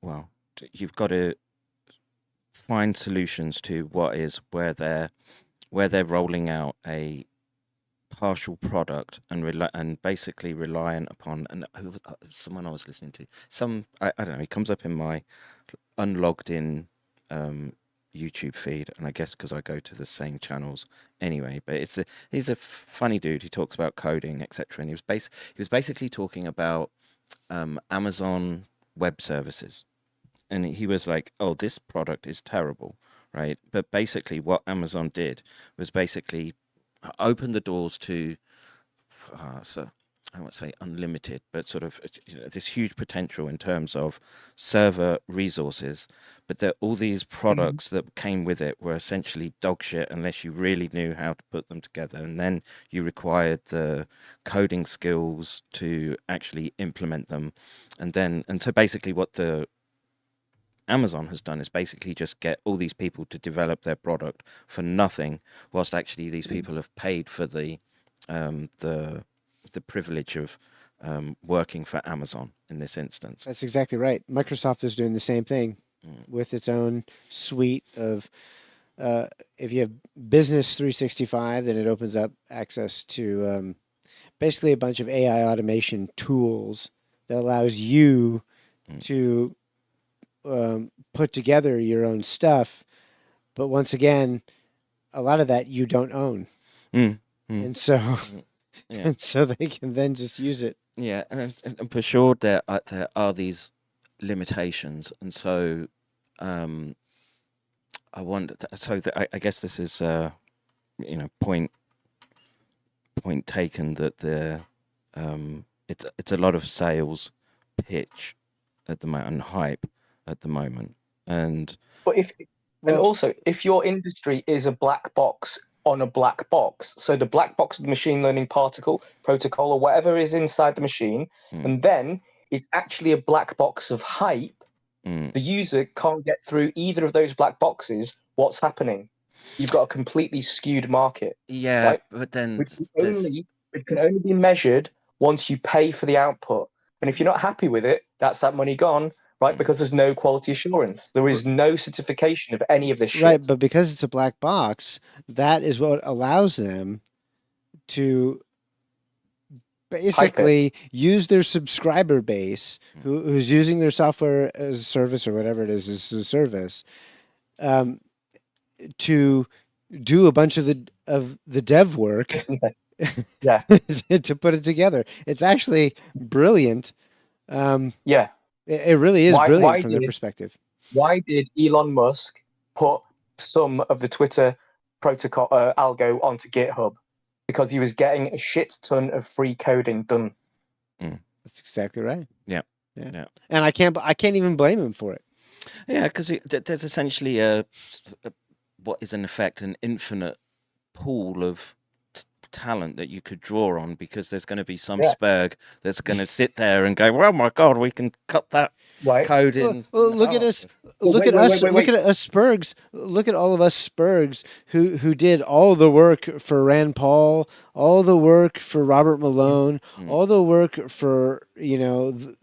Speaker 2: well, you've got to find solutions to where they're rolling out a partial product and basically reliant upon, and someone I was listening to, I don't know, it comes up in my unlogged in YouTube feed, and I guess because I go to the same channels anyway, but he's a funny dude who talks about coding, etc. And he was basically talking about Amazon Web Services, and he was like, oh, this product is terrible, right? But basically what Amazon did was basically open the doors to so I won't say unlimited, but sort of this huge potential in terms of server resources, but that all these products that came with it were essentially dog shit unless you really knew how to put them together, and then you required the coding skills to actually implement them. And so basically what the Amazon has done is basically just get all these people to develop their product for nothing, whilst actually these people have paid for the privilege of working for Amazon in this instance.
Speaker 4: That's exactly right. Microsoft is doing the same thing with its own suite of, if you have Business 365, then it opens up access to basically a bunch of AI automation tools that allows you to put together your own stuff. But once again, a lot of that you don't own. And so... Yeah. And so they can then just use it.
Speaker 2: Yeah, and for sure there are these limitations, and so I wonder. So I guess this is point taken that it's a lot of sales pitch at the moment and hype at the moment,
Speaker 3: but also if your industry is a black box on a black box, so the black box of the machine learning protocol or whatever is inside the machine, and then it's actually a black box of hype, the user can't get through either of those black boxes. What's happening? You've got a completely skewed market.
Speaker 2: Yeah, right? But then
Speaker 3: it can only be measured once you pay for the output, and if you're not happy with it, that's that money gone. Right, because there's no quality assurance. There is no certification of any of this shit.
Speaker 4: Right, but because it's a black box, that is what allows them to basically use their subscriber base, who's using their software as a service or whatever it is as a service, to do a bunch of the dev work.
Speaker 3: Yeah,
Speaker 4: to put it together. It's actually brilliant.
Speaker 3: Yeah.
Speaker 4: It really is brilliant from their perspective.
Speaker 3: Why did Elon Musk put some of the Twitter protocol algo onto GitHub? Because he was getting a shit ton of free coding done.
Speaker 4: That's exactly right.
Speaker 2: Yeah.
Speaker 4: And I can't even blame him for it.
Speaker 2: Yeah, because there's essentially what is in effect an infinite pool of talent that you could draw on, because there's going to be some spurg that's going to sit there and go, well, my God, we can cut that code in.
Speaker 4: Well, look at us. Look at us. Look at us Spurgs. Look at all of us Spurgs who did all the work for Rand Paul, all the work for Robert Malone, all the work for the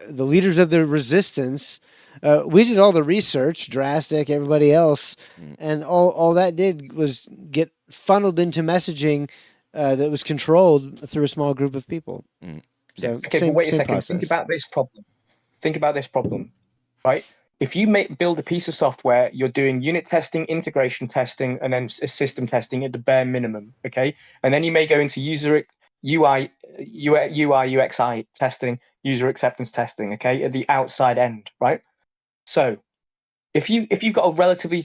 Speaker 4: leaders of the resistance. We did all the research, Drastic, everybody else, and all that did was get funneled into messaging that was controlled through a small group of people. So,
Speaker 3: okay, but wait a second. Process. Think about this problem, right? If you build a piece of software, you're doing unit testing, integration testing, and then system testing at the bare minimum, okay? And then you may go into UI, UXI testing, user acceptance testing, okay, at the outside end, right? So if you've got a relatively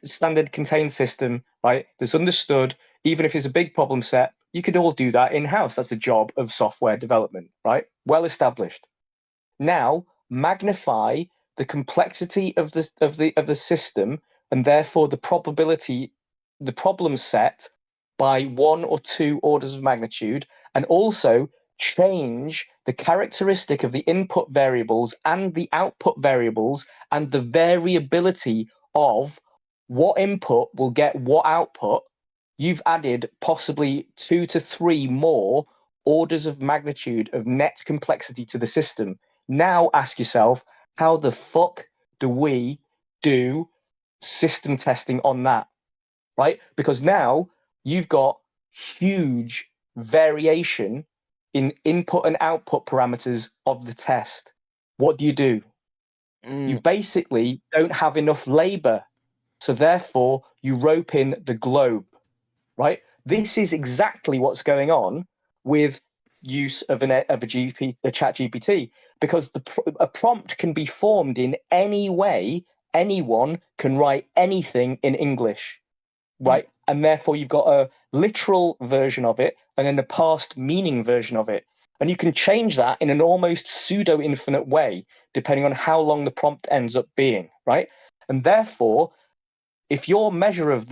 Speaker 3: standard contained system, right, that's understood, even if it's a big problem set, you could all do that in-house. That's the job of software development, right? Well established. Now magnify the complexity of the system, and therefore the problem set by 1 or 2 orders of magnitude, and also change the characteristic of the input variables and the output variables and the variability of what input will get what output. You've added possibly 2 to 3 more orders of magnitude of net complexity to the system. Now ask yourself, how the fuck do we do system testing on that, right? Because now you've got huge variation in input and output parameters of the test. What do? You basically don't have enough labor. So therefore, you rope in the globe, right? This is exactly what's going on with use of a chat GPT, because a prompt can be formed in any way. Anyone can write anything in English, right? And therefore you've got a literal version of it and then the past meaning version of it. And you can change that in an almost pseudo infinite way, depending on how long the prompt ends up being, right? And therefore, if your measure of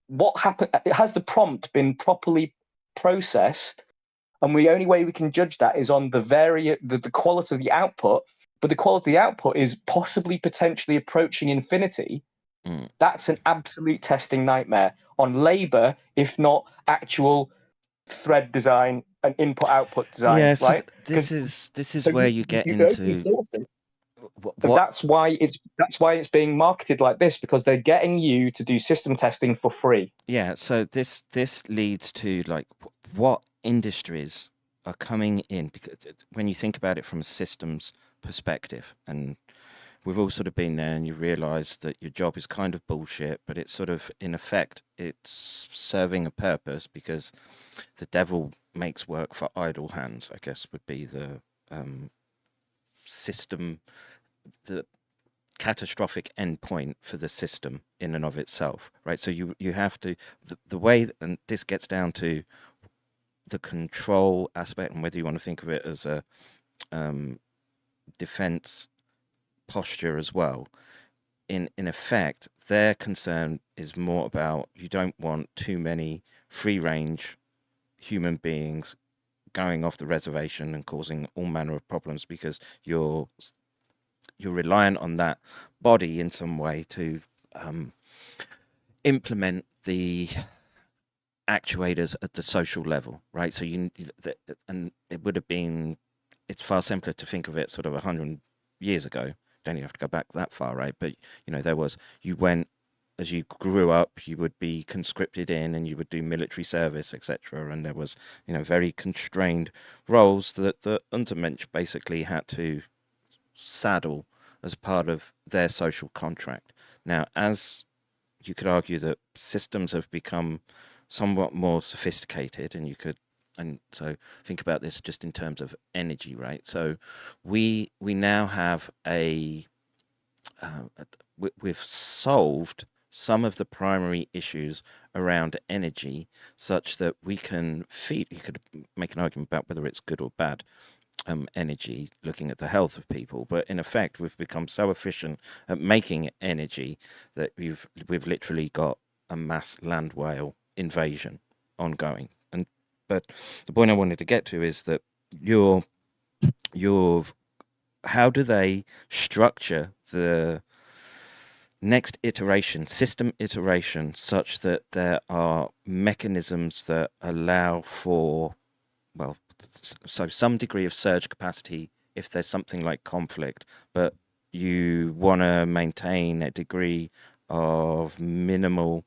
Speaker 3: what happened, has the prompt been properly processed? And the only way we can judge that is on the quality of the output, but the quality of the output is possibly potentially approaching infinity. That's an absolute testing nightmare on labor, if not actual thread design and input-output design.
Speaker 2: Yeah, so
Speaker 3: right?
Speaker 2: This is where you get into.
Speaker 3: What? That's why it's being marketed like this, because they're getting you to do system testing for free.
Speaker 2: Yeah, so this leads to like what industries are coming in, because when you think about it from a systems perspective, and we've all sort of been there, and you realize that your job is kind of bullshit, but it's sort of, in effect, it's serving a purpose, because the devil makes work for idle hands, I guess would be the system, the catastrophic endpoint for the system in and of itself, right? So you have to, the way, and this gets down to the control aspect, and whether you want to think of it as a defense posture as well. In effect, their concern is more about, you don't want too many free range human beings going off the reservation and causing all manner of problems, because you're reliant on that body in some way to implement the actuators at the social level, right? So and it would have been, it's far simpler to think of it sort of 100 years ago. Don't even have to go back that far, right? But there was, you went, as you grew up, you would be conscripted in and you would do military service, etc. And there was, very constrained roles that the Untermensch basically had to saddle as part of their social contract. Now, as you could argue that systems have become somewhat more sophisticated, and you could and so think about this just in terms of energy, right? So we now have we've solved some of the primary issues around energy, such that we can feed. You could make an argument about whether it's good or bad energy, looking at the health of people, but in effect, we've become so efficient at making energy that we've literally got a mass land whale invasion ongoing. But the point I wanted to get to is that how do they structure the next iteration, system iteration, such that there are mechanisms that allow for, well, so some degree of surge capacity if there's something like conflict, but you want to maintain a degree of minimal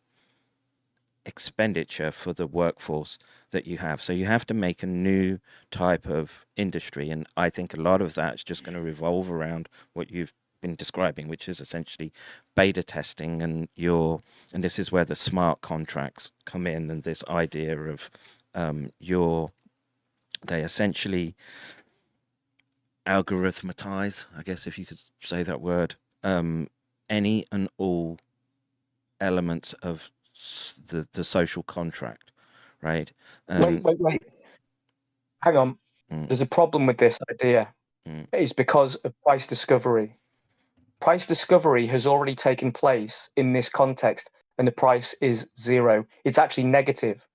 Speaker 2: expenditure for the workforce that you have. So you have to make a new type of industry, and I think a lot of that is just going to revolve around what you've been describing, which is essentially beta testing, and this is where the smart contracts come in, and this idea of they essentially algorithmatize, I guess if you could say that word, any and all elements of the social contract, right?
Speaker 3: Wait. Hang on. There's a problem with this idea. It's because of price discovery. Price discovery has already taken place in this context, and the price is zero. It's actually negative,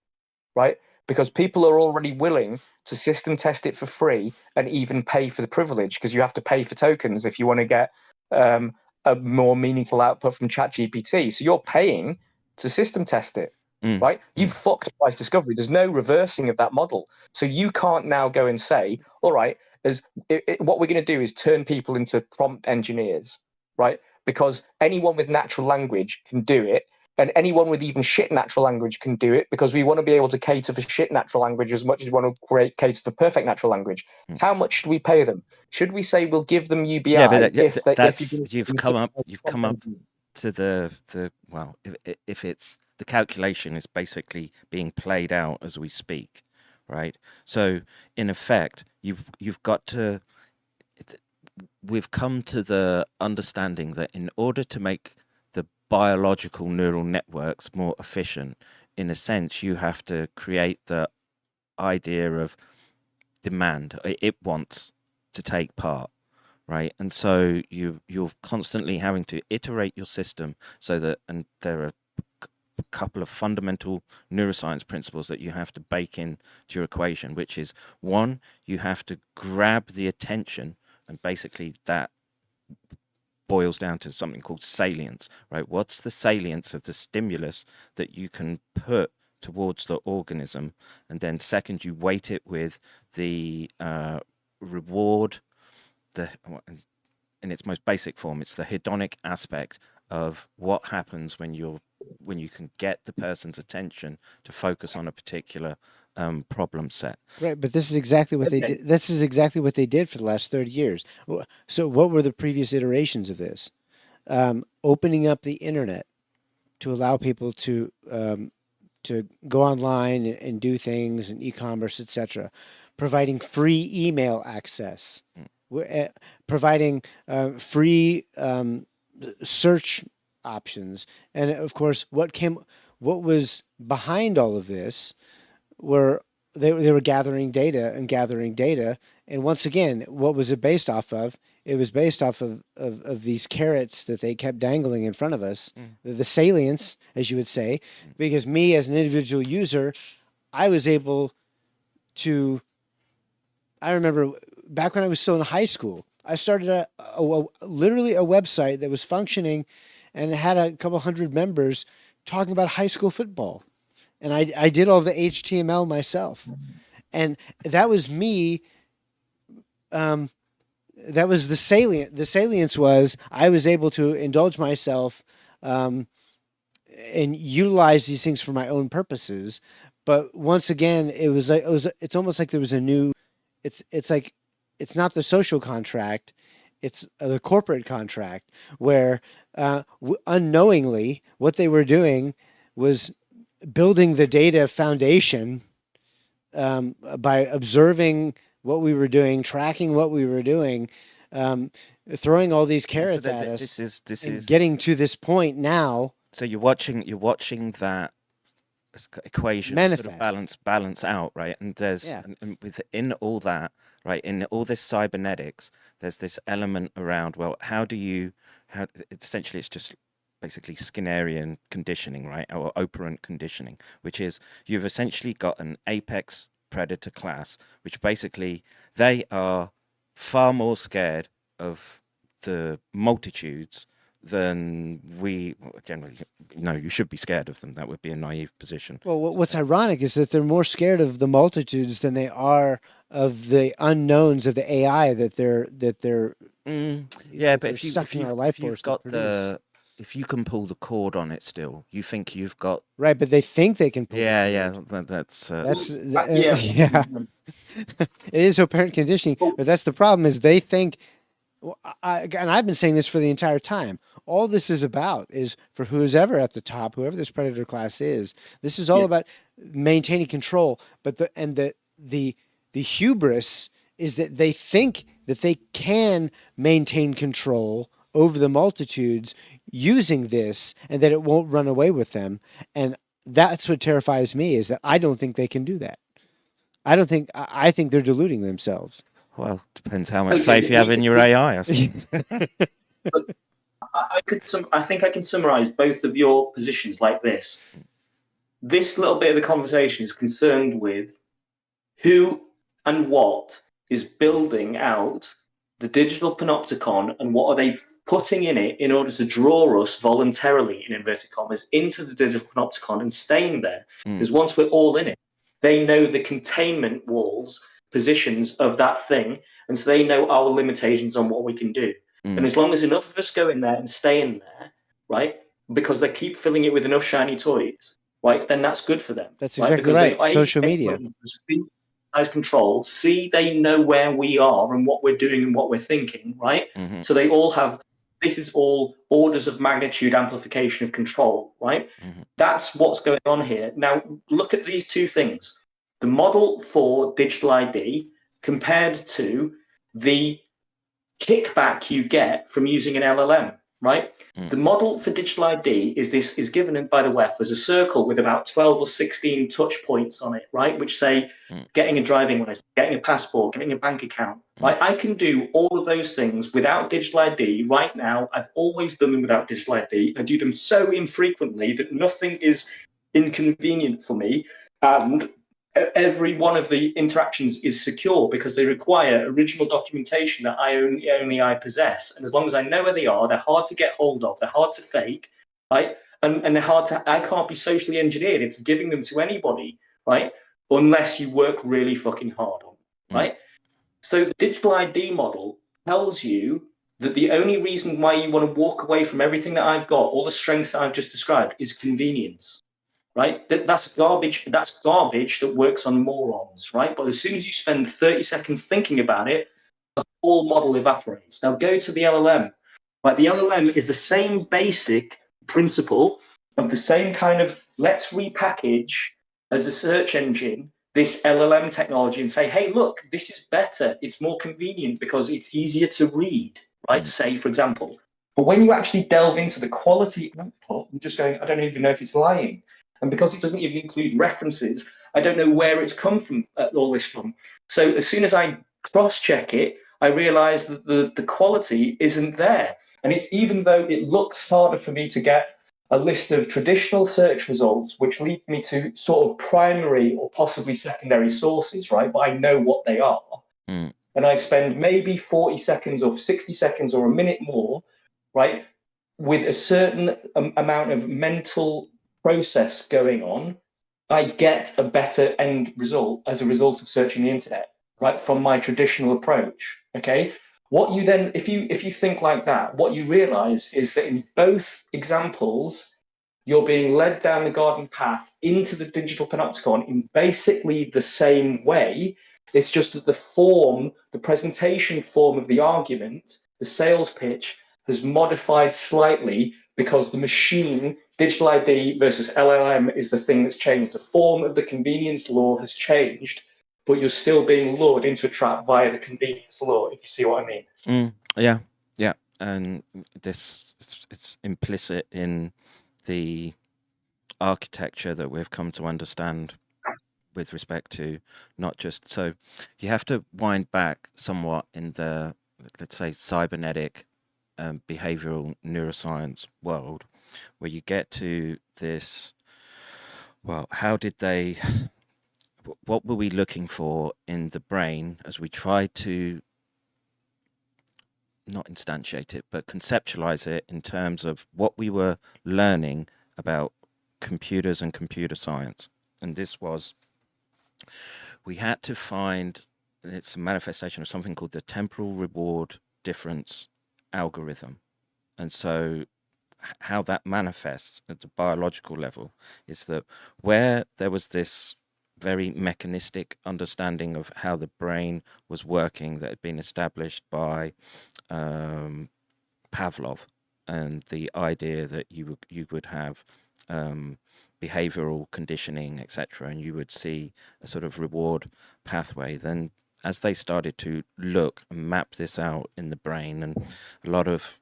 Speaker 3: right? Because people are already willing to system test it for free and even pay for the privilege, because you have to pay for tokens if you want to get a more meaningful output from ChatGPT. So you're paying to system test it, right? You've fucked price discovery. There's no reversing of that model. So you can't now go and say, all right, what we're going to do is turn people into prompt engineers, right? Because anyone with natural language can do it, and anyone with even shit natural language can do it, because we want to be able to cater for shit natural language as much as we want to cater for perfect natural language. How much should we pay them? Should we say we'll give them UBI?
Speaker 2: Yeah, but you've come up to the well, if it's the calculation is basically being played out as we speak, right? So in effect, you've got to. We've come to the understanding that in order to make the biological neural networks more efficient, in a sense, you have to create the idea of demand. It wants to take part, right? And so you're constantly having to iterate your system so that, and there are a couple of fundamental neuroscience principles that you have to bake in to your equation, which is, one, you have to grab the attention, and basically that boils down to something called salience, right? What's the salience of the stimulus that you can put towards the organism? And then second, you weight it with the reward, in its most basic form, it's the hedonic aspect of what happens when you can get the person's attention to focus on a particular problem set.
Speaker 4: Right, but this is exactly what they did. This is exactly what they did for the last 30 years. So what were the previous iterations of this? Opening up the internet to allow people to go online and do things, and e-commerce, etc. Providing free email access, providing free search options, and of course, what was behind all of this were they were gathering data, and once again, what was it based off of? It was based off of these carrots that they kept dangling in front of us, the salience, as you would say, because me as an individual user, I was able to. I remember back when I was still in high school, I started literally a website that was functioning, and it had a couple hundred members talking about high school football. And I did all the HTML myself. And that was me. That was the salient. The salience was I was able to indulge myself and utilize these things for my own purposes. But once again, it's almost like there was a new, it's like, it's not the social contract, it's the corporate contract, where unknowingly what they were doing was building the data foundation by observing what we were doing, tracking what we were doing, throwing all these carrots at us,
Speaker 2: this
Speaker 4: and
Speaker 2: is
Speaker 4: getting to this point now.
Speaker 2: So you're watching that equation sort of
Speaker 4: Manifest.
Speaker 2: balance out, right? And there's
Speaker 4: Yeah.
Speaker 2: and within all that, right, in all this cybernetics, there's this element around, well, how essentially it's just basically Skinnerian conditioning, right? Or operant conditioning, which is you've essentially got an apex predator class, which basically they are far more scared of the multitudes than we generally. No, you should be scared of them. That would be a naive position.
Speaker 4: Well, what's ironic is that they're more scared of the multitudes than they are of the unknowns of the AI that they're
Speaker 2: yeah, but if you've got if you can pull the cord on it still, you think you've got
Speaker 4: right, but they think they can pull
Speaker 2: that's
Speaker 4: yeah. It is operant conditioning, but that's the problem is they think, and I've been saying this for the entire time, all this is about is for who's ever at the top, whoever this predator class is, this is all about maintaining control. But the hubris is that they think that they can maintain control over the multitudes using this and that it won't run away with them. And that's what terrifies me, is that I don't think they can do that. I think they're deluding themselves.
Speaker 2: Well, depends how much faith you have in your AI, I suppose.
Speaker 6: I think I can summarize both of your positions like this. This little bit of the conversation is concerned with who and what is building out the digital panopticon and what are they putting in it in order to draw us voluntarily, in inverted commas, into the digital panopticon and staying there. Because once we're all in it, they know the containment walls, positions of that thing, and so they know our limitations on what we can do. And as long as enough of us go in there and stay in there, right, because they keep filling it with enough shiny toys, right, then that's good for them.
Speaker 4: That's exactly right. Social media.
Speaker 6: As control, they know where we are and what we're doing and what we're thinking, right? So they all have, this is all orders of magnitude amplification of control, right? That's what's going on here. Now, look at these two things. The model for digital ID compared to the kickback you get from using an LLM, right? The model for digital ID is given by the WEF as a circle with about 12 or 16 touch points on it, right? Which say getting a driving license, getting a passport, getting a bank account, right? I can do all of those things without digital ID right now. I've always done them without digital ID. I do them so infrequently that nothing is inconvenient for me. And every one of the interactions is secure because they require original documentation that only I possess. And as long as I know where they are, they're hard to get hold of, they're hard to fake, right? And they're hard to, I can't be socially engineered into giving them to anybody, right? Unless you work really fucking hard on them, right? So the digital ID model tells you that the only reason why you want to walk away from everything that I've got, all the strengths that I've just described, is convenience. Right? That's garbage. That's garbage that works on morons, right? But as soon as you spend 30 seconds thinking about it, the whole model evaporates. Now go to the LLM. Right? The LLM is the same basic principle of the same kind of, let's repackage as a search engine this LLM technology and say, hey, look, this is better. It's more convenient because it's easier to read, right? Say, for example. But when you actually delve into the quality output, I'm just going, I don't even know if it's lying. And because it doesn't even include references, I don't know where it's come from, all this from. So as soon as I cross-check it, I realize that the quality isn't there. And it's even though it looks harder for me to get a list of traditional search results, which lead me to sort of primary or possibly secondary sources, right? But I know what they are. And I spend maybe 40 seconds or 60 seconds or a minute more, right, with a certain amount of mental process going on, I get a better end result as a result of searching the internet, right, from my traditional approach. Okay, what you then, if you think like that, what you realize is that in both examples, you're being led down the garden path into the digital panopticon in basically the same way. It's just that the presentation form of the argument, the sales pitch, has modified slightly because the machine, digital ID versus LLM, is the thing that's changed. The form of the convenience law has changed, but you're still being lured into a trap via the convenience law, if you see what I mean.
Speaker 2: Yeah, yeah. And it's implicit in the architecture that we've come to understand with respect to not just, so you have to wind back somewhat in the, let's say, cybernetic behavioral neuroscience world, where you get to this, well, how did they, what were we looking for in the brain as we tried to not instantiate it, but conceptualize it in terms of what we were learning about computers and computer science. And this was, we had to find, it's a manifestation of something called the temporal reward difference algorithm. And so how that manifests at the biological level is that where there was this very mechanistic understanding of how the brain was working that had been established by Pavlov, and the idea that you would have behavioral conditioning, etc., and you would see a sort of reward pathway. Then as they started to look and map this out in the brain, and a lot of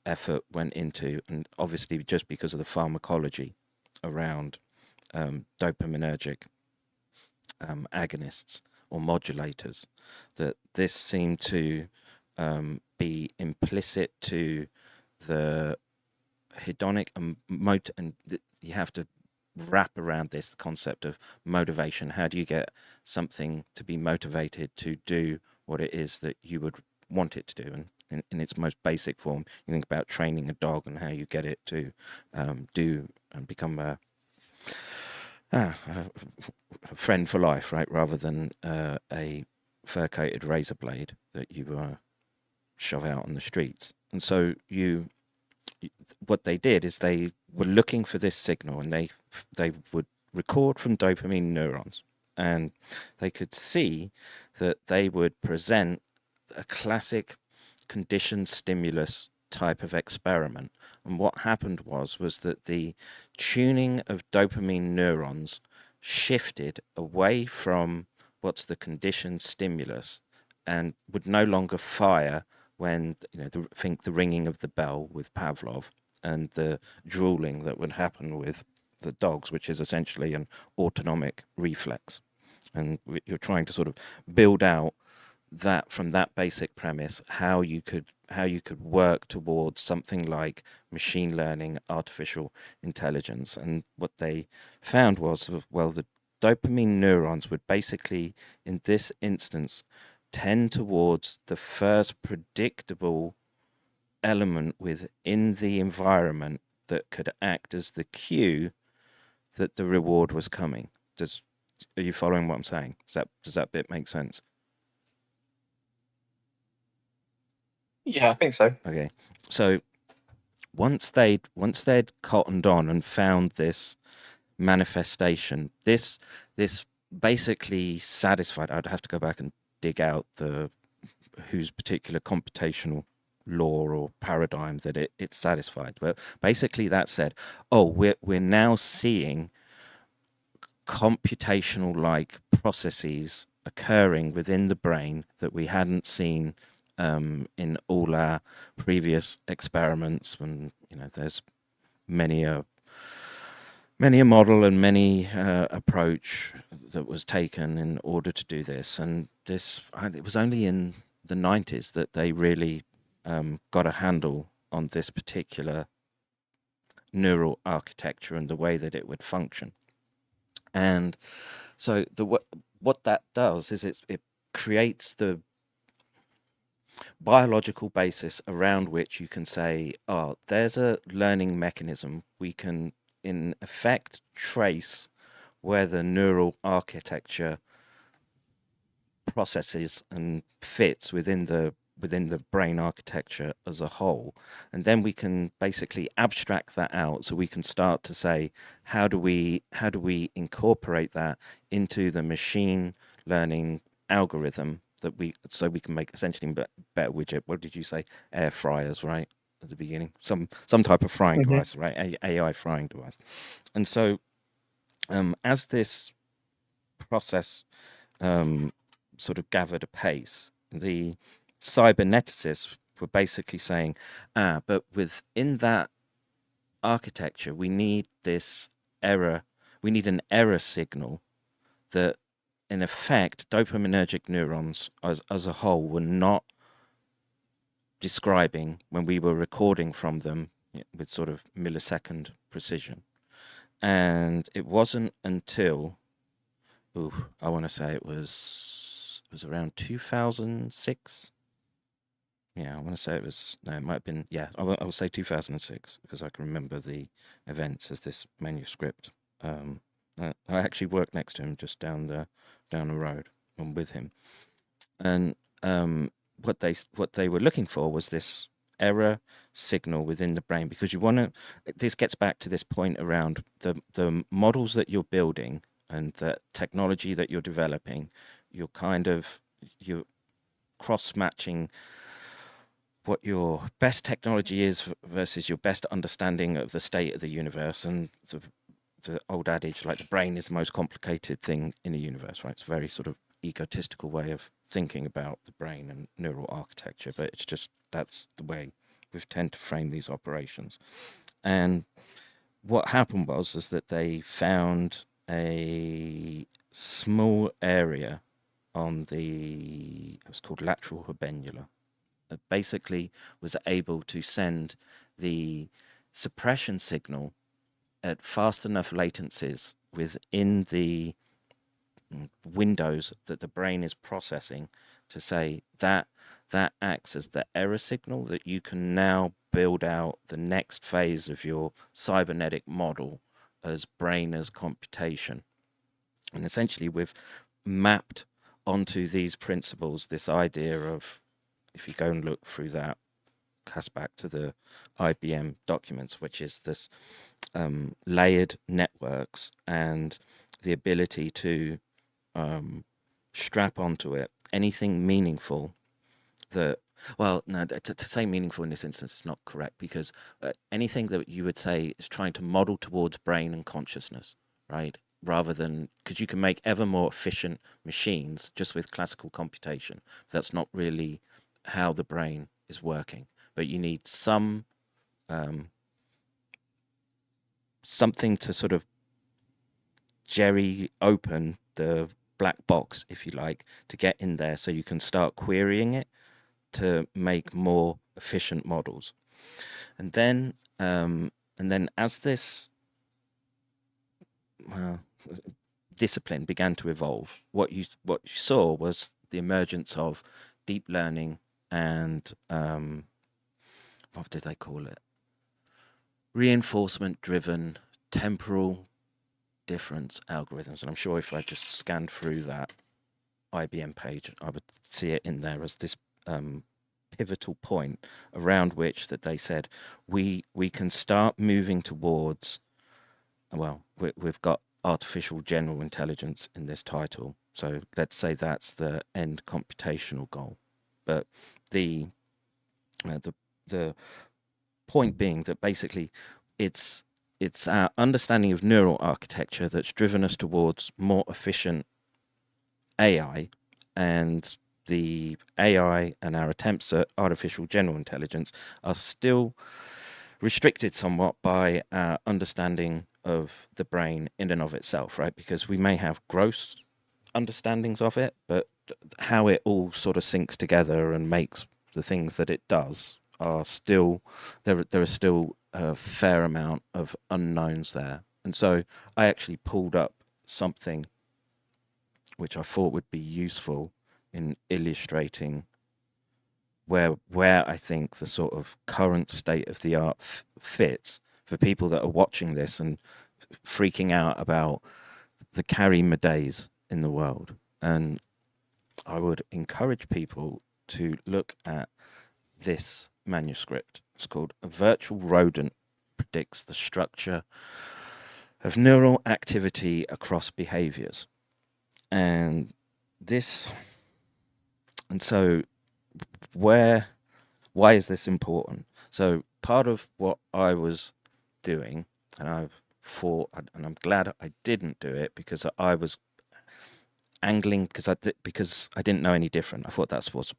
Speaker 2: effort went into, and obviously just because of the pharmacology around dopaminergic agonists or modulators, that this seemed to be implicit to the hedonic and you have to wrap around this concept of motivation. How do you get something to be motivated to do what it is that you would want it to do? And in its most basic form, you think about training a dog and how you get it to do and become a friend for life, right? Rather than a fur-coated razor blade that you shove out on the streets. And so what they did is they were looking for this signal, and they would record from dopamine neurons, and they could see that they would present a classic conditioned stimulus type of experiment. And what happened was that the tuning of dopamine neurons shifted away from what's the conditioned stimulus and would no longer fire when, think the ringing of the bell with Pavlov and the drooling that would happen with the dogs, which is essentially an autonomic reflex. And you're trying to sort of build out that from that basic premise, how you could work towards something like machine learning, artificial intelligence. And what they found was, well, the dopamine neurons would basically, in this instance, tend towards the first predictable element within the environment that could act as the cue that the reward was coming. Are you following what I'm saying? Does that bit make sense?
Speaker 6: Yeah, I think so.
Speaker 2: Okay, so once they'd cottoned on and found this manifestation, this basically satisfied. I'd have to go back and dig out whose particular computational law or paradigm that it satisfied, but basically that said, oh, we're now seeing computational like processes occurring within the brain that we hadn't seen in all our previous experiments. And there's many a model and many approach that was taken in order to do this. And it was only in the 90s that they really got a handle on this particular neural architecture and the way that it would function. And so what that does is it creates the biological basis around which you can say, oh, there's a learning mechanism. We can, in effect, trace where the neural architecture processes and fits within the brain architecture as a whole. And then we can basically abstract that out, so we can start to say, how do we incorporate that into the machine learning algorithm so we can make essentially better widget. What did you say? Air fryers, right? at the beginning, some type of frying device, right? AI frying device. And so as this process sort of gathered a pace, the cyberneticists were basically saying, but within that architecture, we need an error signal that, in effect, dopaminergic neurons as a whole were not describing when we were recording from them with sort of millisecond precision. And it wasn't until, I want to say it was around 2006. Yeah, I want to say it might have been, yeah, I will say 2006, because I can remember the events as this manuscript. I actually worked next to him, just down the road, and with him. And what they were looking for was this error signal within the brain, because this gets back to this point around the models that you're building and the technology that you're developing. You're cross-matching what your best technology is versus your best understanding of the state of the universe. And the old adage, like, the brain is the most complicated thing in the universe, right? It's a very sort of egotistical way of thinking about the brain and neural architecture, but it's just, that's the way we tend to frame these operations. And what happened is that they found a small area on it was called lateral habenula, that basically was able to send the suppression signal at fast enough latencies within the windows that the brain is processing to say that acts as the error signal that you can now build out the next phase of your cybernetic model as brain as computation. And essentially we've mapped onto these principles this idea of, if you go and look through that, cast back to the IBM documents, which is this layered networks and the ability to strap onto it anything meaningful that, well, no, to say meaningful in this instance is not correct, because anything that you would say is trying to model towards brain and consciousness, right? Rather than, because you can make ever more efficient machines just with classical computation. That's not really how the brain is working, but you need something to sort of jerry open the black box, if you like, to get in there so you can start querying it to make more efficient models. And then as this discipline began to evolve, what you saw was the emergence of deep learning and what did they call it? Reinforcement driven temporal difference algorithms. And I'm sure if I just scanned through that IBM page, I would see it in there as this pivotal point around which that they said we can start moving towards, well, we've got artificial general intelligence in this title, so let's say that's the end computational goal. But the point being that basically it's our understanding of neural architecture that's driven us towards more efficient AI, and the AI and our attempts at artificial general intelligence are still restricted somewhat by our understanding of the brain in and of itself, right? Because we may have gross understandings of it, but how it all sort of syncs together and makes the things that it does are still, there are still a fair amount of unknowns there. And so I actually pulled up something which I thought would be useful in illustrating where I think the sort of current state of the art fits for people that are watching this and freaking out about the carry days in the world. And I would encourage people to look at this manuscript. It's called "A Virtual Rodent Predicts the Structure of Neural Activity Across Behaviors." And so why is this important? So part of what I was doing, and I've thought, and I'm glad I didn't do it, because I was angling because I didn't know any different. I thought that's what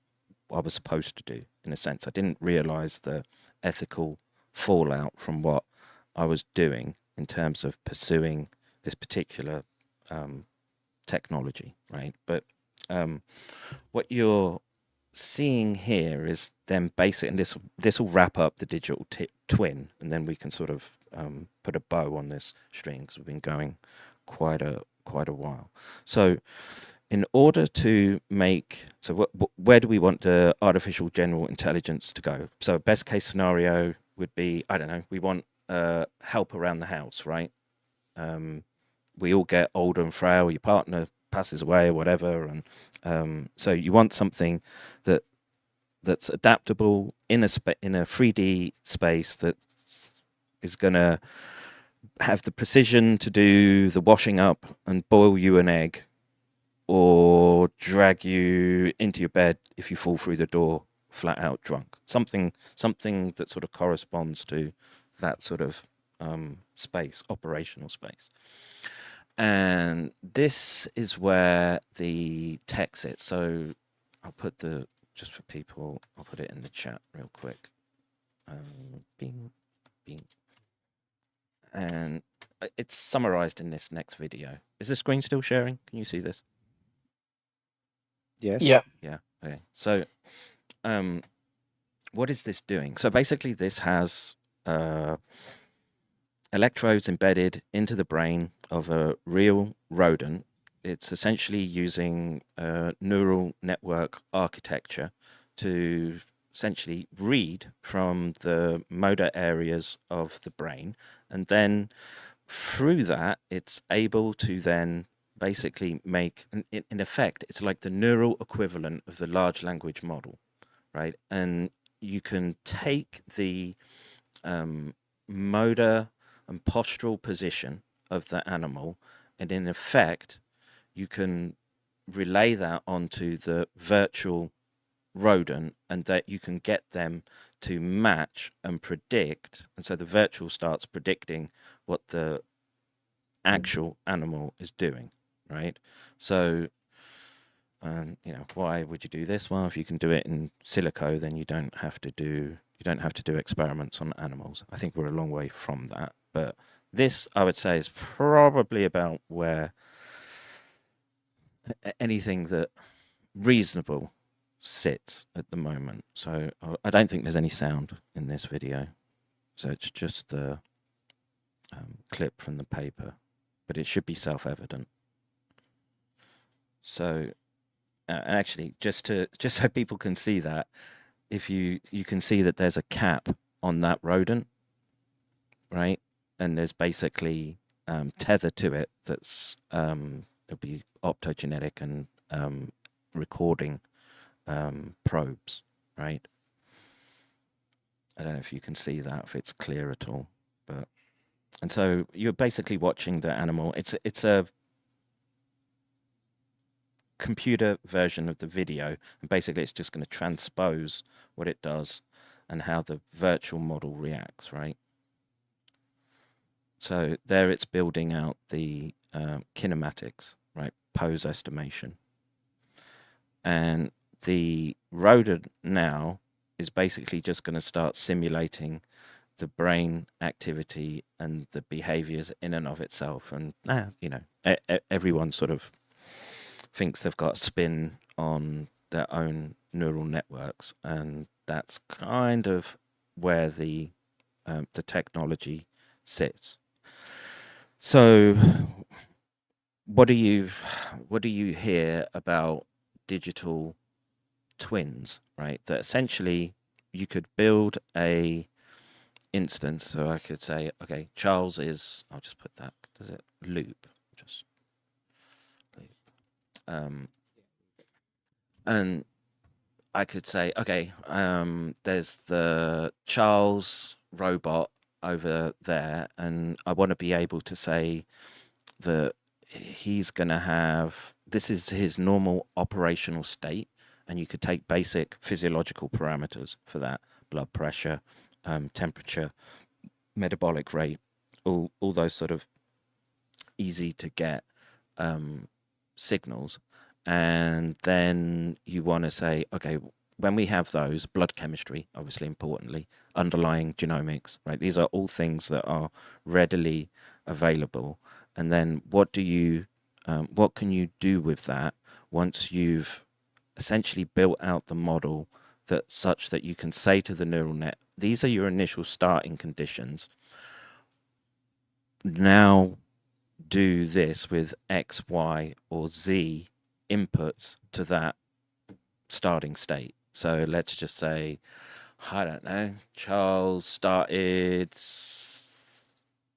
Speaker 2: I was supposed to do, in a sense. I didn't realize the ethical fallout from what I was doing in terms of pursuing this particular technology, right? But what you're seeing here is then basic, and this will wrap up the digital twin, and then we can sort of put a bow on this string, because we've been going quite a while. So in order to make, so where do we want the artificial general intelligence to go? So best case scenario would be, I don't know, we want help around the house, right? We all get older and frail, your partner passes away or whatever, and so you want something that's adaptable in a 3D space that is going to have the precision to do the washing up and boil you an egg, or drag you into your bed if you fall through the door flat out drunk. Something that sort of corresponds to that sort of space, operational space. And this is where the tech sits. So I'll put just for people, I'll put it in the chat real quick. Bing. And it's summarized in this next video. Is the screen still sharing? Can you see this?
Speaker 4: Yes.
Speaker 3: Yeah.
Speaker 2: Yeah. Okay. So, what is this doing? So basically, this has electrodes embedded into the brain of a real rodent. It's essentially using neural network architecture to essentially read from the motor areas of the brain, and then through that, it's able to then basically make, in effect, it's like the neural equivalent of the large language model, right? And you can take the motor and postural position of the animal, and in effect, you can relay that onto the virtual rodent, and that you can get them to match and predict. And so the virtual starts predicting what the actual animal is doing, right? So, you know, why would you do this? Well, if you can do it in silico, then you don't have to do experiments on animals. I think we're a long way from that, but this, I would say, is probably about where anything that reasonable sits at the moment. So I don't think there's any sound in this video, so it's just the clip from the paper, but it should be self-evident. So actually, just so people can see that, if you can see that there's a cap on that rodent, right? And there's basically tether to it that's it'll be optogenetic and recording probes, right? I don't know if you can see that, if it's clear at all, but, and so you're basically watching the animal. It's a computer version of the video, and basically it's just going to transpose what it does and how the virtual model reacts, right? So there it's building out the kinematics, right? Pose estimation. And the rodent now is basically just going to start simulating the brain activity and the behaviors in and of itself. And, you know, everyone sort of thinks they've got a spin on their own neural networks. And that's kind of where the technology sits. So what do you hear about digital twins, right? That essentially you could build a instance. So I could say, okay, Charles is, I'll just put that, does it loop? Just loop. And I could say, okay, there's the Charles robot over there, and I want to be able to say that he's going to have, this is his normal operational state, and you could take basic physiological parameters for that, blood pressure, temperature, metabolic rate, all those sort of easy to get signals. And then you want to say, okay, when we have those, blood chemistry, obviously importantly, underlying genomics, right? These are all things that are readily available. And then what can you do with that once you've essentially built out the model such that you can say to the neural net, these are your initial starting conditions. Now do this with X, Y, or Z inputs to that starting state. So let's just say, I don't know, Charles started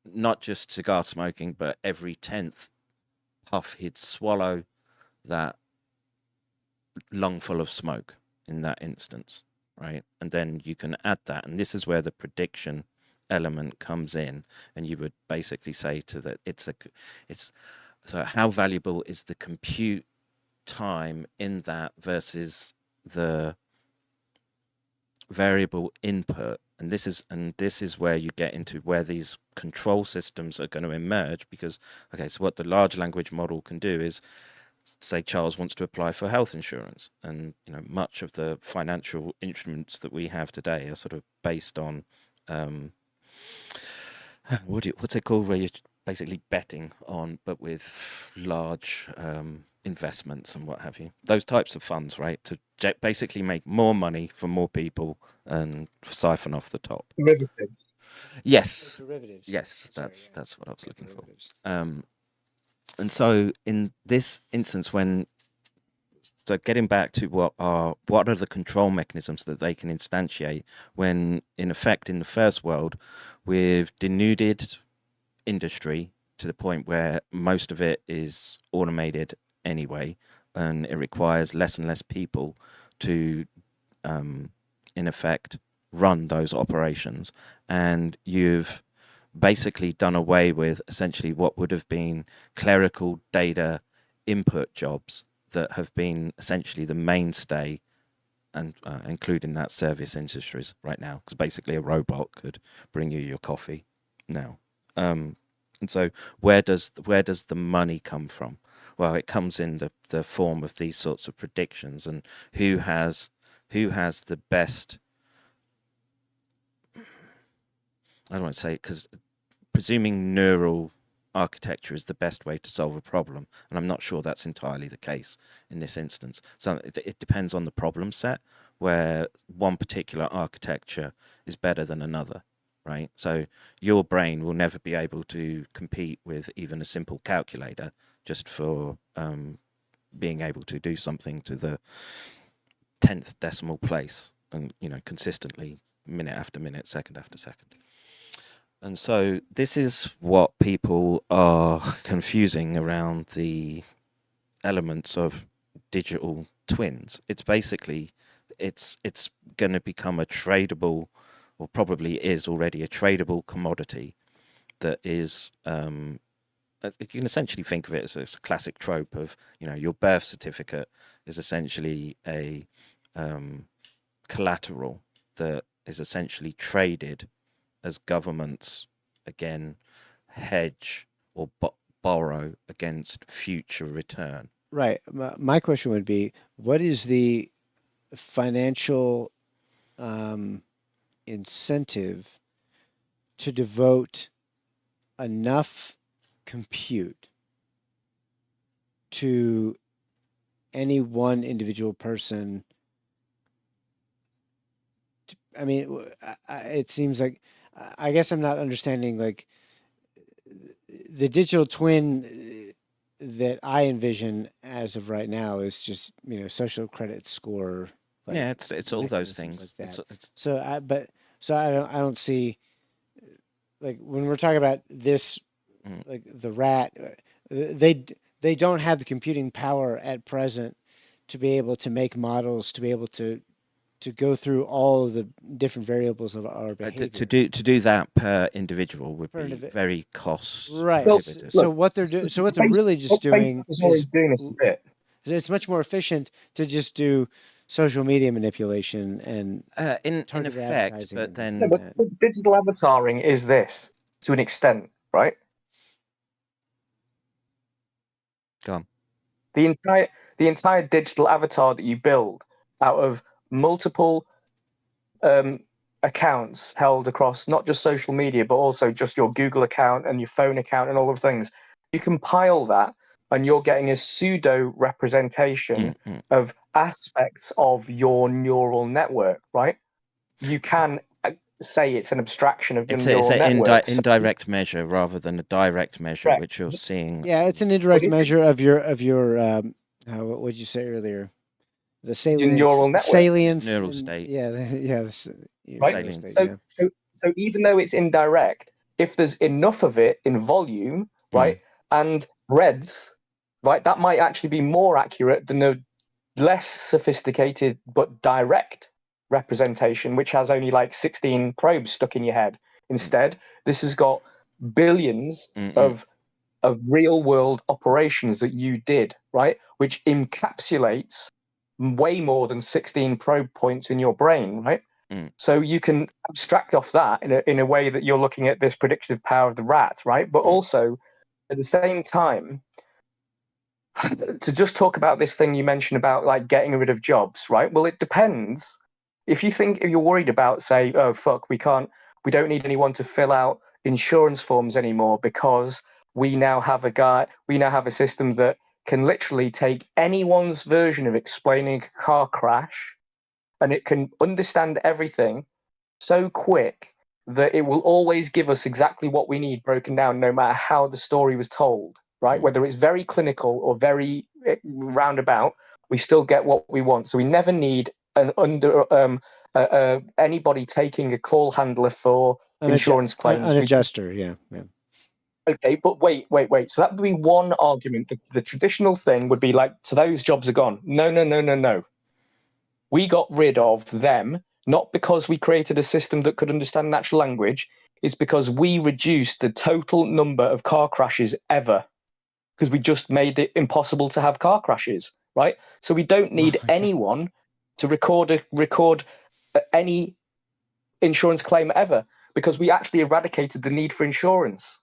Speaker 2: not just cigar smoking, but every 10th puff he'd swallow that lungful of smoke in that instance, right? And then you can add that, and this is where the prediction element comes in, and you would basically say to that, so how valuable is the compute time in that versus the variable input? And this is where you get into where these control systems are going to emerge, because okay, so what the large language model can do is say Charles wants to apply for health insurance, and much of the financial instruments that we have today are sort of based on what's it called, where you're basically betting on, but with large investments and what have you, those types of funds, right, to basically make more money for more people and siphon off the top.
Speaker 3: Derivatives.
Speaker 2: Yes.
Speaker 4: Derivatives.
Speaker 2: Yes, that's what I was looking for. And so in this instance, so getting back to what are the control mechanisms that they can instantiate when, in effect, in the first world, we've denuded industry to the point where most of it is automated anyway, and it requires less and less people to, in effect, run those operations. And you've basically done away with essentially what would have been clerical data input jobs that have been essentially the mainstay, and including that service industries right now, because basically a robot could bring you your coffee now. And so where does the money come from? Well, it comes in the form of these sorts of predictions, and who has the best, I don't want to say, because presuming neural architecture is the best way to solve a problem, and I'm not sure that's entirely the case in this instance. So it depends on the problem set, where one particular architecture is better than another, right? So your brain will never be able to compete with even a simple calculator just for being able to do something to the 10th decimal place, and consistently, minute after minute, second after second. And so this is what people are confusing around the elements of digital twins. It's basically, it's going to become a tradable, or probably is already a tradable commodity that is, you can essentially think of it as a classic trope of, your birth certificate is essentially a collateral that is essentially traded as governments, again, hedge or borrow against future return.
Speaker 4: Right. My question would be, what is the financial incentive to devote enough compute to any one individual person? I mean, it seems like, I guess I'm not understanding, like, the digital twin that I envision as of right now is just, social credit score. Like,
Speaker 2: yeah, it's all those things.
Speaker 4: Like that. So I don't see, like, when we're talking about this, like the rat, they don't have the computing power at present to be able to make models, to be able to go through all of the different variables of our behavior.
Speaker 2: To do that per individual would be very cost
Speaker 4: prohibitive. So what they're doing, really just doing
Speaker 3: is already doing this a bit.
Speaker 4: It's much more efficient to just do social media manipulation and
Speaker 2: in
Speaker 4: targeted
Speaker 2: effect,
Speaker 4: advertising
Speaker 2: but
Speaker 4: and
Speaker 2: then
Speaker 3: No, but digital avataring is this to an extent, right?
Speaker 2: go on.
Speaker 3: The entire digital avatar that you build out of multiple accounts held across not just social media, but also just your Google account and your phone account and all those things. You compile that and you're getting a pseudo representation of aspects of your neural network, right? You can say it's an abstraction of your neural network.
Speaker 2: Indirect measure rather than a direct measure,
Speaker 3: Correct.
Speaker 2: which you're seeing.
Speaker 4: Yeah, it's an indirect measure of your what would you say earlier? The salience,
Speaker 3: neural network.
Speaker 4: salience,
Speaker 2: neural state.
Speaker 3: Right.
Speaker 4: State,
Speaker 3: So even though it's indirect, if there's enough of it in volume, right, and breadth, right, that might actually be more accurate than a less sophisticated but direct representation, which has only like 16 probes stuck in your head. Instead, this has got billions of real world operations that you did, right, which encapsulates way more than 16 probe points in your brain, right? So you can abstract off that in a way that you're looking at this predictive power of the rat, right? But also at the same time, to just talk about this thing you mentioned about like getting rid of jobs, right? Well, it depends. If you're worried about, say, oh fuck, we don't need anyone to fill out insurance forms anymore because we now have a system that can literally take anyone's version of explaining a car crash, and it can understand everything so quick that it will always give us exactly what we need broken down, no matter how the story was told, right? Whether it's very clinical or very roundabout, we still get what we want. So we never need anybody taking a call handler for insurance claims.
Speaker 4: An adjuster, yeah.
Speaker 3: Okay, but wait. So that would be one argument. The traditional thing would be like, so those jobs are gone. No. We got rid of them, not because we created a system that could understand natural language. It's because we reduced the total number of car crashes ever, because we just made it impossible to have car crashes, right? So we don't need anyone to record any insurance claim ever, because we actually eradicated the need for insurance,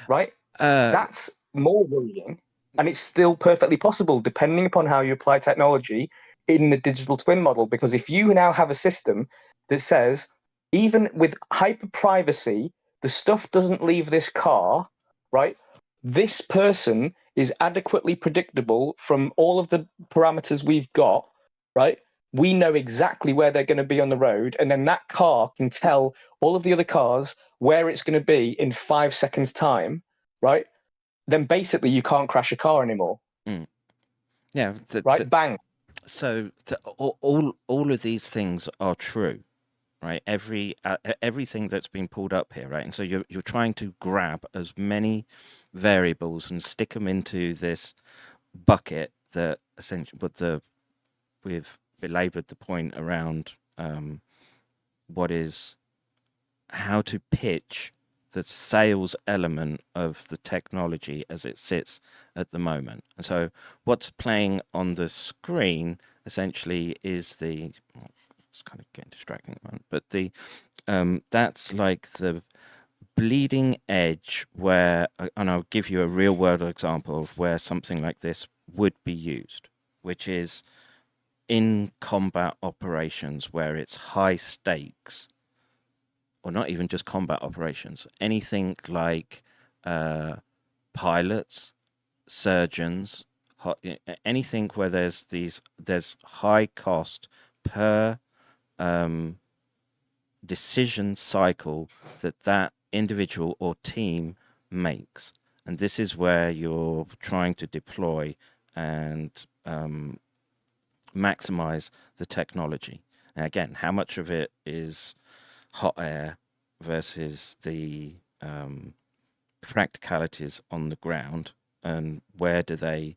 Speaker 3: right? That's more worrying, and it's still perfectly possible depending upon how you apply technology in the digital twin model. Because if you now have a system that says, even with hyper privacy, the stuff doesn't leave this car, right? This person is adequately predictable from all of the parameters we've got, right? We know exactly where they're going to be on the road, and then that car can tell all of the other cars where it's going to be in 5 seconds time, right? Then basically you can't crash a car anymore.
Speaker 2: Yeah.
Speaker 3: Right? Bang.
Speaker 2: So all of these things are true, right? Everything that's been pulled up here, right? And so you're trying to grab as many variables and stick them into this bucket that essentially, but we've belabored the point around how to pitch the sales element of the technology as it sits at the moment. And so what's playing on the screen essentially is it's kind of getting distracting, but that's like the bleeding edge where, and I'll give you a real world example of where something like this would be used, which is in combat operations where it's high stakes, or not even just combat operations, anything like pilots, surgeons, anything where there's high cost per decision cycle that individual or team makes. And this is where you're trying to deploy and maximize the technology. Now, again, how much of it is hot air versus the practicalities on the ground, and where do they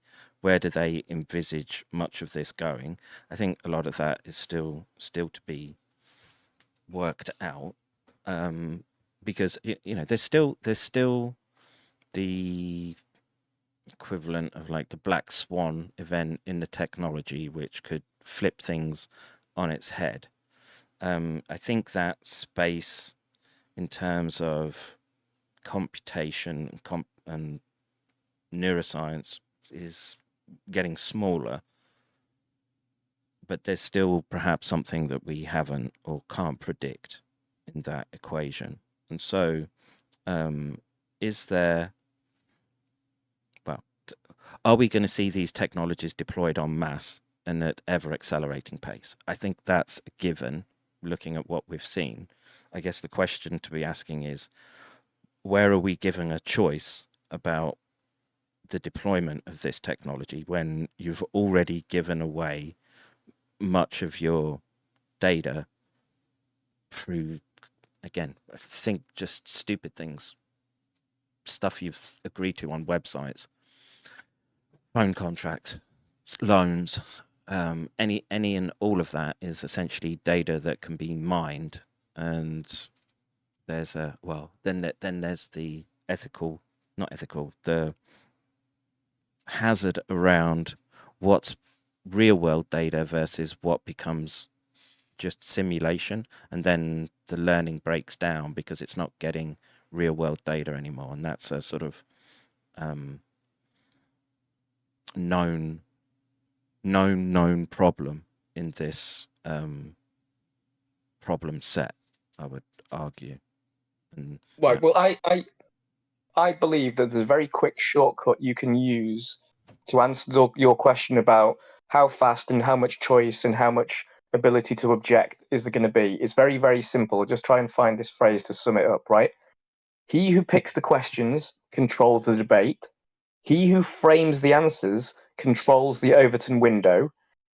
Speaker 2: envisage much of this going? I think a lot of that is still to be worked out, because there's still the equivalent of like the black swan event in the technology, which could flip things on its head. I think that space in terms of computation and neuroscience is getting smaller, but there's still perhaps something that we haven't or can't predict in that equation. And so is there, well, are we going to see these technologies deployed en masse and at ever accelerating pace? I think that's a given, looking at what we've seen. I guess the question to be asking is, where are we giving a choice about the deployment of this technology when you've already given away much of your data through, again, I think just stupid things, stuff you've agreed to on websites, phone contracts, loans, any and all of that is essentially data that can be mined. And there's a, well, then there's the the hazard around what's real world data versus what becomes just simulation, and then the learning breaks down because it's not getting real world data anymore. And that's a sort of known problem in this problem set, I would argue. And
Speaker 3: Right. Well, I believe there's a very quick shortcut you can use to answer your question about how fast and how much choice and how much ability to object is there going to be. It's very, very simple. Just try and find this phrase to sum it up, right? He who picks the questions controls the debate. He who frames the answers controls the Overton window.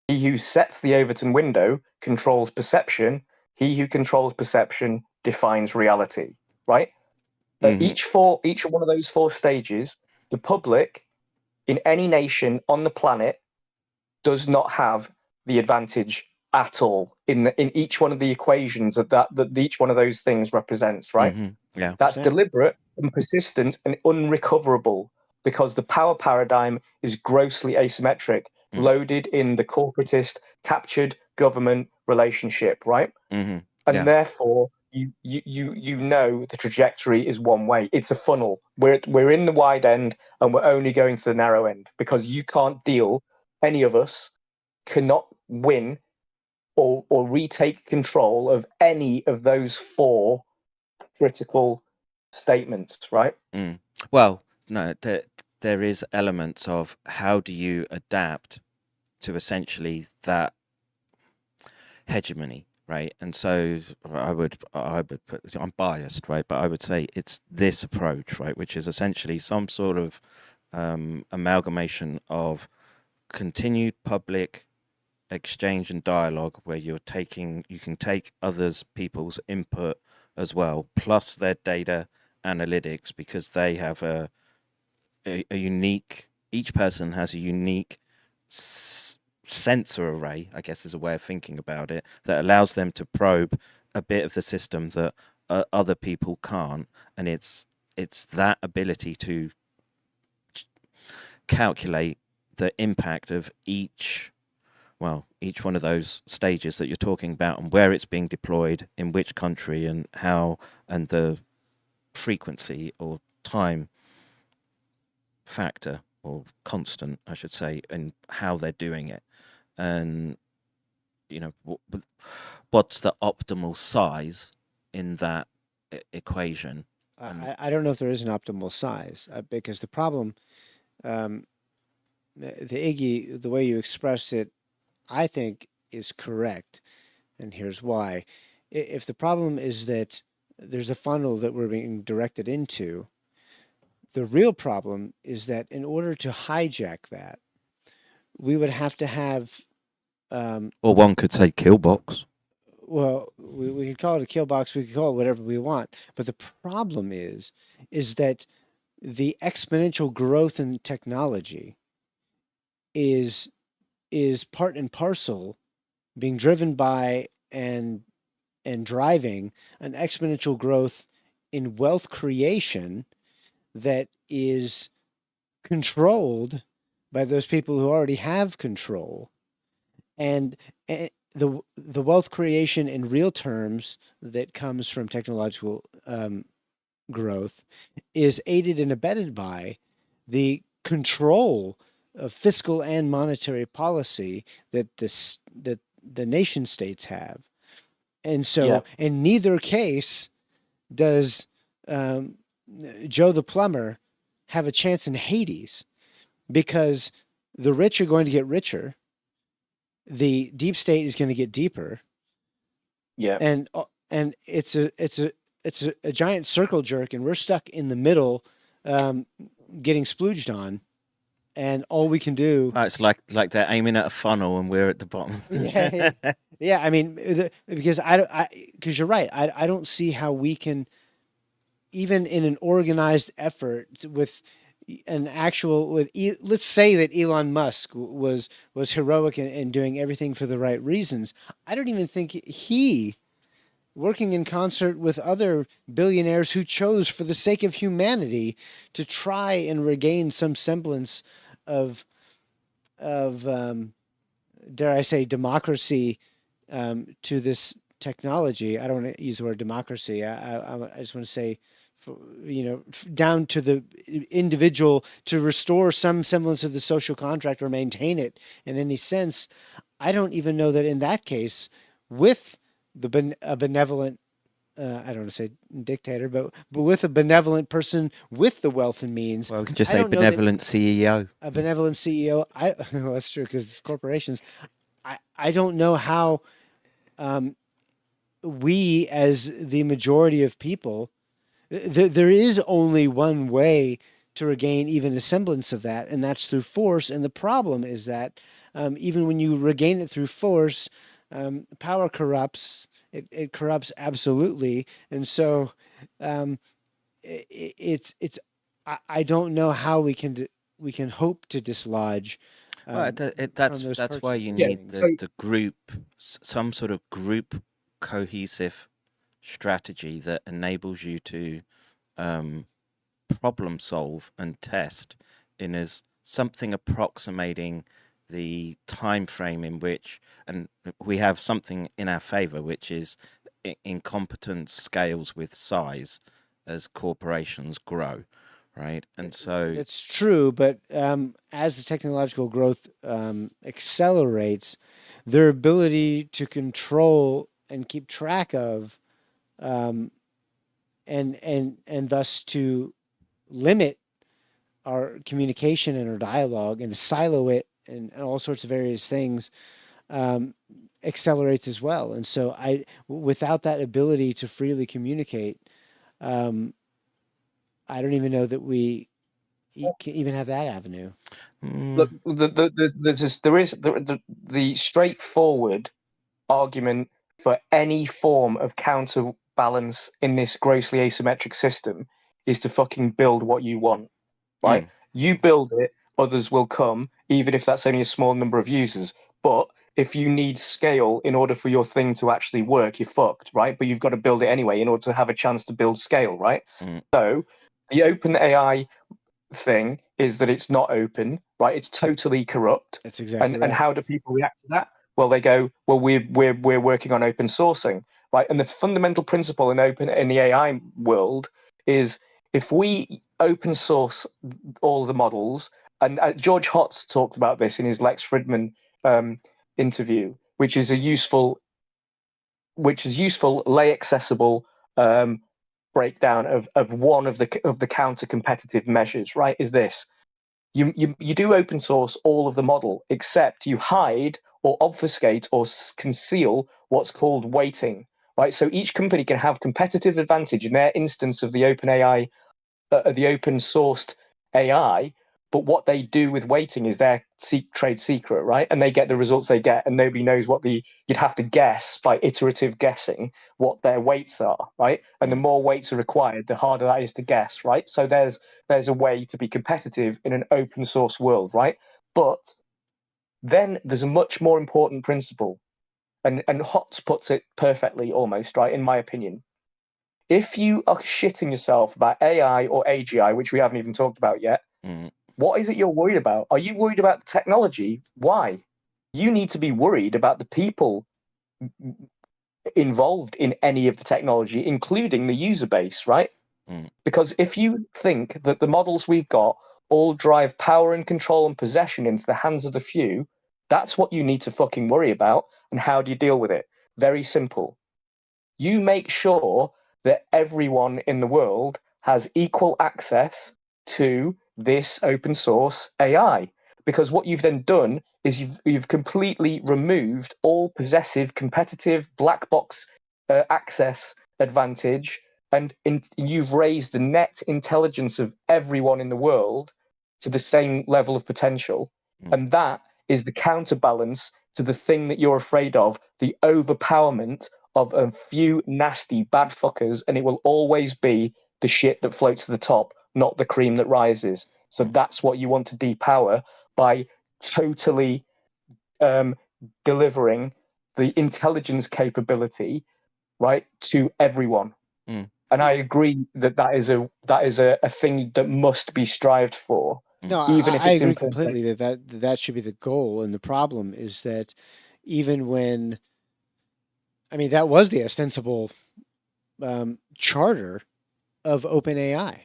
Speaker 3: He who sets the Overton window controls perception. He who controls perception defines reality, right? Each one of those four stages, the public in any nation on the planet does not have the advantage at all in each one of the equations that each one of those things represents, right?
Speaker 2: Yeah,
Speaker 3: that's deliberate and persistent and unrecoverable because the power paradigm is grossly asymmetric, loaded in the corporatist captured government relationship, right? And therefore you know the trajectory is one way. It's a funnel. We're in the wide end and we're only going to the narrow end because you can't deal. Any of us cannot win or retake control of any of those four critical statements, right?
Speaker 2: Well, no, there is elements of how do you adapt to essentially that hegemony, right? And so I would put, I'm biased, right? But I would say it's this approach, right? Which is essentially some sort of amalgamation of continued public exchange and dialogue where you can take people's input as well, plus their data analytics, because they have a unique, each person has a unique sensor array, I guess is a way of thinking about it, that allows them to probe a bit of the system that other people can't. And it's that ability to calculate the impact of each one of those stages that you're talking about, and where it's being deployed, in which country, and how, and the frequency or time factor or constant, I should say, and how they're doing it. And, you know, what's the optimal size in that equation?
Speaker 4: I don't know if there is an optimal size because the problem, the Iggy, the way you express it, I think is correct. And here's why. If the problem is that there's a funnel that we're being directed into, the real problem is that in order to hijack that, we would have to have...
Speaker 2: or one could say kill box.
Speaker 4: Well, we could call it a kill box. We could call it whatever we want. But the problem is that the exponential growth in technology is part and parcel being driven by and driving an exponential growth in wealth creation that is controlled by those people who already have control. And the wealth creation in real terms that comes from technological growth is aided and abetted by the control of fiscal and monetary policy that the nation states have. And so in neither case does Joe the plumber have a chance in Hades, because the rich are going to get richer, the deep state is going to get deeper, and it's a giant circle jerk, and we're stuck in the middle, getting splooged on, and all we can do.
Speaker 2: It's like they're aiming at a funnel and we're at the bottom.
Speaker 4: Yeah. I mean, because because you're right. I don't see how we can, even in an organized effort with an actual, let's say that Elon Musk was heroic in doing everything for the right reasons. I don't even think he, working in concert with other billionaires who chose for the sake of humanity to try and regain some semblance of dare I say, democracy to this technology. I don't want to use the word democracy. I just want to say, down to the individual, to restore some semblance of the social contract or maintain it in any sense. I don't even know that in that case, with a benevolent, I don't want to say dictator, but with a benevolent person with the wealth and means.
Speaker 2: Well, we can just say benevolent CEO.
Speaker 4: A benevolent CEO. Well, that's true, because it's corporations. I don't know how we, as the majority of people, there is only one way to regain even a semblance of that, and that's through force. And the problem is that even when you regain it through force, power corrupts. It corrupts absolutely, and so it's. I don't know how we can hope to dislodge.
Speaker 2: That's why you need the group, some sort of group cohesive strategy that enables you to problem solve and test in as something approximating the time frame in which, and we have something in our favor, which is incompetence scales with size as corporations grow, right? And so
Speaker 4: it's true, but as the technological growth accelerates, their ability to control and keep track of and thus to limit our communication and our dialogue and to silo it and all sorts of various things accelerates as well. And so without that ability to freely communicate, I don't even know that we can even have that avenue.
Speaker 3: Look, there is the straightforward argument for any form of counterbalance in this grossly asymmetric system is to fucking build what you want, right? You build it, others will come, even if that's only a small number of users. But if you need scale in order for your thing to actually work, you're fucked, right? But you've got to build it anyway in order to have a chance to build scale, right? So the open AI thing is that it's not open, right? It's totally corrupt.
Speaker 4: That's exactly right.
Speaker 3: And how do people react to that? Well, they go, well, we're working on open sourcing, right? And the fundamental principle in the AI world is if we open source all the models, and George Hotz talked about this in his Lex Fridman interview, which is useful, lay accessible breakdown of one of the counter competitive measures, right? Is this: you do open source all of the model, except you hide or obfuscate or conceal what's called weighting, right? So each company can have competitive advantage in their instance of the open AI, the open sourced AI, but what they do with weighting is their trade secret, right? And they get the results they get, and nobody knows what you'd have to guess by iterative guessing what their weights are, right? And the more weights are required, the harder that is to guess, right? So there's a way to be competitive in an open source world, right? But then there's a much more important principle, and Hotz puts it perfectly almost, right, in my opinion. If you are shitting yourself about AI or AGI, which we haven't even talked about yet, What is it you're worried about? Are you worried about the technology? Why? You need to be worried about the people involved in any of the technology, including the user base, right? Because if you think that the models we've got all drive power and control and possession into the hands of the few, that's what you need to fucking worry about. And how do you deal with it? Very simple. You make sure that everyone in the world has equal access to this open source AI. Because what you've then done is you've completely removed all possessive, competitive, black box access advantage, and you've raised the net intelligence of everyone in the world to the same level of potential. And that is the counterbalance to the thing that you're afraid of, the overpowerment of a few nasty bad fuckers, and it will always be the shit that floats to the top, not the cream that rises. So that's what you want to depower by totally delivering the intelligence capability, right, to everyone. And I agree that that is a thing that must be strived for.
Speaker 4: No,
Speaker 3: even if
Speaker 4: I
Speaker 3: it's
Speaker 4: agree
Speaker 3: imperfect.
Speaker 4: completely that should be the goal. And the problem is that even when, I mean, that was the ostensible charter of OpenAI.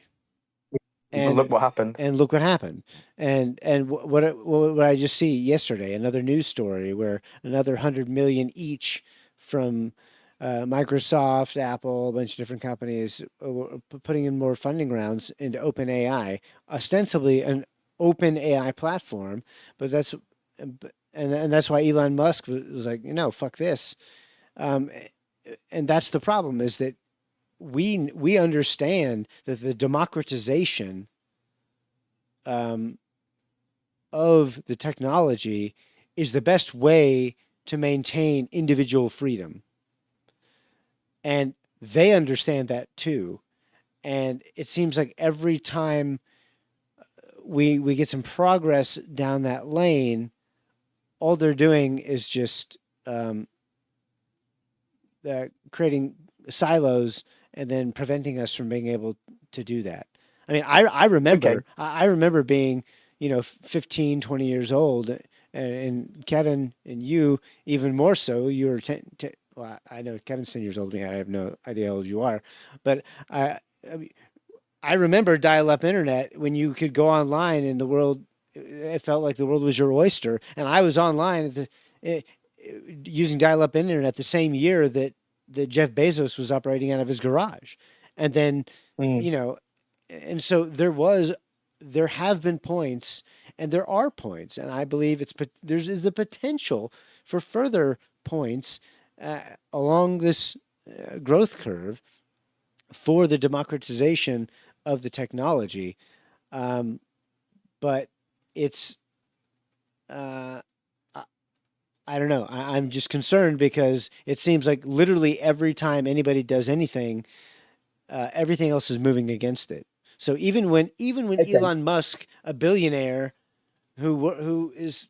Speaker 4: And
Speaker 3: look what happened.
Speaker 4: And look what happened. And what I just see yesterday, another news story where another 100 million each from Microsoft, Apple, a bunch of different companies putting in more funding rounds into OpenAI, ostensibly an open AI platform, but that's why Elon Musk was like, fuck this. And that's the problem, is that we understand that the democratization of the technology is the best way to maintain individual freedom. And they understand that too. And it seems like every time we get some progress down that lane, all they're doing is just creating silos and then preventing us from being able to do that. I mean, I remember being, 15, 20 years old, and Kevin and you even more so. You were well, I know Kevin's 10 years older than me. I have no idea how old you are, but I remember dial-up internet when you could go online and the world, it felt like the world was your oyster. And I was online using dial-up internet the same year that Jeff Bezos was operating out of his garage. And then, and so there have been points, and there are points, and I believe there's the potential for further points along this growth curve for the democratization of the technology. But it's, I don't know. I'm just concerned because it seems like literally every time anybody does anything, everything else is moving against it. So even when Elon Musk, a billionaire who is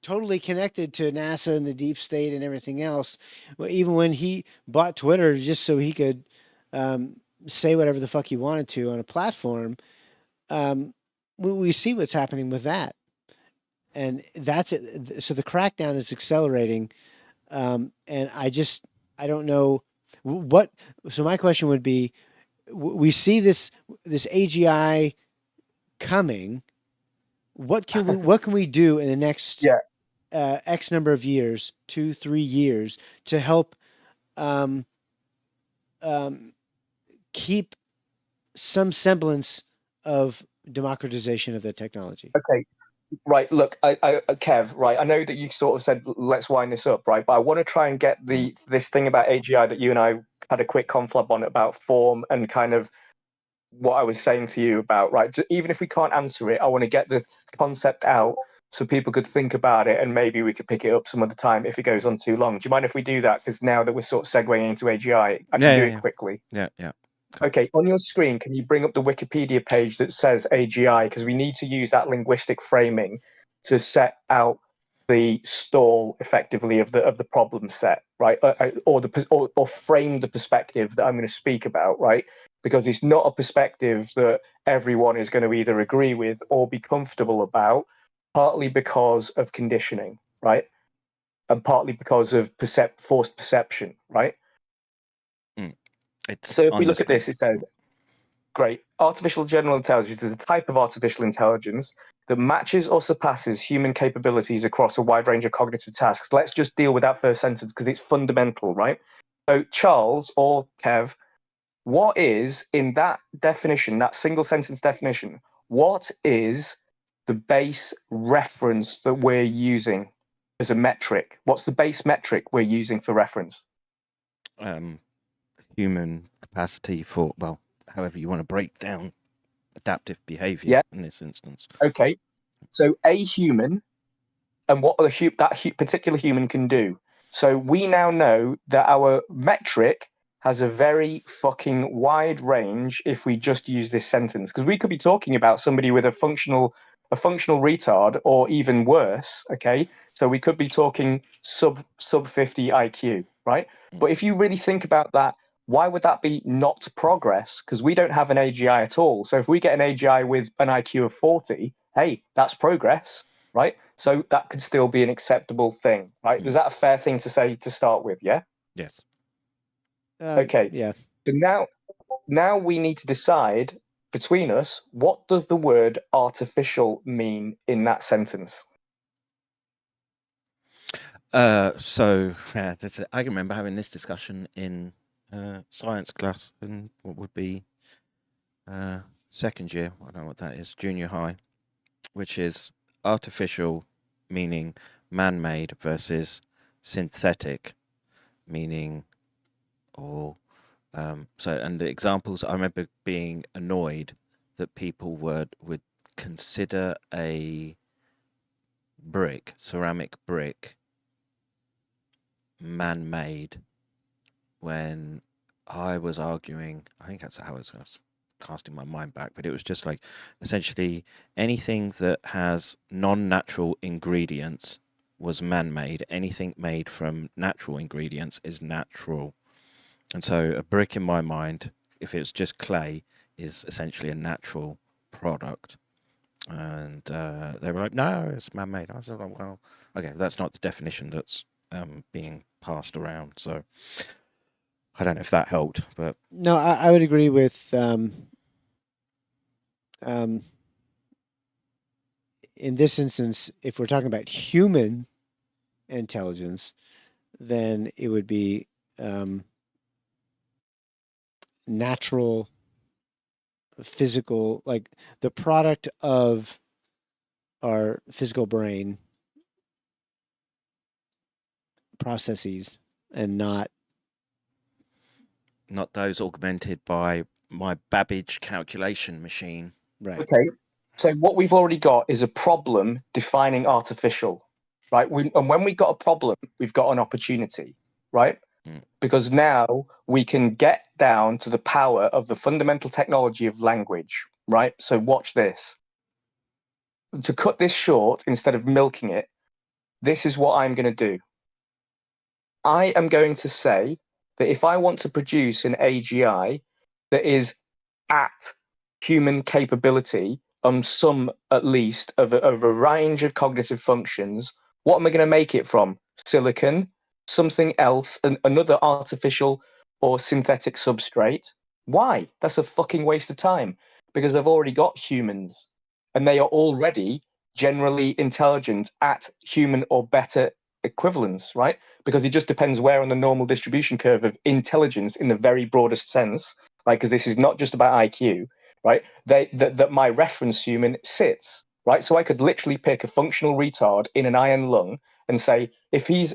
Speaker 4: totally connected to NASA and the deep state and everything else, well, even when he bought Twitter just so he could say whatever the fuck he wanted to on a platform, we see what's happening with that. And that's it. So the crackdown is accelerating. And I don't know what, so my question would be, we see this AGI coming. What can we do in the next X number of years, 2-3 years, to help keep some semblance of democratization of the technology?
Speaker 3: Okay. Right, look, Kev, right, I know that you sort of said, let's wind this up, right, but I want to try and get this thing about AGI that you and I had a quick conflab on about form and kind of what I was saying to you about, right, even if we can't answer it, I want to get the concept out so people could think about it, and maybe we could pick it up some other time if it goes on too long. Do you mind if we do that? Because now that we're sort of segueing into AGI, I can do it quickly.
Speaker 2: Yeah.
Speaker 3: Okay, on your screen, can you bring up the Wikipedia page that says AGI? Because we need to use that linguistic framing to set out the stall effectively of the problem set, right? Or frame the perspective that I'm going to speak about, right? because it's not a perspective that everyone is going to either agree with or be comfortable about, partly because of conditioning, right? And partly because of forced perception, right? So if we look at this, it says, great, artificial general intelligence is a type of artificial intelligence that matches or surpasses human capabilities across a wide range of cognitive tasks. Let's just deal with that first sentence because it's fundamental, right? So Charles or Kev, what is, in that definition, that single sentence definition, what is the base reference that we're using as a metric? What's the base metric we're using for reference?
Speaker 2: Human capacity for, well, however you want to break down adaptive behavior in this instance.
Speaker 3: Okay, so a human and what that particular human can do. So we now know that our metric has a very fucking wide range if we just use this sentence, because we could be talking about somebody with a functional retard or even worse. Okay, so we could be talking sub 50 IQ, right? But if you really think about that, why would that be not progress? Because we don't have an AGI at all. So if we get an AGI with an IQ of 40, hey, that's progress, right? So that could still be an acceptable thing, right? Is that a fair thing to say to start with? Yeah.
Speaker 2: Yes.
Speaker 3: Okay.
Speaker 4: Yeah.
Speaker 3: So now we need to decide between us, what does the word artificial mean in that sentence?
Speaker 2: I can remember having this discussion in science class in what would be second year. I don't know what that is, junior high, which is artificial meaning man-made versus synthetic meaning, or and the examples, I remember being annoyed that people would consider a ceramic brick man-made when I was arguing. I think that's how I was casting my mind back, but it was just like essentially anything that has non-natural ingredients was man-made. Anything made from natural ingredients is natural. And so a brick in my mind, if it's just clay, is essentially a natural product. And they were like, no, it's man-made. I was like, well, okay, that's not the definition that's being passed around. So I don't know if that helped, but
Speaker 4: no, I would agree with in this instance, if we're talking about human intelligence, then it would be natural, physical, like the product of our physical brain processes, and not
Speaker 2: those augmented by my Babbage calculation machine.
Speaker 4: right.
Speaker 3: Okay, so what we've already got is a problem defining artificial, right? And when we got a problem, we've got an opportunity, right? Because now we can get down to the power of the fundamental technology of language, right? So watch this. To cut this short, instead of milking it, this is what I'm going to do. I am going to say that if I want to produce an AGI that is at human capability on some, at least, of a range of cognitive functions, what am I going to make it from? Silicon, something else, another artificial or synthetic substrate? Why? That's a fucking waste of time, because I've already got humans and they are already generally intelligent at human or better equivalence, right? Because it just depends where on the normal distribution curve of intelligence in the very broadest sense, right? Because this is not just about IQ, right? That my reference human sits, right? So I could literally pick a functional retard in an iron lung and say, if he's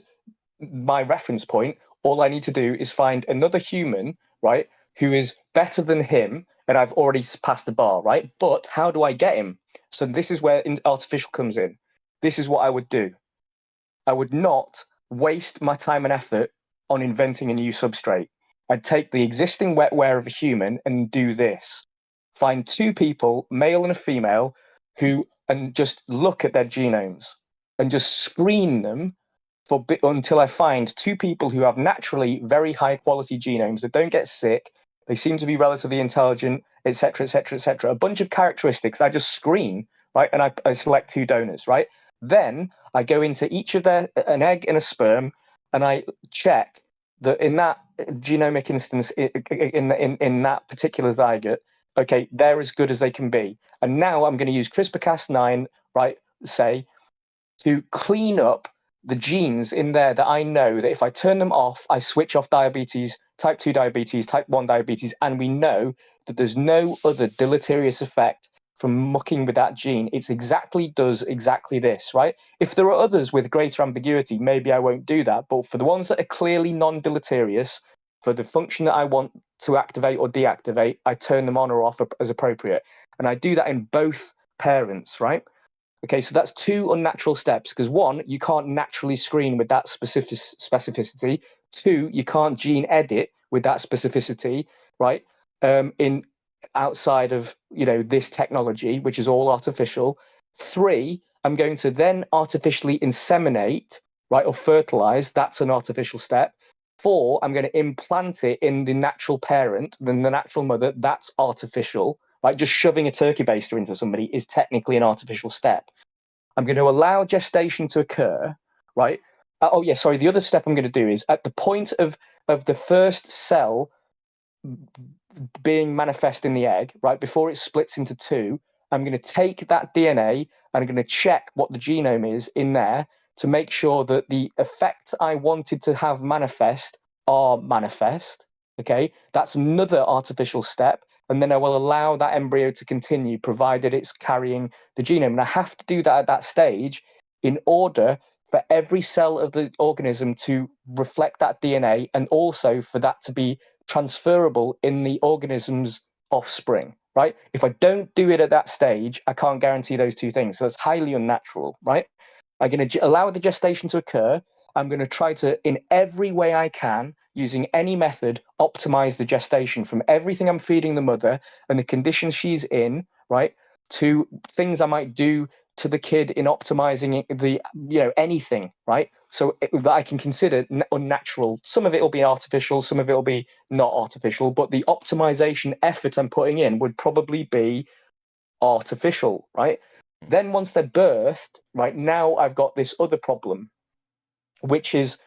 Speaker 3: my reference point, all I need to do is find another human, right, who is better than him, and I've already passed the bar, right? But how do I get him? So this is where artificial comes in. This is what I would do. I would not waste my time and effort on inventing a new substrate. I'd take the existing wetware of a human and do this. Find two people, male and a female, and just look at their genomes and just screen them until I find two people who have naturally very high quality genomes that don't get sick, They seem to be relatively intelligent, etc., etc., etc. A bunch of characteristics. I just screen, right? And I select 2 donors, right? Then I go into each of an egg and a sperm, and I check that in that genomic instance, in that particular zygote, okay, they're as good as they can be. And now I'm going to use CRISPR-Cas9, right, say, to clean up the genes in there that I know that if I turn them off, I switch off diabetes, type 2 diabetes, type 1 diabetes, and we know that there's no other deleterious effect from mucking with that gene. It does exactly this, right? If there are others with greater ambiguity, maybe I won't do that. But for the ones that are clearly non-deleterious, for the function that I want to activate or deactivate, I turn them on or off as appropriate. And I do that in both parents, right? Okay, so that's 2 unnatural steps, because 1, you can't naturally screen with that specificity. 2, you can't gene edit with that specificity, right? In outside of this technology, which is all artificial. 3, I'm going to then artificially inseminate, right, or fertilize. That's an artificial step. 4, I'm going to implant it in the natural parent, then the natural mother. That's artificial. Like just shoving a turkey baster into somebody is technically an artificial step. I'm going to allow gestation to occur, right? Oh yeah, sorry. The other step I'm going to do is at the point of the first cell being manifest in the egg, right, before it splits into 2, I'm going to take that DNA and I'm going to check what the genome is in there to make sure that the effects I wanted to have manifest are manifest. Okay, that's another artificial step. And then I will allow that embryo to continue, provided it's carrying the genome. And I have to do that at that stage in order for every cell of the organism to reflect that DNA, and also for that to be transferable in the organism's offspring, right? If I don't do it at that stage, I can't guarantee those 2 things. So it's highly unnatural, right? I'm going to allow the gestation to occur. I'm going to try to, in every way I can, using any method, optimize the gestation from everything I'm feeding the mother and the conditions she's in, right, to things I might do to the kid in optimizing the, anything, right? So that I can consider unnatural. Some of it will be artificial, some of it will be not artificial, but the optimization effort I'm putting in would probably be artificial, right? Then once they're birthed, right, now I've got this other problem, which is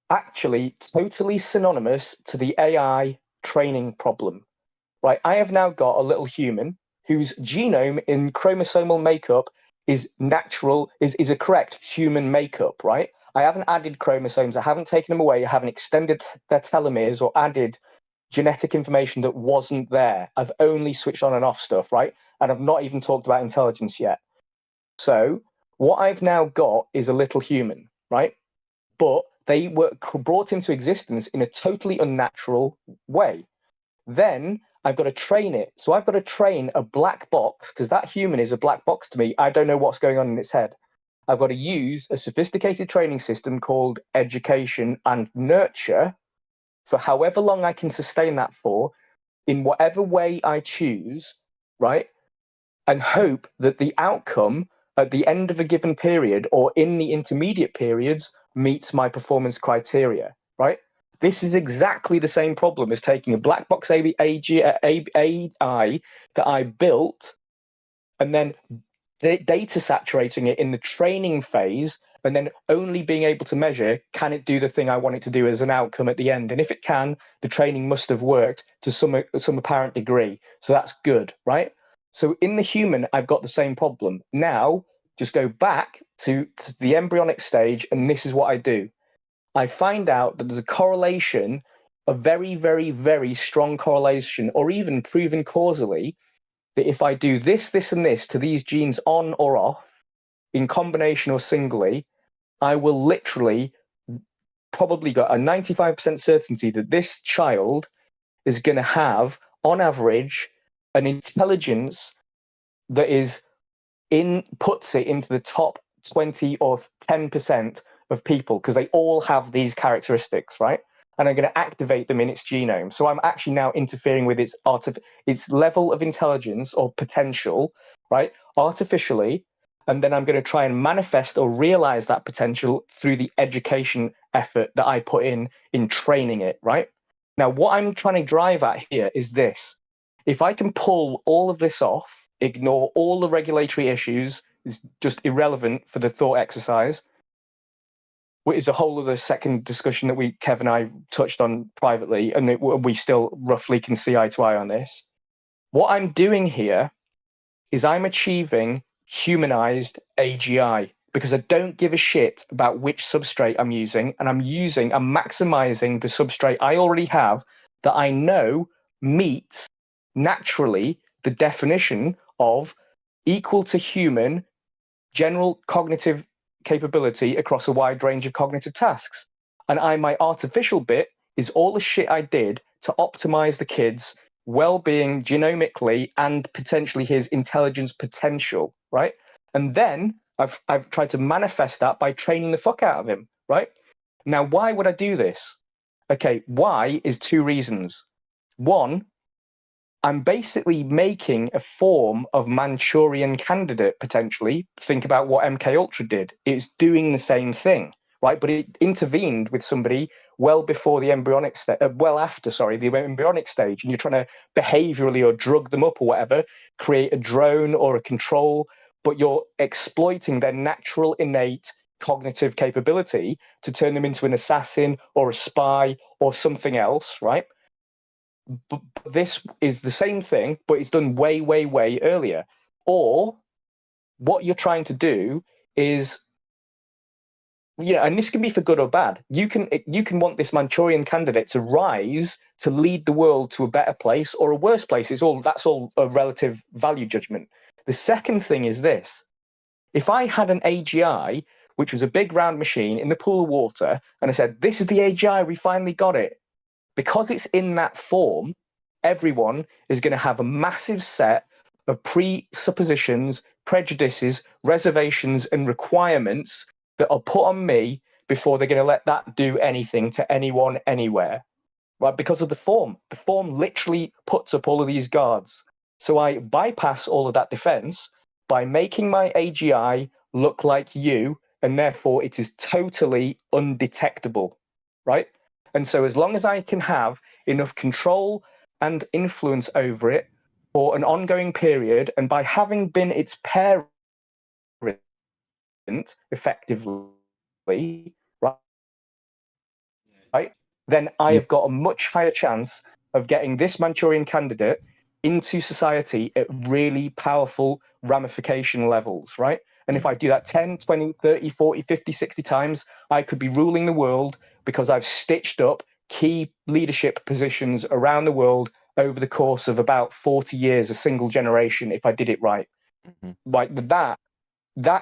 Speaker 3: actually totally synonymous to the AI training problem, right? I have now got a little human whose genome in chromosomal makeup is natural, is a correct human makeup, right? I haven't added chromosomes, I haven't taken them away, I haven't extended their telomeres or added genetic information that wasn't there. I've only switched on and off stuff, right? And I've not even talked about intelligence yet. So what I've now got is a little human, right? But they were brought into existence in a totally unnatural way. Then I've got to train it. So I've got to train a black box, because that human is a black box to me. I don't know what's going on in its head. I've got to use a sophisticated training system called education and nurture for however long I can sustain that for, in whatever way I choose, right? And hope that the outcome at the end of a given period or in the intermediate periods meets my performance criteria, right? This is exactly the same problem as taking a black box AI that I built and then data saturating it in the training phase, and then only being able to measure, can it do the thing I want it to do as an outcome at the end? And if it can, the training must have worked to some apparent degree. So that's good, right? So in the human, I've got the same problem. Now, just go back to the embryonic stage, and this is what I do. I find out that there's a correlation, a very, very, very strong correlation, or even proven causally, that if I do this, this, and this to these genes on or off, in combination or singly, I will literally probably got a 95% certainty that this child is going to have, on average, an intelligence that puts it into the top 20 or 10% of people, because they all have these characteristics, right? And I'm going to activate them in its genome. So I'm actually now interfering with its level of intelligence or potential, right, artificially. And then I'm going to try and manifest or realize that potential through the education effort that I put in training it, right? Now, what I'm trying to drive at here is this. If I can pull all of this off, ignore all the regulatory issues, it's just irrelevant for the thought exercise, which is a whole other second discussion that Kev and I touched on privately, and we still roughly can see eye to eye on this. What I'm doing here is I'm achieving humanized AGI, because I don't give a shit about which substrate I'm using, and I'm maximizing the substrate I already have that I know meets naturally the definition of equal to human general cognitive capability across a wide range of cognitive tasks. And my artificial bit is all the shit I did to optimize the kid's well-being genomically and potentially his intelligence potential, right? And then I've tried to manifest that by training the fuck out of him, right? Now, why would I do this? Okay, why is two reasons. One, I'm basically making a form of Manchurian candidate, potentially. Think about what MK Ultra did. It's doing the same thing, right? But it intervened with somebody well before the embryonic stage, well after, sorry, the embryonic stage, and you're trying to behaviorally or drug them up or whatever, create a drone or a control, but you're exploiting their natural innate cognitive capability to turn them into an assassin or a spy or something else, right? But this is the same thing, but it's done way, way, way earlier. Or what you're trying to do is, and this can be for good or bad. You can want this Manchurian candidate to rise to lead the world to a better place or a worse place. That's all a relative value judgment. The second thing is this: if I had an AGI, which was a big round machine in the pool of water, and I said, "This is the AGI, we finally got it," because it's in that form, everyone is going to have a massive set of presuppositions, prejudices, reservations, and requirements that are put on me before they're going to let that do anything to anyone anywhere, right? Because of the form. The form literally puts up all of these guards. So I bypass all of that defense by making my AGI look like you, and therefore it is totally undetectable, right? And so as long as I can have enough control and influence over it for an ongoing period, and by having been its parent effectively, right, then I have got a much higher chance of getting this Manchurian candidate into society at really powerful ramification levels, right? And if I do that 10, 20, 30, 40, 50, 60 times, I could be ruling the world because I've stitched up key leadership positions around the world over the course of about 40 years, a single generation, if I did it right. Like that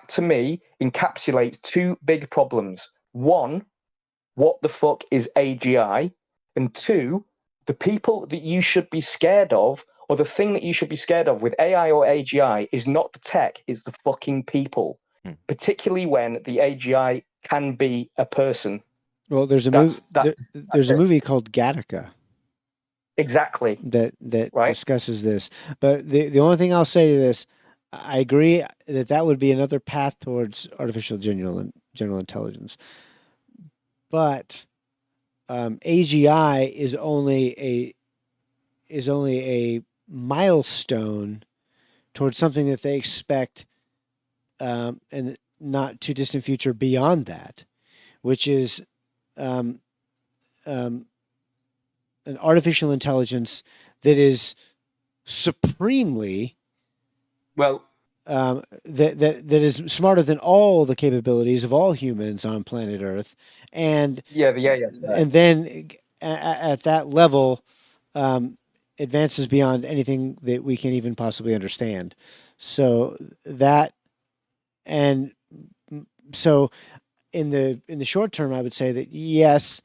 Speaker 3: to me encapsulates two big problems. One, what the fuck is AGI? And two, the people that you should be scared of, or the thing that you should be scared of with AI or AGI, is not the tech, it's the fucking people. Particularly when the AGI can be a person.
Speaker 4: Well, there's a movie. There's a movie called Gattaca.
Speaker 3: Exactly.
Speaker 4: That right? discusses this. But the only thing I'll say to this, I agree that would be another path towards artificial general intelligence. But AGI is only a milestone towards something that they expect in not too distant future beyond that, which is an artificial intelligence that is supremely that is smarter than all the capabilities of all humans on planet Earth, and and then at that level advances beyond anything that we can even possibly understand. So that, and so in the short term, I would say that yes,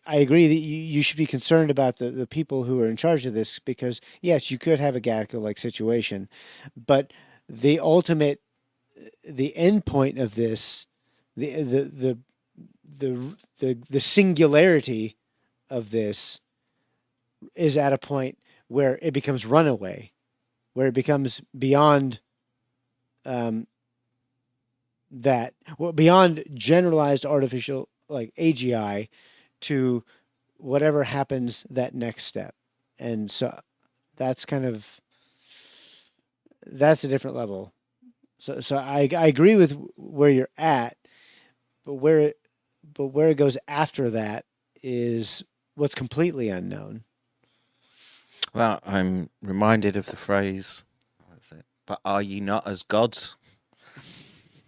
Speaker 4: I agree that you should be concerned about the people who are in charge of this, because yes, you could have a Gattaca-like situation, but the end point of this, the singularity of this is at a point where it becomes runaway, where it becomes beyond beyond generalized artificial like AGI to whatever happens that next step. And so that's a different level. So I agree with where you're at, but where it goes after that is what's completely unknown.
Speaker 2: Well, I'm reminded of the phrase, what is it? But are ye not as gods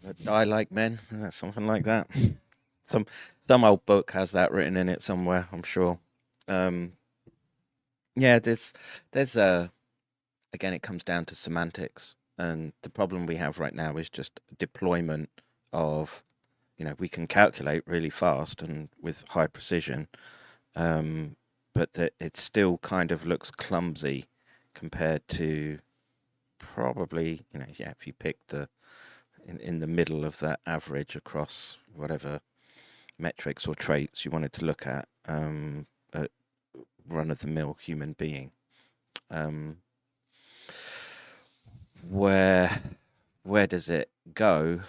Speaker 2: that die like men? Is that something like that? Some old book has that written in it somewhere, I'm sure. Yeah, there's again, it comes down to semantics, and the problem we have right now is just deployment of, we can calculate really fast and with high precision, but that it still kind of looks clumsy compared to probably, if you pick in the middle of that average across whatever metrics or traits you wanted to look at, a run-of-the-mill human being. Where does it go?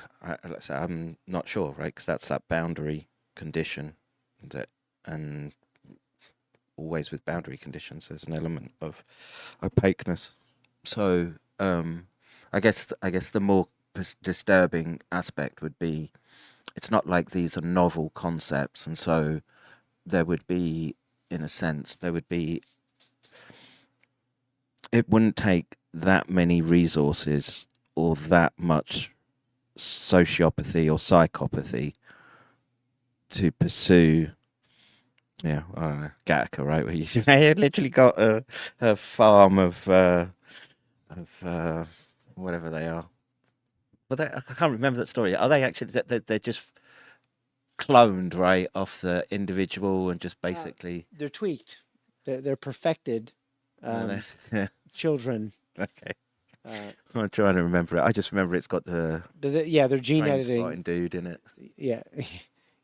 Speaker 2: Let's say I'm not sure, right? Because that's that boundary condition and always with boundary conditions, there's an element of opaqueness. So I guess the more disturbing aspect would be, it's not like these are novel concepts, and so there would be, in a sense, it wouldn't take that many resources or that much sociopathy or psychopathy to pursue, Gattaca, right? Where you literally got a farm of whatever they are. But I can't remember that story. Are they actually? They're just cloned, right, off the individual and just basically
Speaker 4: they're tweaked. They're perfected children.
Speaker 2: Okay. I'm trying to remember it. I just remember it's got they're
Speaker 4: gene editing
Speaker 2: dude in it.
Speaker 4: Yeah,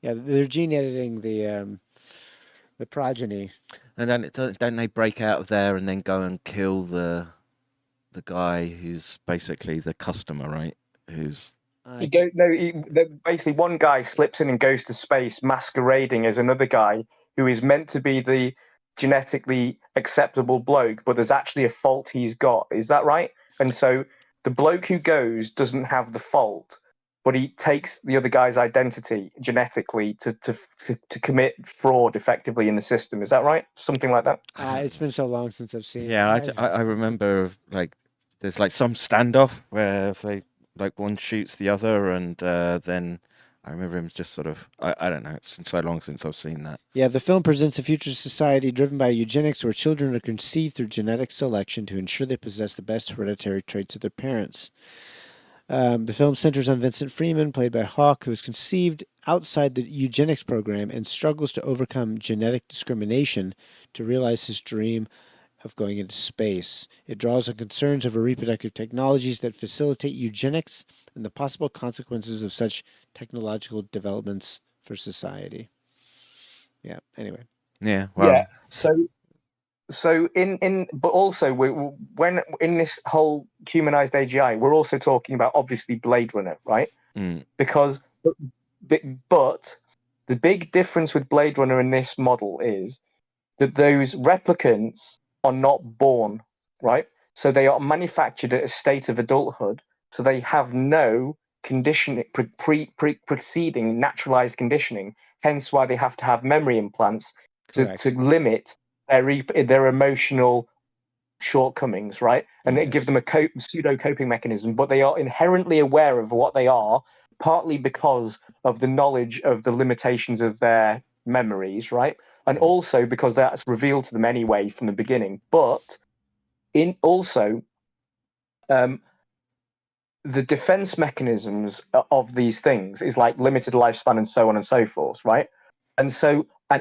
Speaker 4: they're gene editing the progeny.
Speaker 2: And then don't they break out of there and then go and kill the guy who's basically the customer, right? Who's
Speaker 6: basically one guy slips in and goes to space masquerading as another guy who is meant to be the genetically acceptable bloke, but there's actually a fault he's got. Is that right? And so the bloke who goes doesn't have the fault, but he takes the other guy's identity genetically to commit fraud effectively in the system. Is that right? Something like that?
Speaker 4: It's been so long since I've seen it.
Speaker 2: Yeah, I remember, like, there's like some standoff where they, like, one shoots the other, and then I remember him just sort of, I don't know, it's been so long since I've seen that.
Speaker 4: Yeah, the film presents a future society driven by eugenics where children are conceived through genetic selection to ensure they possess the best hereditary traits of their parents. The film centers on Vincent Freeman, played by Hawk, who is conceived outside the eugenics program and struggles to overcome genetic discrimination to realize his dream of going into space. It draws on concerns over reproductive technologies that facilitate eugenics and the possible consequences of such technological developments for society. Yeah, anyway.
Speaker 2: Yeah, well.
Speaker 6: Yeah, so but also when in this whole humanized AGI, we're also talking about obviously Blade Runner, right? Because but the big difference with Blade Runner in this model is that those replicants are not born, right? So they are manufactured at a state of adulthood, so they have no conditioning, preceding naturalized conditioning, hence why they have to have memory implants to limit their emotional shortcomings, right? And they give them a pseudo coping mechanism, but they are inherently aware of what they are, partly because of the knowledge of the limitations of their memories, right? And also because that's revealed to them anyway from the beginning. But the defense mechanisms of these things is like limited lifespan and so on and so forth, right? And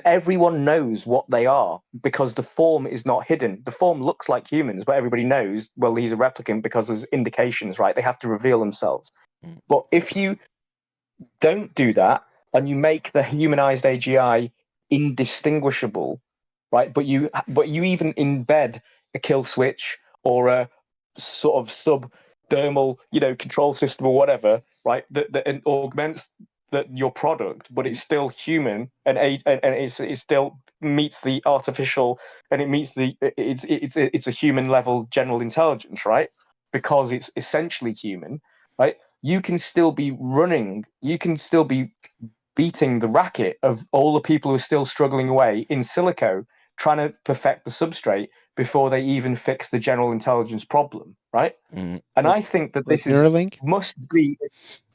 Speaker 6: everyone knows what they are because the form is not hidden. The form looks like humans, but everybody knows, well, he's a replicant because there's indications, right? They have to reveal themselves. But if you don't do that and you make the humanized AGI indistinguishable, right? But you even embed a kill switch or a sort of subdermal, control system or whatever, right? That augments
Speaker 3: that your product, but it's still human and it still meets the artificial, and it meets the it's a human level general intelligence, right? Because it's essentially human, right? You can still be running, you can still be beating the racket of all the people who are still struggling away in silico, trying to perfect the substrate before they even fix the general intelligence problem, right? And I think that this must be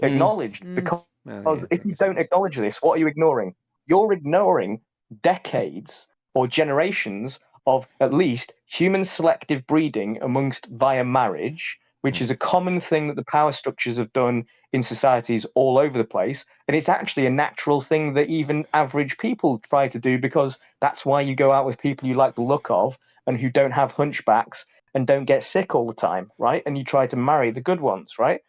Speaker 3: acknowledged, because if you don't acknowledge this, what are you ignoring? You're ignoring decades or generations of at least human selective breeding amongst via marriage, which is a common thing that the power structures have done in societies all over the place. And it's actually a natural thing that even average people try to do, because that's why you go out with people you like the look of and who don't have hunchbacks and don't get sick all the time, right? And you try to marry the good ones, right?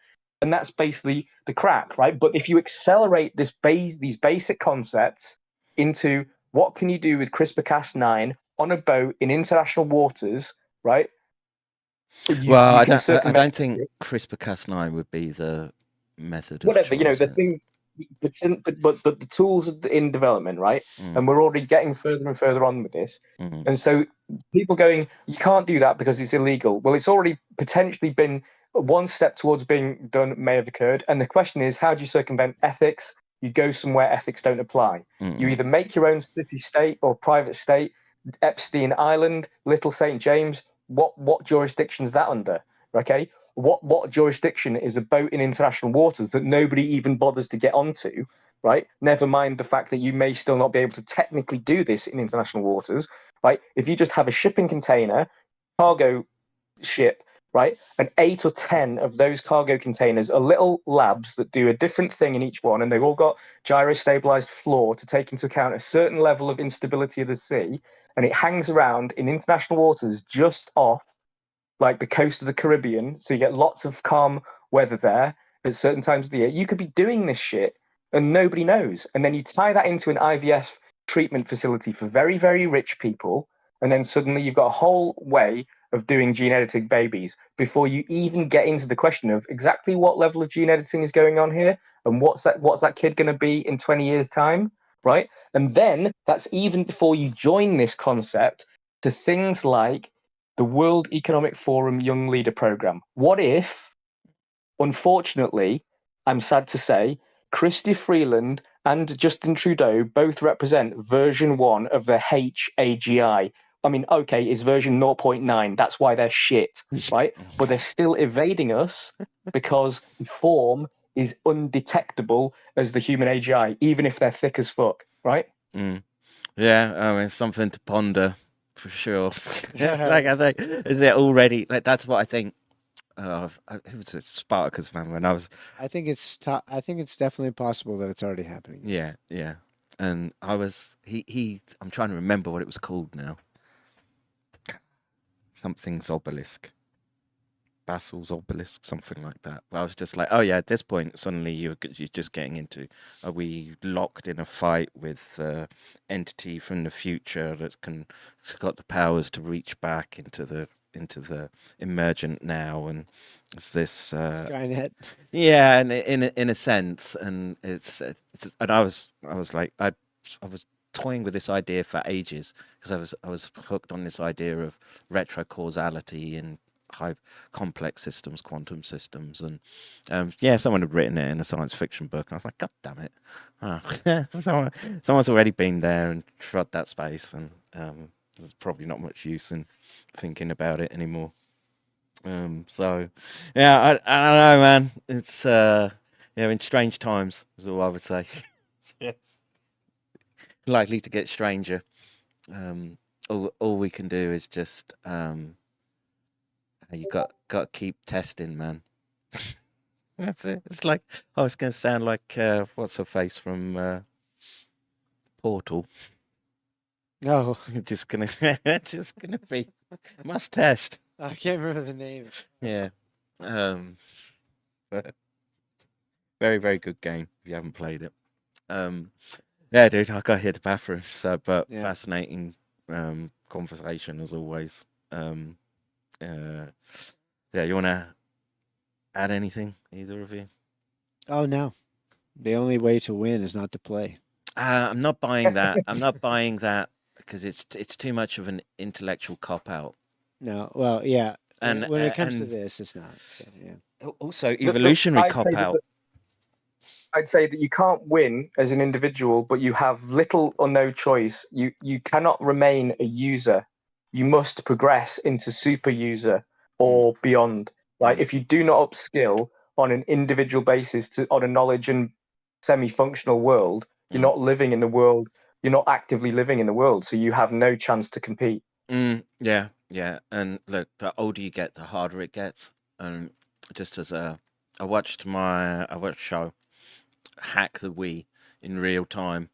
Speaker 3: And that's basically the crack, right? But if you accelerate these basic concepts into what can you do with CRISPR-Cas9 on a boat in international waters, right?
Speaker 2: I don't think CRISPR-Cas9 would be the method.
Speaker 3: Whatever,
Speaker 2: of choice,
Speaker 3: the thing, but the tools in development, right? And we're already getting further and further on with this. And so people going, you can't do that because it's illegal. Well, it's already potentially been one step towards being done, may have occurred. And the question is, how do you circumvent ethics? You go somewhere ethics don't apply. You either make your own city-state or private state. Epstein Island, Little St. James, what jurisdiction is that under? Okay, what jurisdiction is a boat in international waters that nobody even bothers to get onto, right? Never mind the fact that you may still not be able to technically do this in international waters, right? If you just have a shipping container, cargo ship, right, and 8 or 10 of those cargo containers are little labs that do a different thing in each one, and they've all got gyro-stabilized floor to take into account a certain level of instability of the sea, and it hangs around in international waters just off like the coast of the Caribbean, so you get lots of calm weather there at certain times of the year. You could be doing this shit and nobody knows. And then you tie that into an IVF treatment facility for very, very rich people, and then suddenly you've got a whole way of doing gene editing babies before you even get into the question of exactly what level of gene editing is going on here and what's that kid going to be in 20 years' time, right? And then that's even before you join this concept to things like the World Economic Forum Young Leader Program. What if, unfortunately, I'm sad to say, Christy Freeland and Justin Trudeau both represent version 1 of the AGI. I mean, okay, it's version 0.9. That's why they're shit, right? But they're still evading us because the form is undetectable as the human AGI, even if they're thick as fuck, right?
Speaker 2: Yeah, I mean, something to ponder. For sure. Like, I think, is it already? Like, that's what I think. It was a Spartacus, man. When I was,
Speaker 4: I think it's definitely possible that it's already happening.
Speaker 2: Yeah. And I was I'm trying to remember what it was called now. Something's obelisk. Basil's obelisk, something like that. But I was just like, oh yeah, at this point, suddenly you're just getting into, are we locked in a fight with entity from the future that's got the powers to reach back into the emergent now, and it's this
Speaker 4: Skynet.
Speaker 2: Yeah, and in a sense, and it's and I was like, I was toying with this idea for ages because I was hooked on this idea of retrocausality and high complex systems, quantum systems, and someone had written it in a science fiction book, and I was like, God damn it, someone's already been there and trod that space, and there's probably not much use in thinking about it anymore. So yeah, I don't know, man. It's in strange times is all I would say. Yes. Likely to get stranger. All we can do is just you got to keep testing, man. That's it. It's like, it's going to sound like what's her face from Portal.
Speaker 4: No,
Speaker 2: just gonna be must test.
Speaker 4: I can't remember the name.
Speaker 2: Yeah, but very, very good game if you haven't played it. Yeah, dude, I got to hit the bathroom. So, but fascinating conversation as always. Yeah, you want to add anything, either of you?
Speaker 4: Oh, no. The only way to win is not to play.
Speaker 2: I'm not buying that. I'm not buying that because it's too much of an intellectual cop out.
Speaker 4: No, well, yeah.
Speaker 2: And
Speaker 4: when it comes to
Speaker 2: and
Speaker 4: this, it's not. Yeah.
Speaker 2: also evolutionary cop out.
Speaker 7: I'd say that you can't win as an individual, but you have little or no choice. You cannot remain a user. You must progress into super user or beyond. Like if you do not upskill on an individual basis on a knowledge and semi-functional world, you're not living in the world. You're not actively living in the world, so you have no chance to compete.
Speaker 2: Yeah. And look, the older you get, the harder it gets. And just as I watched show Hack the Wii in real time,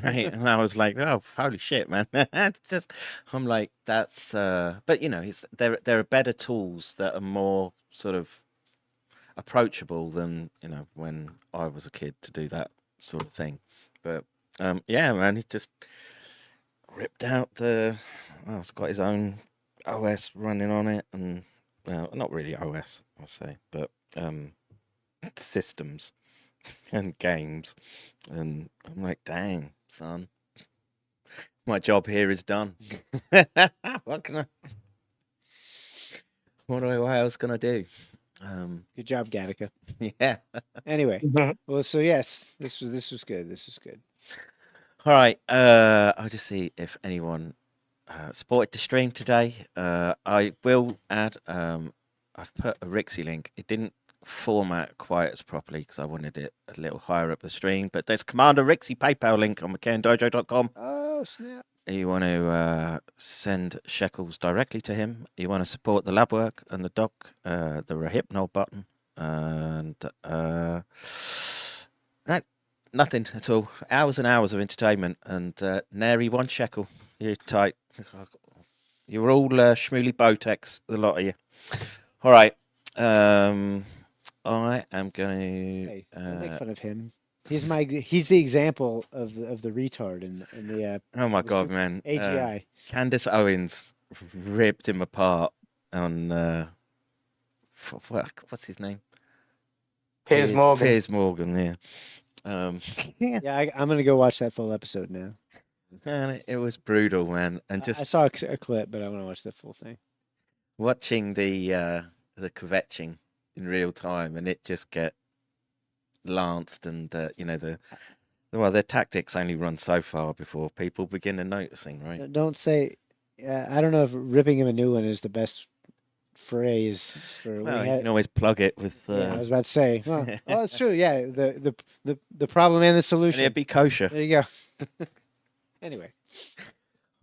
Speaker 2: right? And I was like, oh, holy shit, man! It's just, I'm like, that's. But you know, there are better tools that are more sort of approachable than when I was a kid to do that sort of thing. But yeah, man, he just ripped out it's got his own OS running on it, and well, not really OS, I'll say, but systems and games, and I'm like, dang, son, my job here is done. What else can I do?
Speaker 4: Good job, Gattaca.
Speaker 2: Yeah.
Speaker 4: Anyway, well, so yes, this was good. This was good.
Speaker 2: All right. I'll just see if anyone supported the stream today. I will add. I've put a Rixie link. It didn't format quite as properly because I wanted it a little higher up the stream. But there's Commander Rixie PayPal link on McCairnDojo.com.
Speaker 4: Oh snap!
Speaker 2: You want to send shekels directly to him. You want to support the lab work and the doc. The Rehypnol button and that. Nothing at all. Hours and hours of entertainment and nary 1 shekel. You're tight. You're all schmooly Botex, the lot of you. All right. I am going to...
Speaker 4: Hey, don't make fun of him. He's the example of the retard in the...
Speaker 2: oh my God, man.
Speaker 4: AGI.
Speaker 2: Candace Owens ripped him apart on... what's his name?
Speaker 7: Piers Morgan.
Speaker 2: Piers Morgan, yeah.
Speaker 4: Yeah, I'm gonna go watch that full episode now.
Speaker 2: Man, it was brutal, man, and just
Speaker 4: I saw a clip, but I want to watch the full thing.
Speaker 2: Watching the kvetching in real time, and it just get lanced, and their tactics only run so far before people begin to noticing, right?
Speaker 4: Don't say. I don't know if ripping him a new one is the best phrase for.
Speaker 2: Well, you can always plug it with.
Speaker 4: Yeah, I was about to say. Well, it's true. Yeah, the problem and the solution.
Speaker 2: And it'd be kosher.
Speaker 4: There you go. Anyway.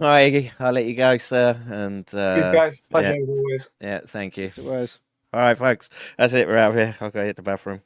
Speaker 2: All right, Iggy, I'll let you go, sir. And
Speaker 7: These guys, pleasure as always.
Speaker 2: Yeah, thank you.
Speaker 4: Yes, it was.
Speaker 2: All right, folks. That's it. We're out of here. I'll go hit the bathroom.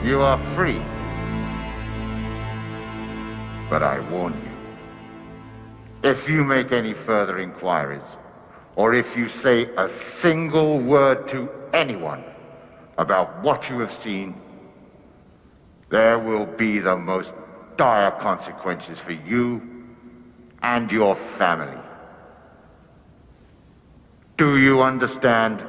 Speaker 8: You are free. But I warn you, if you make any further inquiries, or if you say a single word to anyone about what you have seen, there will be the most dire consequences for you and your family. Do you understand?